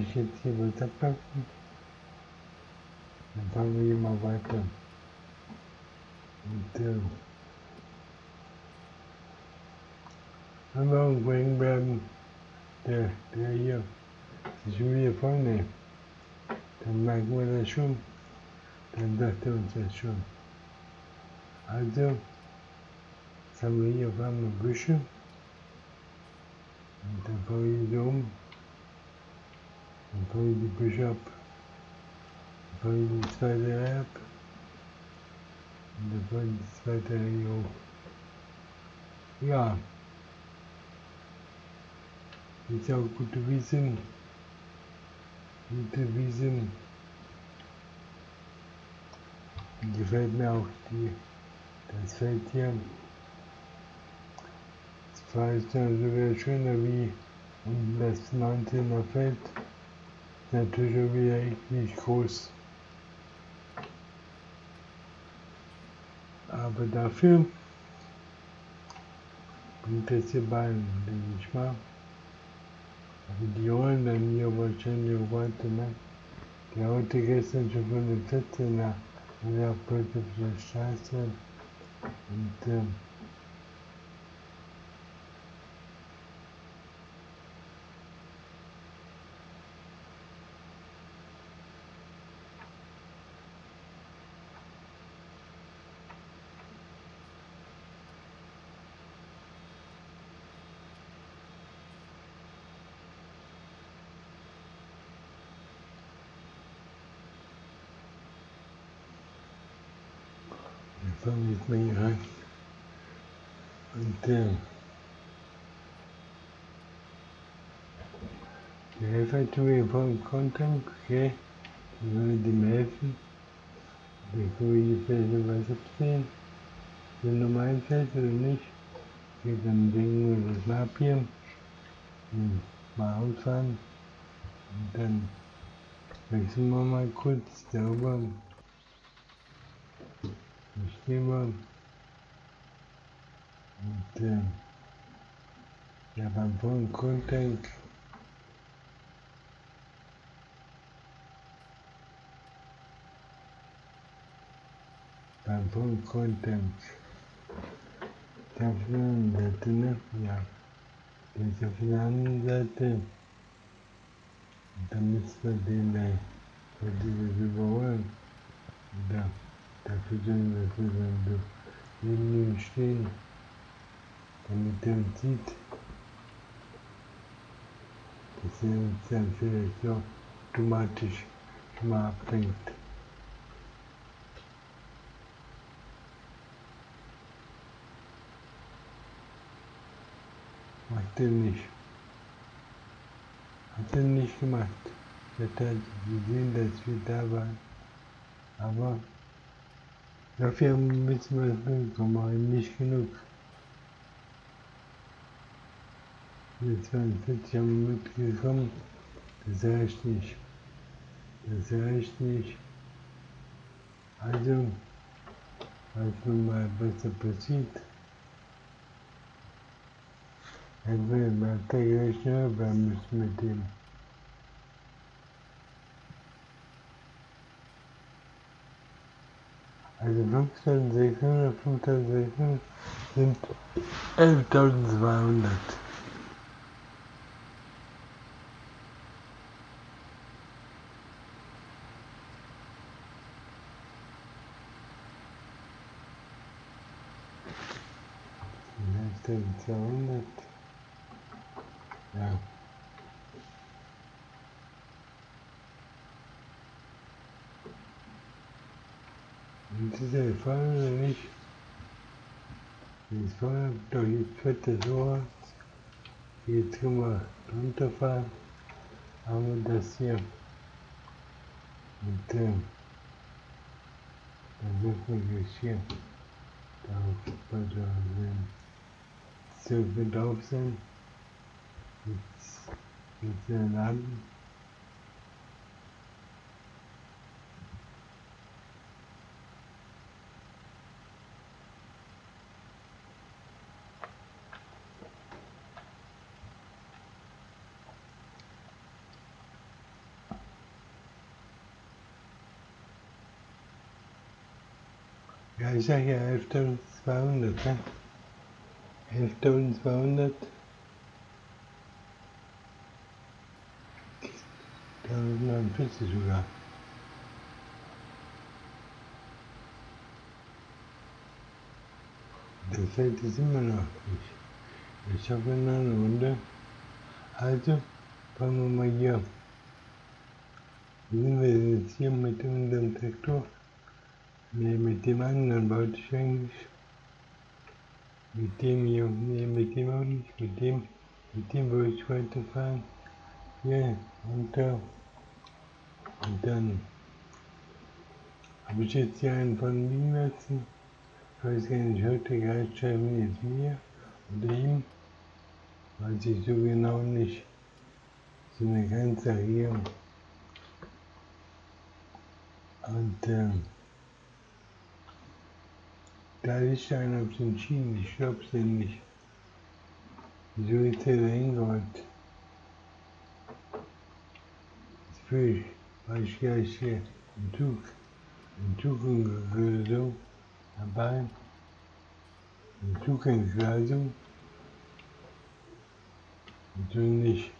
ich jetzt hier was abpacken? Dann fahren wir hier mal weiter. Und wenn wir irgendwo hängen bleiben, der hier ist schon wieder vorne, dann merken wir das schon. Dann sagt er uns das schon. Also, jetzt haben wir hier auf einmal Büsche. Und dann fahren wir so um. Dann fahren wir die Büsche ab. Dann fahren wir die zweite Reihe ab. Und dann fahren wir die zweite Reihe hoch. Ja. Ist auch gute Wiesen. Gute Wiesen. Gefällt mir auch das Feld hier. Das war jetzt sogar schöner wie unten das 19er Feld. Natürlich auch wieder eklig groß. aber dafür bringt das hier bei, denke ich mal. Aber die holen dann hier wahrscheinlich heute, ne? Der heute gestern schon von der 14 nach, und er bloß auf der Straße. Und fange ich mal hier rein. Und die Helfer tun wir vom Content, okay? Die würde dem helfen. Wir gucken hier vielleicht was absehen. Wenn noch mal einfällt oder nicht, okay, dann legen wir das mal ab hier. Mal ausfahren. Und dann wechseln wir mal kurz darüber. Hier stehen wir. Und ja, beim vollen Content auf der anderen Seite, ne? Ja, der ist auf der anderen Seite. Und dann müssen wir den dieses überholen. Und dafür sollen wir dann neben ihm stehen, damit er uns sieht, dass er uns dann vielleicht so automatisch schon mal ablenkt. Macht er nicht. Hat er nicht gemacht. Er hat halt gesehen, dass wir da waren. Aber dafür müssen wir es mitbekommen, aber nicht genug. Jetzt 42 haben wir mitgekommen. Das reicht nicht. Das reicht nicht. Also, weiß man mal, was da passiert. Hätten wir mal gleich schneller bleiben müssen mit dem. Also 5.600 sind 11.200. Ja. Und dieser Fall oder nicht? Das war doch jetzt fährt das so. Jetzt können wir runterfahren. Haben wir das hier. Und dann dürfen wir jetzt hier dürfen wir drauf sein. Jetzt der Laden. Ja, ich sage ja 11.200, ne? 11.200. 1049 sogar. Das fällt es immer noch nicht. Ich habe noch eine Runde. Also, fangen wir mal hier. Sind wir jetzt hier mit unserem Traktor? Ne, mit dem anderen wollte ich eigentlich. Mit dem hier, ne, mit dem auch nicht. Mit dem wollte ich weiterfahren. Hier, runter. Und dann habe ich jetzt hier einen von liegen lassen. Ich weiß gar nicht, heute Gehaltsschreiben jetzt mir oder ihm. Weiß ich so genau nicht. So eine ganze hier. Und da ist einer auf den Schienen, ich glaub's denn nicht. Wieso ist der da hingeholt? Jetzt fühl ich, war ich gleich hier im Zug so dabei, im Zug Entgleisung, und so nicht.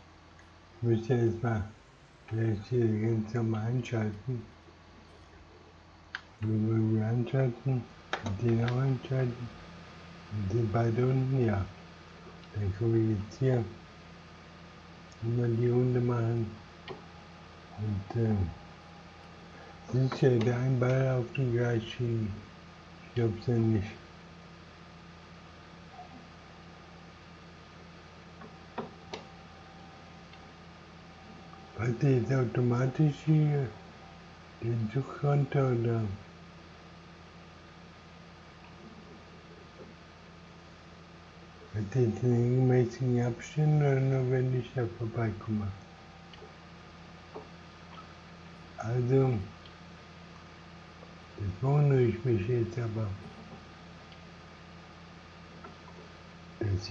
Ich müsste jetzt mal vielleicht hier ganz normal einschalten. Wir wollen einschalten, und den auch einschalten, und den beide unten, ja. Dann können wir jetzt hier immer die Runde machen. Und sicher der ein Ball auf den gleichen Schienen. Ich glaub's ja nicht. Hat der jetzt automatisch hier den Zug runter oder? Hat der jetzt einen regelmäßigen Abstand oder nur wenn ich da vorbeikomme? Also, das wundere ich mich jetzt aber, dass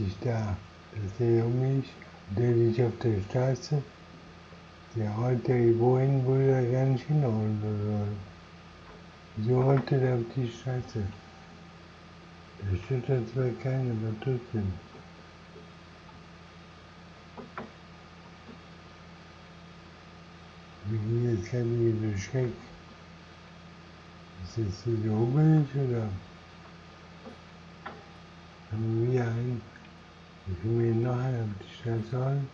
der um ist, der sich auf der Straße, der rollt ja wohin, wo er gar nicht hinrollen soll. Wieso rollt er da auf die Straße? Da steht da zwar keiner, aber trotzdem. Wie geht jetzt gerade wieder so schräg? Ist das hier so hobelig oder? Haben wir einen? Dann können wir noch einen auf die Straße rollen.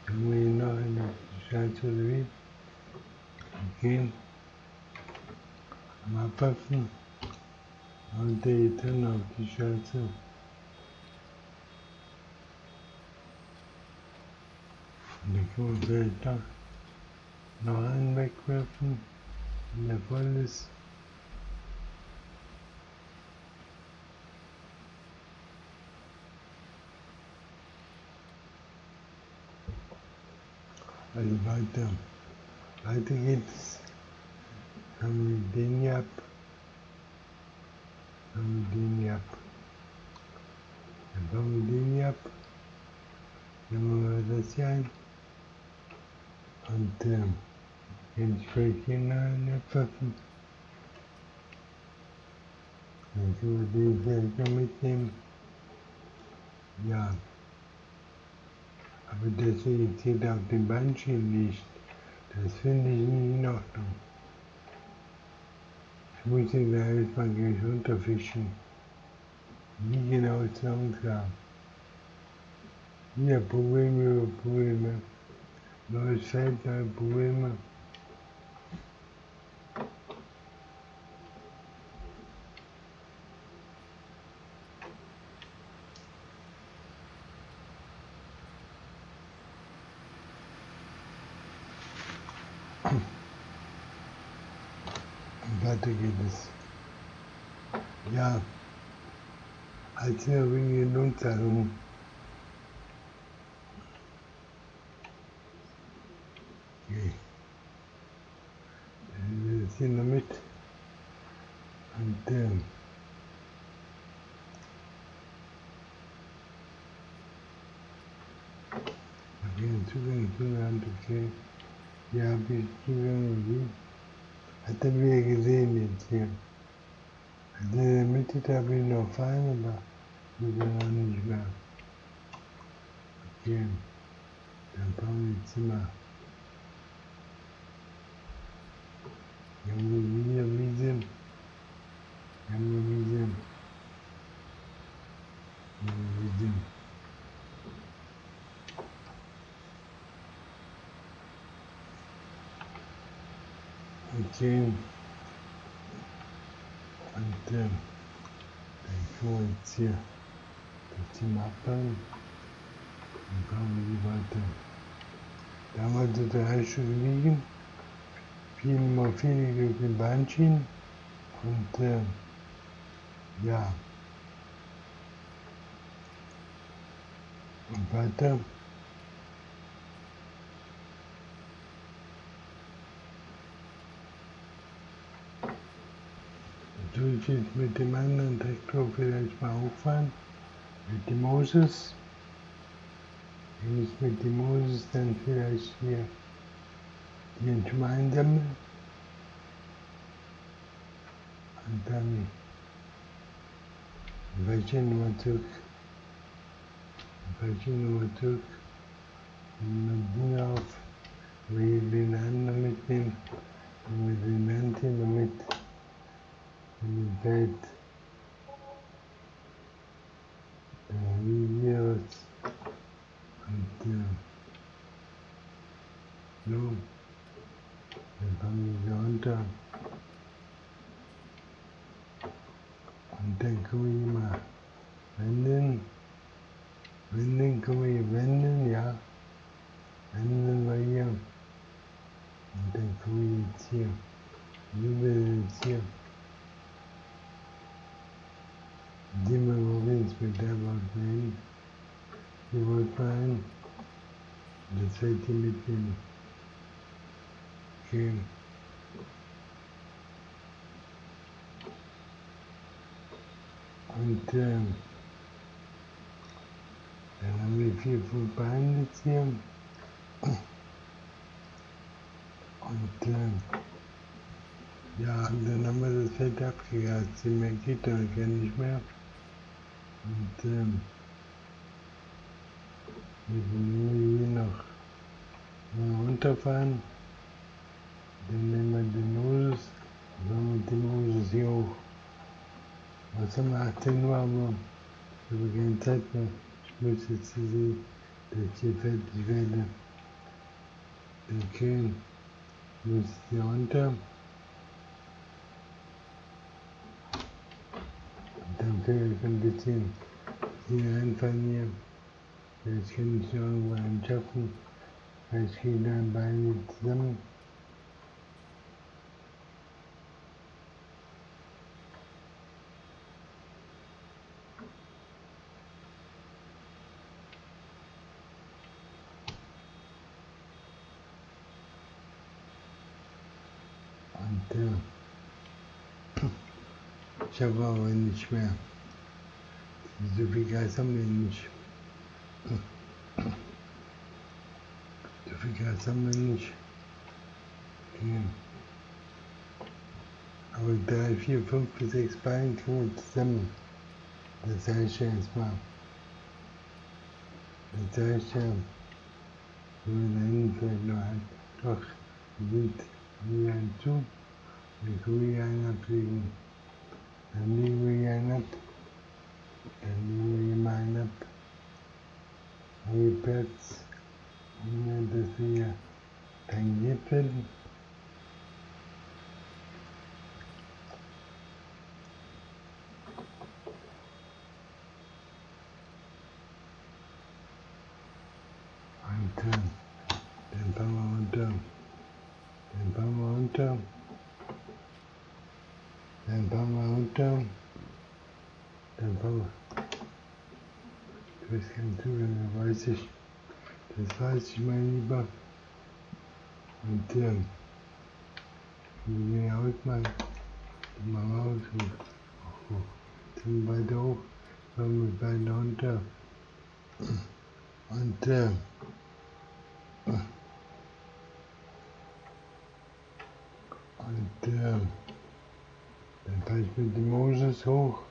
Können wir noch einen auf die Straße oder wie? Okay. Mal abpassen. Und der geht dann auf die Straße. Und dann können wir vielleicht noch einen wegwerfen, wenn der voll ist. Also weiter geht's. Haben wir den hier ab. Haben wir den hier ab. Dann bauen wir den hier ab. Dann machen wir das hier ein. Und jetzt vielleicht hier noch einen abwerfen. Dann können wir den vielleicht noch mitnehmen. Ja. Aber dass er jetzt hier da auf den Bandschienen liegt, das finde ich nicht in Ordnung. Ich muss ihn da erstmal gleich runterfischen. Wie genau ist da unklar. Hier, Probleme über Probleme. Neues Feld, neue Probleme. Und weiter geht es. Ja, als wir wegen der Notzahlung. Okay. Das hier noch mit. Und okay, Zugang zur Hand, okay. Hier habe ich Zugang, wie? Hat er wieder gesehen jetzt hier. Also in der Mitte da bin ich noch fein, aber wieder noch nicht mehr. Okay, dann bauen wir jetzt immer. Hier haben wir wieder Wiese. Hier haben wir Wiese. Hier haben wir Wiese. Okay. Und dann können wir jetzt hier das Thema abbauen. Dann bauen wir die weiter. Da haben wir so 3 Stück liegen. 4x4 liegen auf den Bahnschienen. Und ja. Und weiter. So ich jetzt mit dem anderen Traktor vielleicht mal hochfahren, mit dem Moses. Wenn ich mit dem Moses dann vielleicht hier die schon mal einsammle und dann welche Nummer zurück, mit Dinge auf, wie den anderen mitnehmen, mit den Antennen damit, in die Welt, Videos und so, dann komme ich wieder runter und dann komme ich immer wenden, komme ich wenden, ja, wenden wir hier und dann komme ich jetzt hier, wie will jetzt hier, gehen wir mal jetzt mit der Wort hin, die Wort rein, das wird hier mit dem gehen. Und dann haben wir 4 Pfund Beine jetzt hier. Und ja, und dann haben wir das Feld abgegast. Mehr geht da gar nicht mehr. Und wir müssen hier noch mal runterfahren. Dann nehmen wir den Moses. Und dann mit dem Moses hier hoch. Was haben wir? 18 Uhr, aber ich habe keine Zeit mehr. Ich muss jetzt sehen, dass ich hier fertig werde. Okay, muss hier runter. Und dann vielleicht ein bisschen hier einfahren hier. Vielleicht kann ich noch irgendwo einen schaffen. Vielleicht gehen dann beide zusammen. Und ich habe aber nicht mehr. So viel Gas haben wir nicht. So viel Gas haben wir nicht. Okay. Aber 3, 4, 5 bis 6 Beine kriegen wir zusammen. Das heißt ja erstmal. Das heißt ja, wenn wir da hinten vielleicht noch ein, doch, sind wir ein Zug. Wir können hier einen ablegen. Dann legen wir hier einen ab. Dann legen wir hier mal einen ab. Hier Platz. Ohne dass wir hier tangiert werden. Und dann fahren wir runter. Dann fahren wir runter. Dann fahren wir runter. Dann fahren wir. Das kann tun, das weiß ich mein Lieber. Und wir gehen aus mal raus und dann weiter hoch, fahren wir beide runter. Und dann fahre ich mit dem Moses hoch.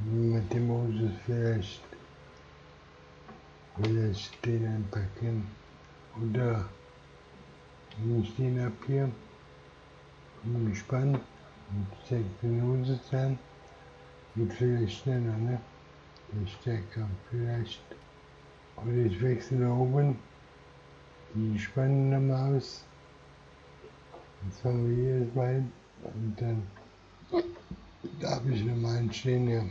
Mit dem Moses vielleicht den einpacken. Oder wenn ich den ab hier, bin gespannt und zeig den Moses an. Geht vielleicht schneller, ne? Der stärker vielleicht. Oder ich wechsle da oben die Spanne nochmal aus. Jetzt fahren wir hier das Bein und dann darf ich nochmal einen stehen hier.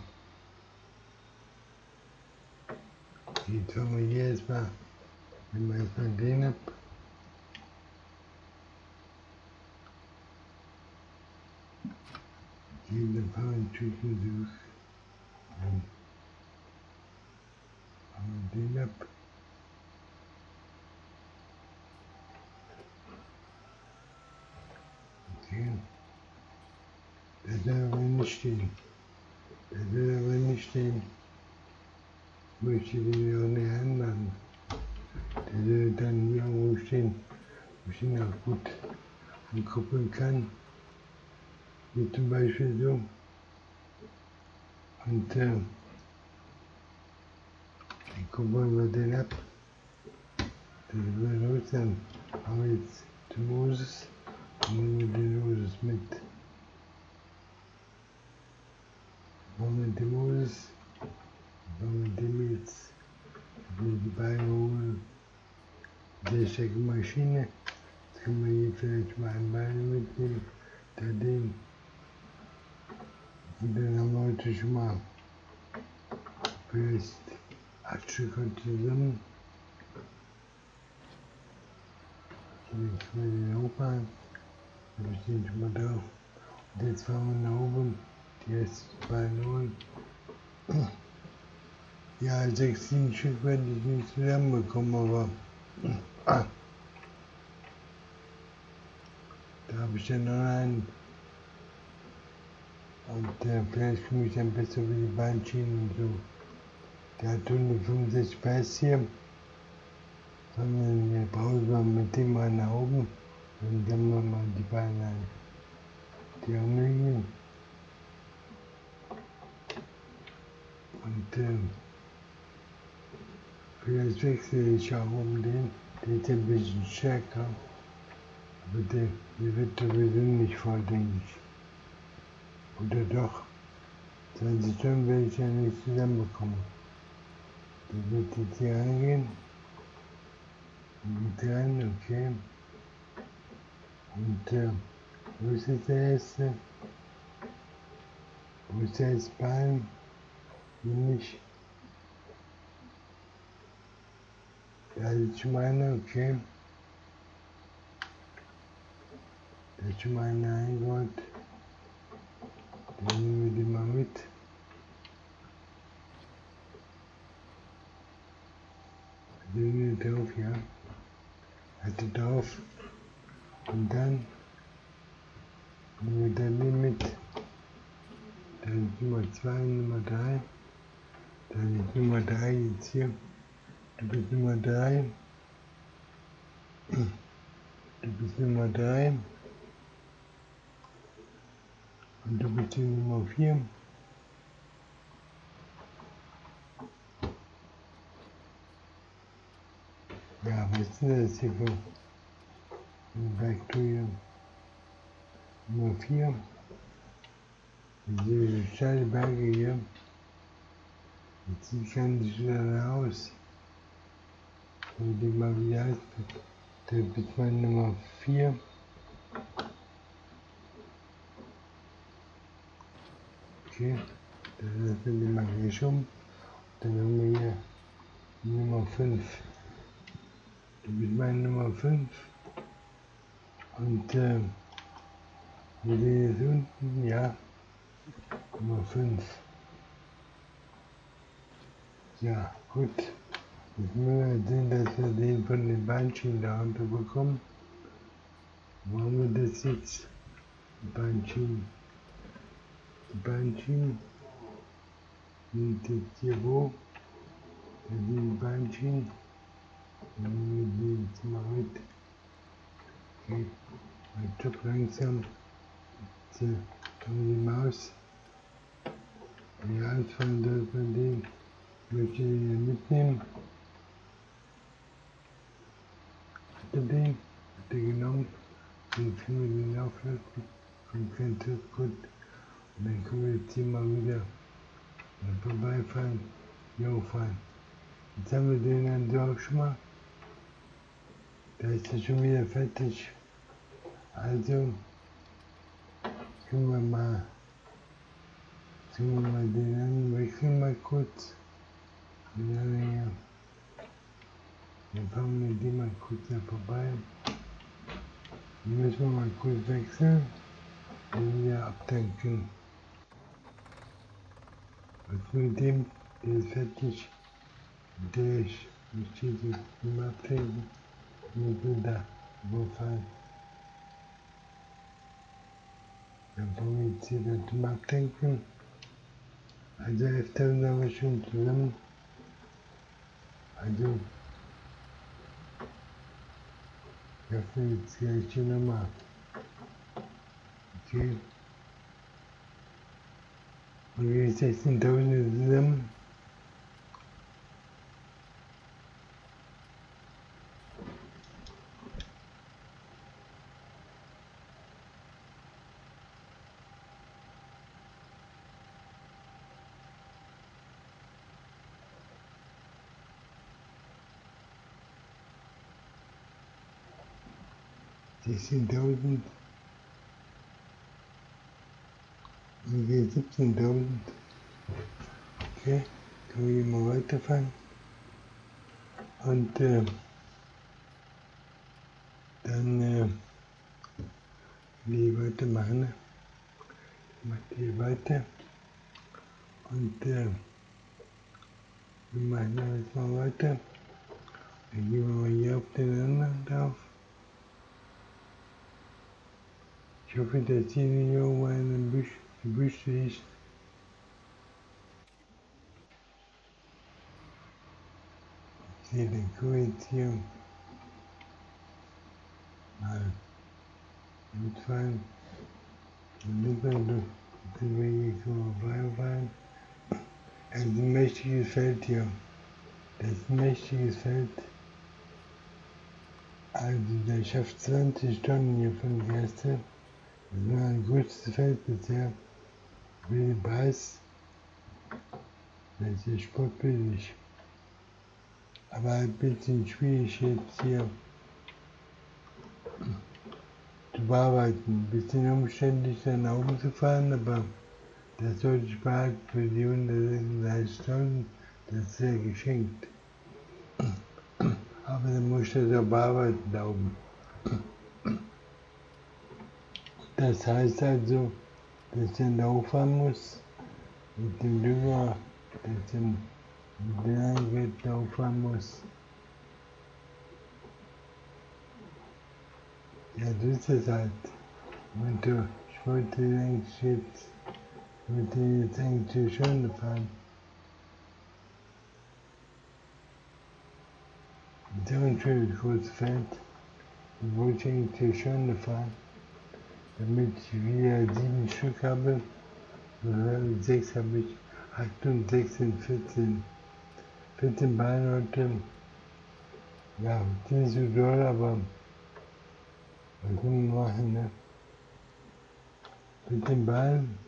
Jetzt fahren wir hier erstmal, nehmen wir erstmal den ab. Dann fahren wir natürlich durch. Dann fahren wir den ab. Okay. Das ist aber nicht nicht stehen. Das will aber nicht stehen. Ich möchte den auch nicht ändern. Der soll dann hier irgendwo stehen, wo ich ihn auch gut ankuppeln kann. Wie zum Beispiel so. Und dann kuppeln wir den ab. Das wird los sein. Haben wir jetzt den Moses. Nehmen wir den Moses mit. Machen wir den Moses. Machen wir dem jetzt die Beine holen. Der steckt Maschine. Jetzt können wir hier vielleicht mal ein Bein mitnehmen. Da den. Und dann haben wir heute schon mal vielleicht 8 Stück zusammen. Jetzt können wir den hochmachen. Da steht schon mal drauf. Und jetzt fahren wir nach oben. Die ersten Beine holen. Ja, 6, 7 Stück werde ich nicht zusammenbekommen, aber da habe ich ja noch einen. Und vielleicht komme ich dann besser über die Beinschienen und so. Der hat 165 PS hier. Sondern wir brauchen wir mit dem mal nach oben. Und dann machen wir mal die Beine ein. Die Arme. Und vielleicht wechsle ich auch um den. Der ist ein bisschen stärker. Aber der wird sowieso nicht voll, denke ich. Oder doch? 20 Stunden werde ich ja nicht zusammenbekommen. Der wird jetzt hier reingehen. Und rein, okay. Und wo ist jetzt der erste? Wo ist der erste Bein? Hier nicht. Da ist schon mal einer, okay. Da ist schon mal einer eingeholt. Dann nehmen wir den mal mit. Den hier drauf, ja. Hatte drauf. Und dann nehmen wir dann den mit. Da ist Nummer 2 und Nummer 3. Da ist Nummer 3 jetzt hier. Du bist Nummer 3. Du bist Nummer 3. Und du bist die Nummer 4. Ja, was ist denn das hier für ein Werkzeug? Nummer 4. Diese steile Berge hier. Jetzt sieht ganz schön aus. Und die mal wieder heißt, da bist meine Nummer 4. Okay, das lassen wir mal hier schon. Dann haben wir hier Nummer 5. Du bist meine Nummer 5. Und wir sehen jetzt unten, ja, Nummer 5. Ja, gut. Jetzt müssen wir sehen, dass wir den von den Beinschienen da runter bekommen. Wo haben wir das jetzt? Die Beinschienen. Die Beinschienen sind jetzt hier wo? Da sind die Beinschienen. Dann nehmen wir die jetzt mal mit. Okay, mal stopp langsam. Jetzt kommen die Maus. Die Ausfallen dort von dem. Ich möchte den hier mitnehmen. Hat er den? Hat er genommen? Dann können wir den auflassen. Kommt kein Zug, gut. Und dann können wir jetzt hier mal wieder vorbeifahren, hier hochfahren. Jetzt haben wir den dann so auch schon mal. Da ist er schon wieder fertig. Also können wir mal den an, wechseln mal kurz. Und dann hier. Dann fahren wir die mal kurz da vorbei. Dann müssen wir mal kurz wechseln und wieder abtanken. Was mit dem, der ist fertig. Der steht jetzt zum Abtanken. Und wir da überfahren. Dann fange ich jetzt hier zum Abdenken. Also 11.000 haben wir schon zusammen. Also, ich hoffe jetzt gleich hier nochmal. Okay. Und wir 16.000 zusammen. Die 10.000 und wir 17.000. Okay, können wir hier mal weiterfahren. Und dann will ich weitermachen. Ne? Ich mache hier weiter. Und wir machen jetzt mal weiter. Dann gehen wir mal hier auf den anderen drauf. Ich hoffe, dass hier nicht irgendwo ein Gebüsch ist. Ich sehe den Kuh jetzt hier mal mitfahren. Und dann können wir hier vorbeifahren. Es ist ein mächtiges Feld hier. Das ist ein mächtiges Feld. Also der schafft 20 Tonnen hier von Gerste. Das war ein größtes Feld bisher. Für den Preis. Das ist ja sportbillig. Aber ein bisschen schwierig jetzt hier zu bearbeiten. Ein bisschen umständlich dann nach oben zu fahren, aber das sollte ich behalten für die 136.000. Das ist ja geschenkt. Aber dann muss ich das auch bearbeiten da oben. Das heißt also, dass ich dann da hochfahren muss, mit dem Dünger, dass ich dann mit dem Eingerät da hochfahren muss. Ja, so ist es halt. Und ich wollte eigentlich eigentlich zur Schöne fahren. So ein schönes großes Feld. Da wollte ich eigentlich zur Schöne fahren, damit ich wieder 7 Stück habe. 6 habe ich, 8 und 6 sind 14. 14 Beine heute. Ja, die sind nicht so doll, aber was können wir machen, ne? 14 Beinen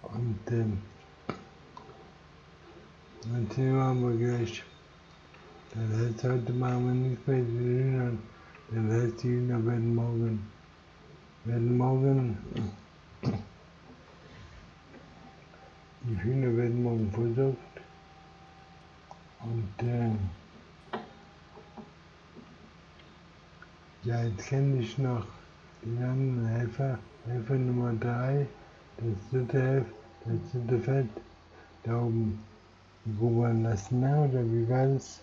und dann sehen wir gleich. Das heißt, heute machen wir nichts mehr mit den Hühnern. Das heißt, die Hühner werden morgen die Hühner werden morgen versorgt. Und ja, jetzt kenne ich noch den anderen Helfer, Helfer Nummer 3, das dritte Feld, da oben grubbern lassen, ne? Oder wie war das?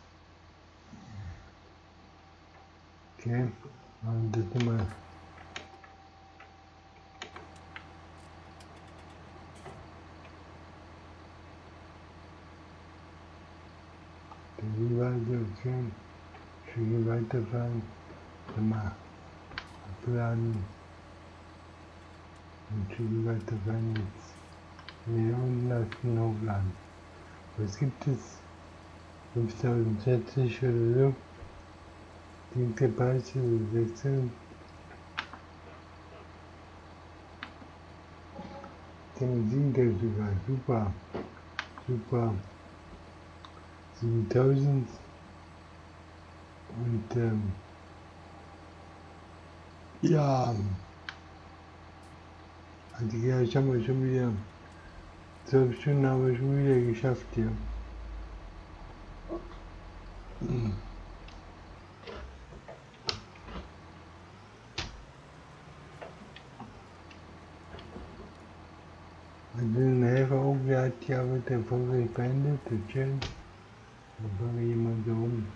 Okay, und das nochmal. Wie war so schön? Schön weiterfahren, mal abladen und schön weiterfahren jetzt. Hier unten lassen, hochladen. Was gibt es? 5040 oder so. Die Preis ist 16. Den sind der sogar super. Super. 7000. Und ja, also ja, ich habe schon wieder 12 Stunden haben wir schon wieder geschafft hier. Also den Helfer oben, der hat die Arbeit erfolgreich beendet, das ist schön. Dann fahren wir jemand so rum.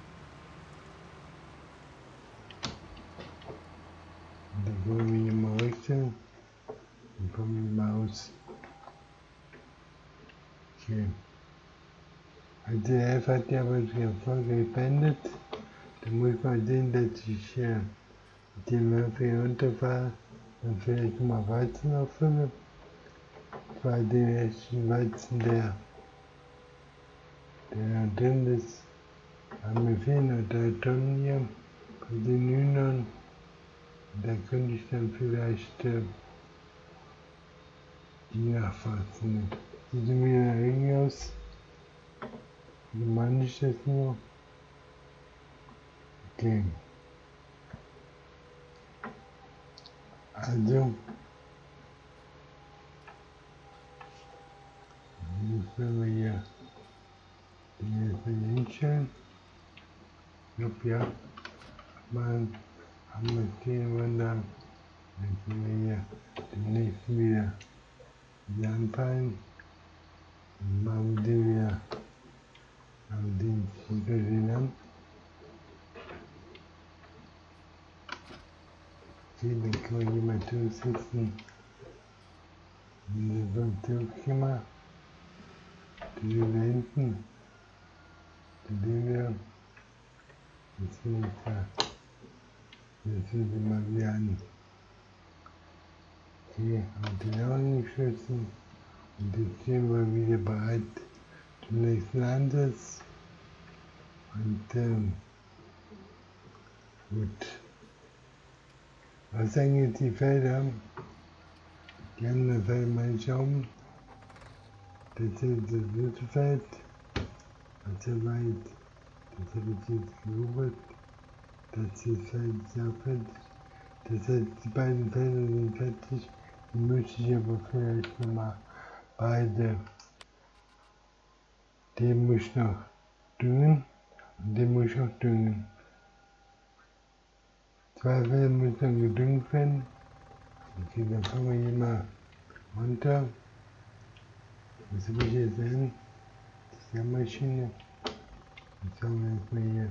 Und dann wollen wir hier mal wechseln. von Maus. Okay. Also der Elf hat ja aber die Folge beendet. Da muss man sehen, dass ich mit dem Würfel hier runterfahre und vielleicht mal Weizen auffülle. Bei dem echten Weizen, der da drin ist, haben wir 4 oder 3 Tonnen hier bei den Hühnern. Und da könnte ich dann vielleicht die nachfassen. Sieht mir eng aus. Wie meine ich das nur? Okay. Also, jetzt werden wir hier hinstellen. Ja, mal haben wir den Wander. Dann können wir hier den nächsten wieder anpeilen. Dann machen wir den wieder am Dienst unter den an. Okay, dann kann man hier mal durchsetzen. Und das wird durchgemacht. Die da hinten. Die wir. Jetzt will ich da. Jetzt will ich mal wieder an. Okay, haben den auch angeschlossen. Und jetzt stehen wir wieder bereit zum nächsten Ansatz. Und gut. Was eigentlich die Felder? Die anderen Felder mal schauen. Das ist das dritte Feld. Das ist weit. Das habe ich jetzt gerufen. Das ist Feld sehr fertig. Das heißt, die beiden Felder sind fertig. Die möchte ich aber vielleicht nochmal beide. Den muss ich noch düngen und den muss ich auch düngen. 2 Felder müssen dann gedüngt werden. Okay, dann fangen wir hier mal runter. Was habe ich jetzt an? Die Sämaschine. Jetzt haben wir jetzt mal hier.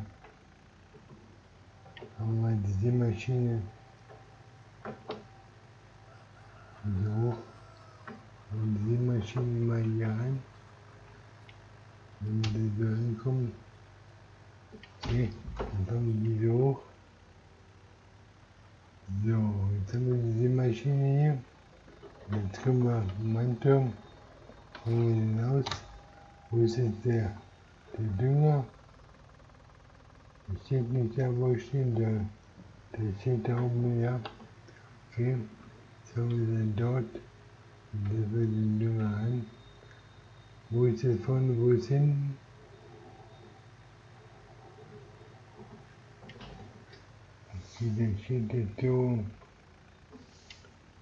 Haben wir mal die Sämaschine. So. Und die Sämaschine mal hier rein. Wenn wir da so reinkommen. Okay, dann fangen wir diese hoch. So, jetzt haben wir die Sämaschine hier. Jetzt können wir meinen Turm. Fangen wir den aus. Wo ist jetzt der Dünger? Der steht nicht da, wo ich stehen soll. Der steht da oben, ja. Okay, jetzt haben wir den dort. Und da wird den Dünger ein. Wo ist jetzt vorne, wo ist hinten? Okay, der steht jetzt so.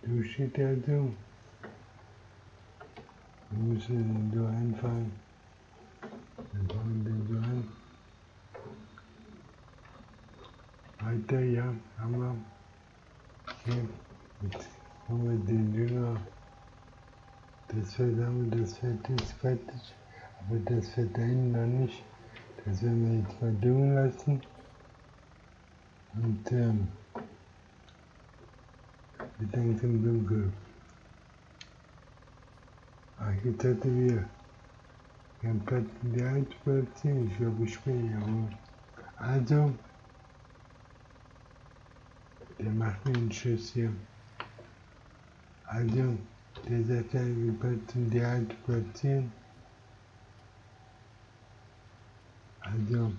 So steht der so. Wir müssen den so einfahren. Dann fangen wir den so an. Weiter, ja, haben wir. Okay, jetzt haben wir den Dünger. Das Feld haben wir, das Feld ist fertig. Aber das Feld da hinten noch nicht. Das werden wir jetzt mal düngen lassen. Und wird langsam dunkel. Ach, jetzt hatten wir keinen Platz in der Heizplatzieren. Ich glaube, ich spiele ja wohl. Also, der macht mir einen Schuss hier. Also, der sagt ja, wir Platz in der Heizplatzieren. Platzieren. Also,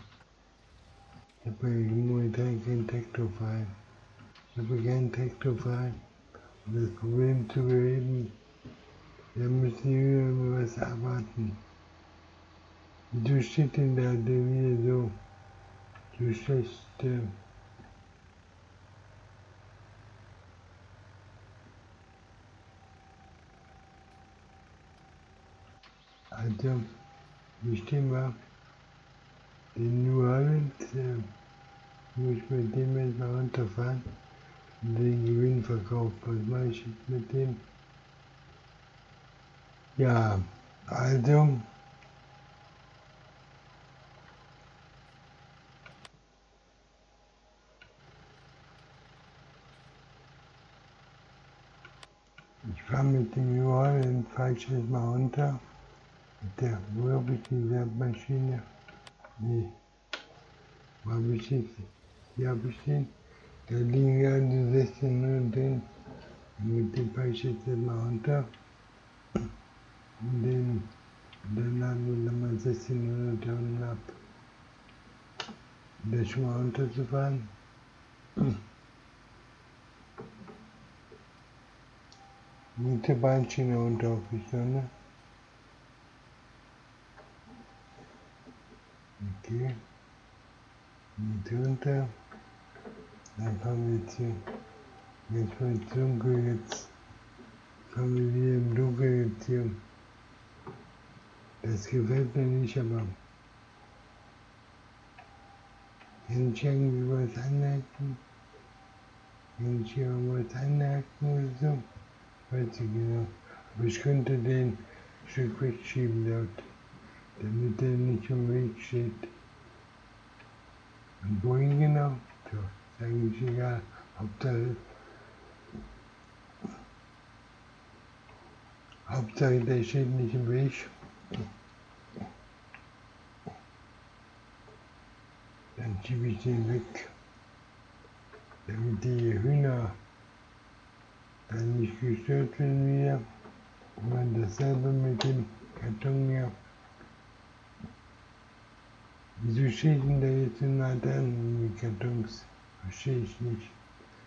ich habe momentan keinen Traktor frei. Ich habe keinen Traktor frei. Um das Problem zu beheben, wir müssen hier immer was erwarten. Wieso steht denn da der wieder so schlecht? Also, wie stehen wir? Den New Holland muss ich mit dem jetzt mal runterfahren und den Gewinn verkaufen. Was mache ich jetzt mit dem? Ja, also, Ich fahre mit dem Überall, fahre ich jetzt mal runter. Mit der, wo habe ich diese Maschine? Nee, wo habe ich jetzt? Hier habe ich den. Da liegen ja die 16 und den. Und mit dem fahre ich jetzt mal runter. Und den, dann laden wir nochmal 1600 Tonnen ab. Um das schon mal runterzufahren. Mit der Bahnschiene runter auf die Sonne. Okay. Mit runter. Dann fahren wir jetzt hier. Jetzt wird dunkel, jetzt fahren wir wieder im Dunkeln jetzt hier. Das gefällt mir nicht, aber kann ich irgendwie was anmerken? Kann ich hier was anmerken oder so? Weiß ich genau. Aber ich könnte den ein Stück wegschieben dort, damit der nicht im Weg steht. Und wohin genau? So, ist eigentlich egal. Hauptsache der steht nicht im Weg. Dann schiebe ich den weg, damit die Hühner dann nicht gestört werden wieder. Und man dasselbe mit dem Karton hier. Wieso steht denn der jetzt so nah dran in die Kartons? Verstehe ich nicht.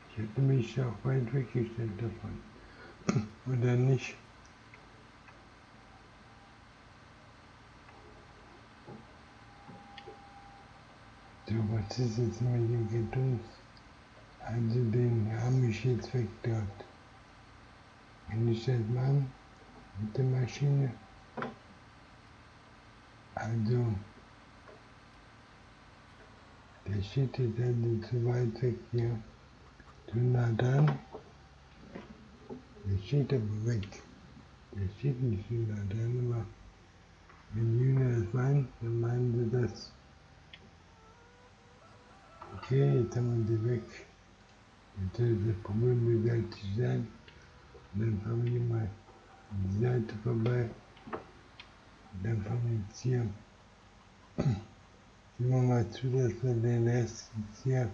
Ich hätte mich auch weit weggestellt davon. Oder nicht? So, was ist jetzt mit den Kartons? Also den habe ich jetzt weg dort. Kann ich das machen? Mit der Maschine? Also, der steht jetzt also zu weit weg hier. Zu nah dran. Der steht aber weg. Der steht nicht so nah dran, aber wenn die Hühner das meinen, dann meinen sie das. Okay, jetzt haben wir sie weg. Jetzt soll das Problem beseitigt sein. Und dann fahren wir mal an die Seite vorbei. Und dann fahren wir jetzt hier. Sehen wir mal zu, dass wir den Rest jetzt hier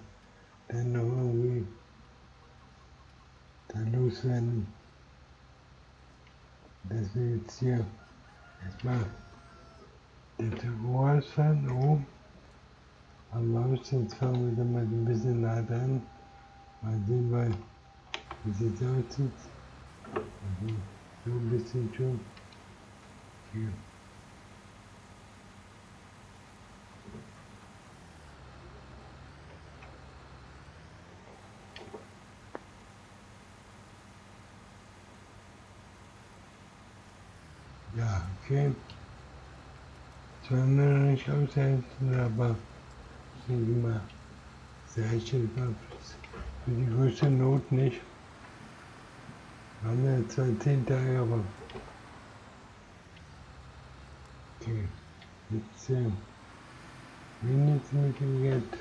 dann noch irgendwie da loswerden. Dass wir jetzt hier erstmal den Büro ausfahren, oben. Am Haus, jetzt fahren wir dann mal ein bisschen nah dran. Mal sehen, wie es jetzt aussieht. Also, so ein bisschen schon. Hier. Ja, okay. Zwar nur noch nicht aushelfen, aber ich denke mal, sehr schön für die größte Not nicht. Wir haben ja zwar 10 Tage, aber okay. Jetzt, wen jetzt mit dem Geld?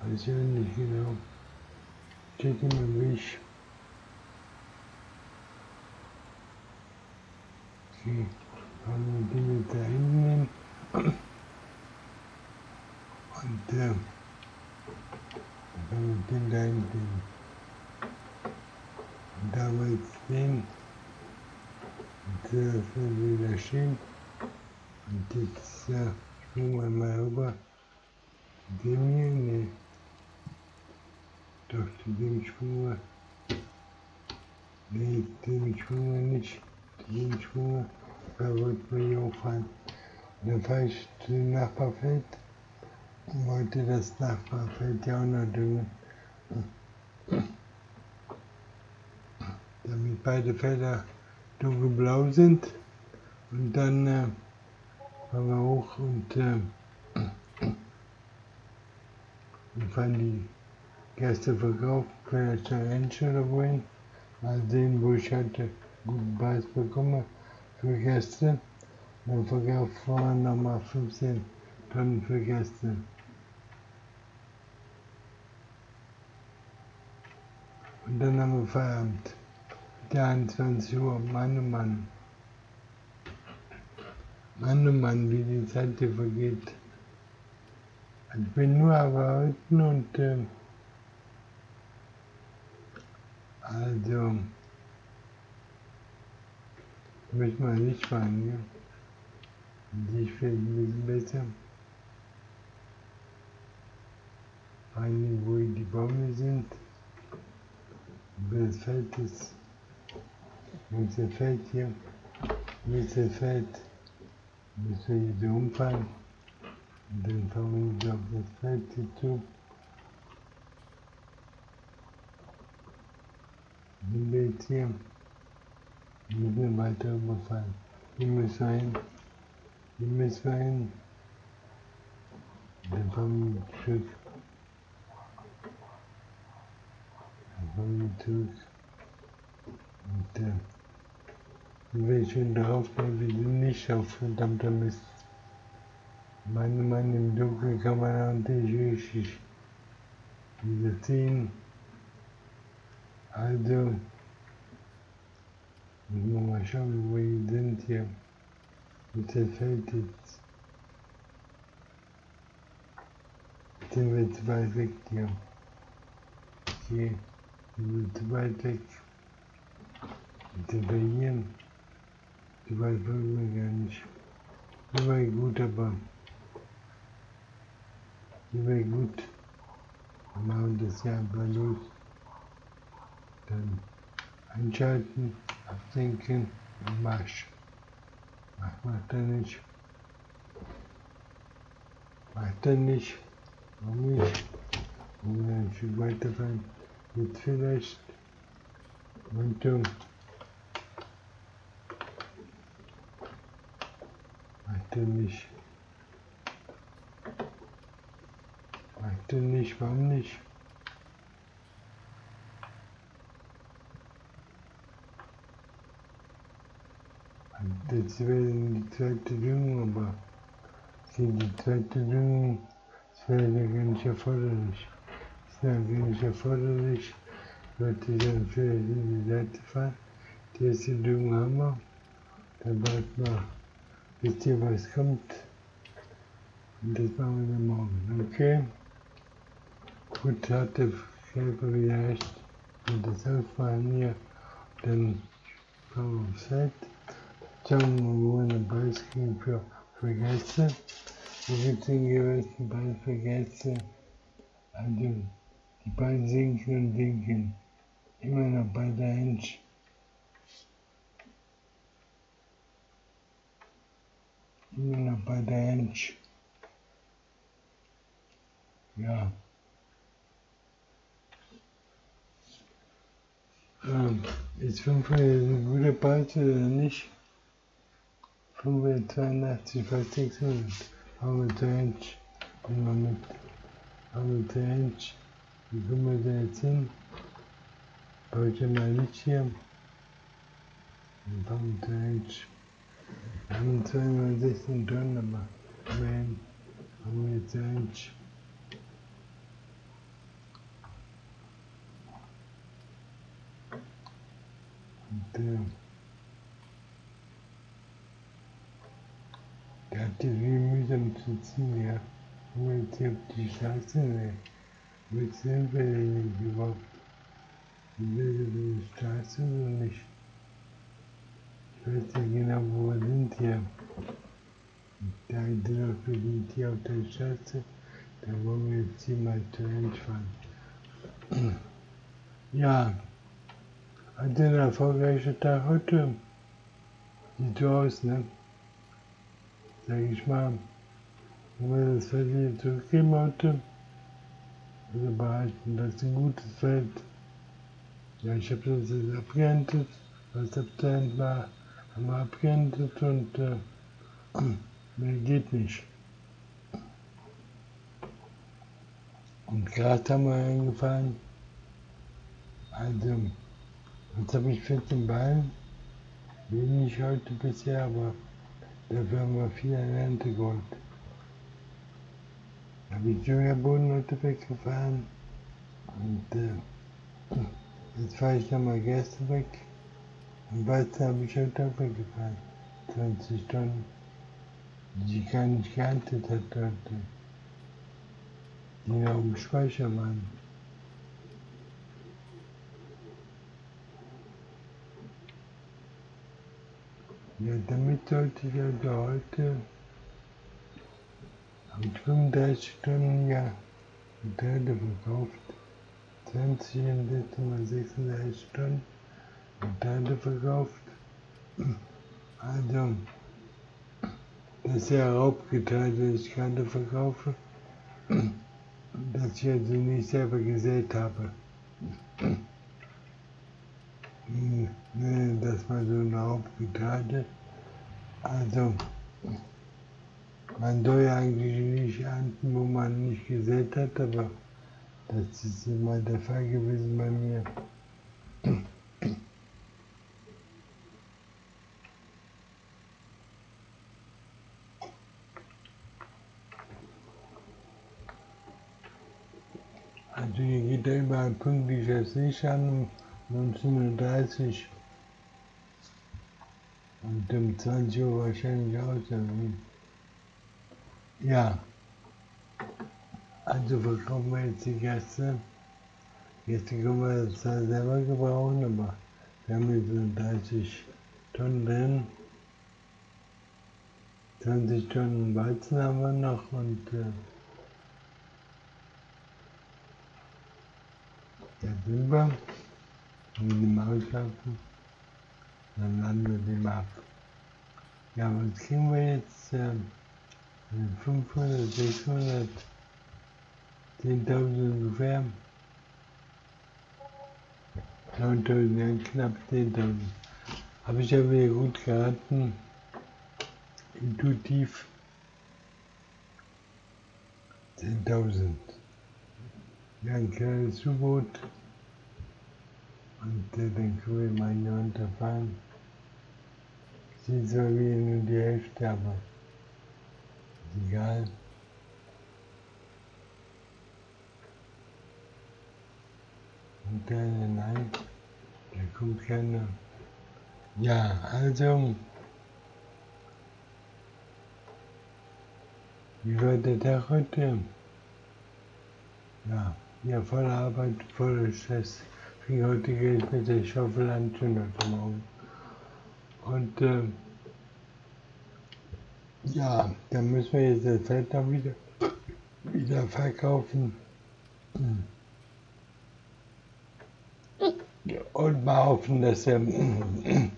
Weiß ich auch nicht genau. Steht immer im Weg. Okay, haben wir den jetzt da hinten nehmen. Und dann haben wir den da hinten. Und da haben wir jetzt den. Und das wird wieder stehen. Und jetzt springen wir mal rüber. Dem hier? Ne. Doch, zu dem springen wir. Ne, den springen wir nicht. Zu dem springen wir. Da wollten wir hier hochfahren. Und dann fahre ich zu dem Nachbarfeld. Und wollte das Nachbarfeld ja auch noch düngen. Damit beide Felder dunkelblau sind. Und dann fahren wir hoch und fahren die Gerste verkauft, vielleicht zur Rentsch oder wohin. Mal sehen, wo ich heute guten Preis bekomme für Gerste. Dann verkaufen wir nochmal 15 Tonnen für Gerste. Und dann haben wir Feierabend. 23 Uhr, Mann, oh Mann. Mann, oh Mann, wie die Zeit hier vergeht. Ich bin nur arbeiten und also müssen wir nicht fahren, ja. Und ich finde ein bisschen besser. Vor allem, wo die Bäume sind. Das Feld ist, unser Feld hier, unser Feld, müssen wir hier so umfahren. Und dann fahren wir auf das Feld hier zu. Sind wir jetzt hier, müssen wir weiter überfahren. Hier müssen wir hin, hier müssen wir hin. Und dann fahren wir zurück. Dann fahren wir zurück. Und dann bin ich schon drauf, weil wir sind nicht auf verdammter Mist. Meine Mann, im Dunkeln kann man auch nicht richtig wieder sehen. Also, müssen wir mal schauen, wo wir sind hier. Mit der Feld jetzt. Sind wir zu weit weg hier. Hier sind wir zu weit weg. Sind wir hier. So weit wollen wir gar nicht. So weit gut, aber so weit gut. Dann machen wir das ja einfach los. Dann einschalten, absenken und Marsch. Macht er nicht. Macht er nicht. Warum nicht? Und dann ein Stück weiterfahren. Jetzt vielleicht. Und macht er nicht. Macht er nicht. Warum nicht? Das wäre die zweite Düngung, aber die zweite Düngung, das wäre ja gar nicht erforderlich. Das wäre gar nicht erforderlich, sollte ich dann vielleicht in die Seite fahren. Die erste Düngung haben wir, dann warten wir, bis hier was kommt. Und das machen wir dann morgen, okay? Gut, hat der Käfer wieder recht. Und das Ausfahren hier, dann fahren wir aufs Feld. Schauen wir mal, wo wir einen Preis kriegen für Gäste. Wo gibt es den gewählten Preis für Gäste? Also, die beiden sinken und sinken. Immer noch bei der Inch. Immer noch bei der Inch. Ja. Ist 500 ein guter Preis oder nicht? 582, fast 600. Haben wir zur Inch. Nehmen wir mit. Haben wir zur Inch. Wie kommen wir da jetzt hin? Baue ich mal Licht hier. Und haben wir zur Inch. Wir haben 216 Tonnen, aber immerhin haben wir jetzt zur Inch. Und der hat die viel mühsam zu ziehen, ja. Und jetzt hier auf die Straße, ne. Wo sind wir denn überhaupt? Sind wir über die Straße oder nicht? Ich weiß ja genau, wo wir sind hier. Da sind wir sind hier auf der Straße. Da wollen wir jetzt hier mal zu Ende fahren. Ja, hatte ein erfolgreicher Tag heute. Sieht so aus, ne? Sag ich mal. Wenn wir das Feld hier zurückgeben heute, also behalten, das ist ein gutes Feld. Ja, ich habe das jetzt abgeerntet, was abgeerntet war, haben wir abgeerntet und mehr geht nicht. Und Gras haben wir eingefahren. Also, jetzt habe ich 14 Ballen, wenig heute bisher, aber dafür haben wir viel an Ernte geholt. Da habe ich Sojabohnen heute weggefahren und jetzt fahre ich nochmal Gerste weg Und Weizen habe ich heute abgefallen. 20 Tonnen, die ich gar nicht geerntet hat dort. Die noch im Speicher waren. Ja, damit sollte ich also heute am 35 Tonnen ja Getreide verkauft. 20 in letzten Mal 36 Tonnen Getreide verkauft. Also, das ist ja Raubgetreide, das ich gerade verkaufe, das ich also nicht selber gesät habe. Das war so ein Raubgetreide. Also, man soll ja eigentlich nicht ernten, wo man nicht gesät hat, aber das ist immer der Fall gewesen bei mir. Also hier geht er überall pünktlich das Licht an, um 19:30 Uhr und um 20 Uhr wahrscheinlich aus. Ja, also verkaufen wir jetzt die Gäste. Jetzt können wir das selber gebrauchen, aber wir haben jetzt so 30 Tonnen drin. 20 Tonnen Weizen haben wir noch und ja, sind wir. Mit dem Auslaufen, dann laden wir den ab. Ja, was kriegen wir jetzt? 500, 600, 10.000 ungefähr. 9.000, ja, knapp 10.000. Habe ich ja wieder gut geraten. Intuitiv 10.000. Ja, ein kleines U-Boot. Und dann können wir mal hier runterfahren. Sieht zwar wieder nur die Hälfte, aber ist egal. Und dann, nein, da kommt keiner. Ja, also, wie war der Tag heute? Ja, voller Arbeit, voller Stress. Fing heute Geld mit der Schaufel an, schon heute Morgen. Und ja, dann müssen wir jetzt das Feld auch wieder verkaufen. Und mal hoffen, dass er beim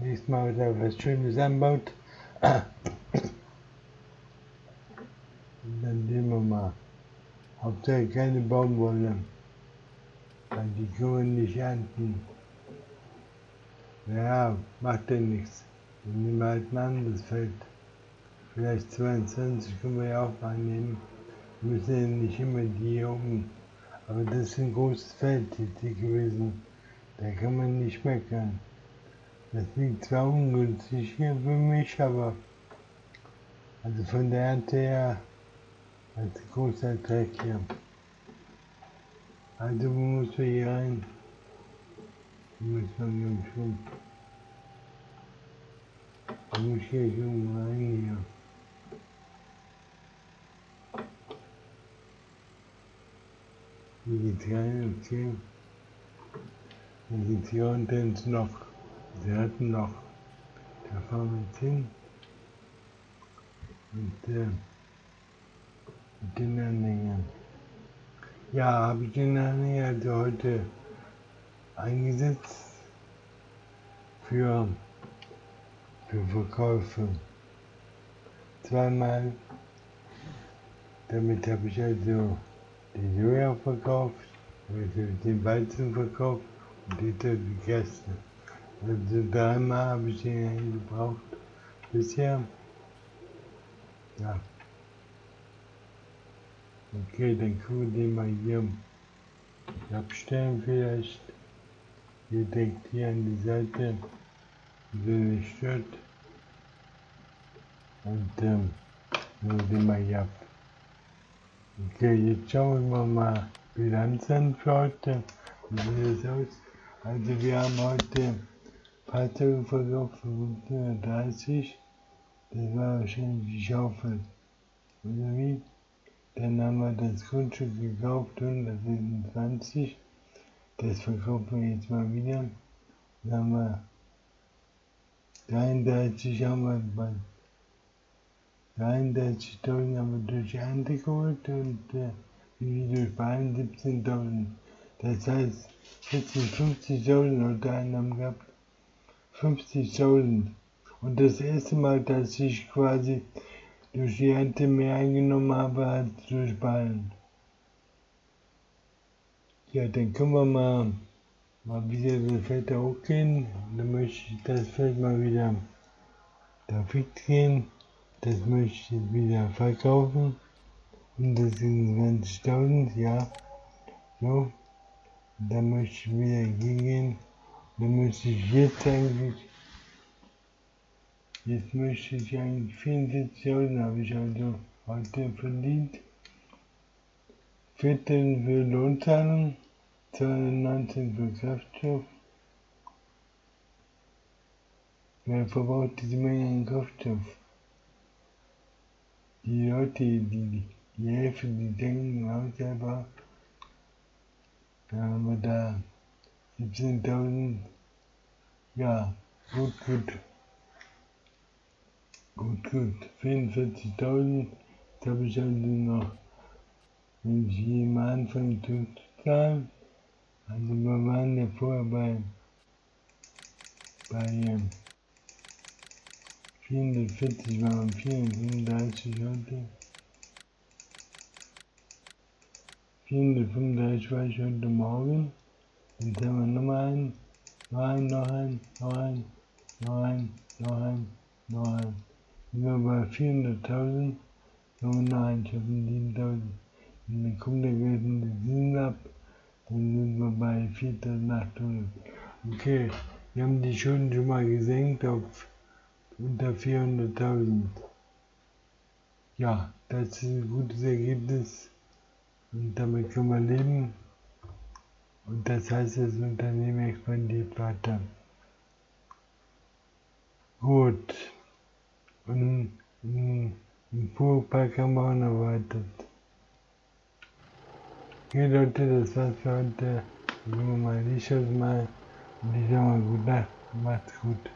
nächsten Mal wieder was Schönes anbaut. Und dann sehen wir mal. Hauptsache keine Baumwolle, weil die können wir nicht ernten. Ja, macht ja nichts. Wir nehmen halt ein anderes Feld. Vielleicht 22 können wir ja auch mal nehmen. Wir müssen ja nicht immer die hier oben. Aber das ist ein großes Feld hier gewesen. Da kann man nicht meckern. Das liegt zwar ungünstig hier für mich, aber also von der Ernte her als großer Dreck hier. Also wo muss wir hier rein? Wo muss man ganz schon? Da muss ich hier schon rein hier. Hier geht's rein, okay. Dann geht's hier unten ins Loch. Sie hatten noch. Da fahren wir jetzt hin. Und mit den Anhängern. Ja, habe ich den Anhänger also heute eingesetzt für Verkäufe. Zweimal. Damit habe ich also die Soja verkauft, also den Weizen verkauft und die Gerste. Also dreimal habe ich den gebraucht bisher. Ja. Okay, dann können wir den mal hier abstellen vielleicht. Hier denkt hier an die Seite, die nicht stört. Und nehmen wir den mal hier ab. Okay, jetzt schauen wir mal Bilanz an für heute. Wie sieht das aus? Also wir haben heute Fahrzeuge verkauft für 530. Das war wahrscheinlich die Schaufel. Oder wie? Dann haben wir das Grundstück gekauft, 126. Das verkaufen wir jetzt mal wieder. Dann haben wir 33 haben wir bei 33.000 haben wir durch Ernte geholt und wie durch Bahn 17.000. Das heißt, 50.000 unter anderem gehabt. 50.000. Und das erste Mal, dass ich quasi durch die Ernte mehr eingenommen habe als durch Ballen. Ja, dann können wir mal wieder das Feld hochgehen. Dann möchte ich das Feld mal wieder da fix gehen. Das möchte ich jetzt wieder verkaufen. Und das sind 20.000, ja. So. Dann möchte ich wieder gehen. Dann möchte ich jetzt möchte ich eigentlich 44.000 habe ich also heute verdient. Viertel für Lohnzahlung, 219 für Kraftstoff. Wer verbraucht diese Menge an Kraftstoff? Die Leute, die Hälfte, die denken auch selber, dann haben wir da 17.000, ja, gut, 44.000, jetzt habe ich also noch, wenn ich hier mal anfange zu zahlen, also wir waren ja vorher bei 440, waren 435 heute. 435 war ich heute Morgen. Jetzt haben wir nochmal einen, noch einen. Sind wir bei 400.000, noch einen, ich habe 7.000. Und dann kommt der Geld in die 7 ab, dann sind wir bei 4.800. Okay, wir haben die Schulden schon mal gesenkt auf unter 400.000. Ja, das ist ein gutes Ergebnis und damit können wir leben. Und das heißt, das Unternehmen expandiert weiter. Gut. Und im Fuhrpark haben wir auch noch weiter. Okay Leute, das war's für heute. Sagen wir mal, ich mal und ich sag mal gute Nacht. Macht's gut.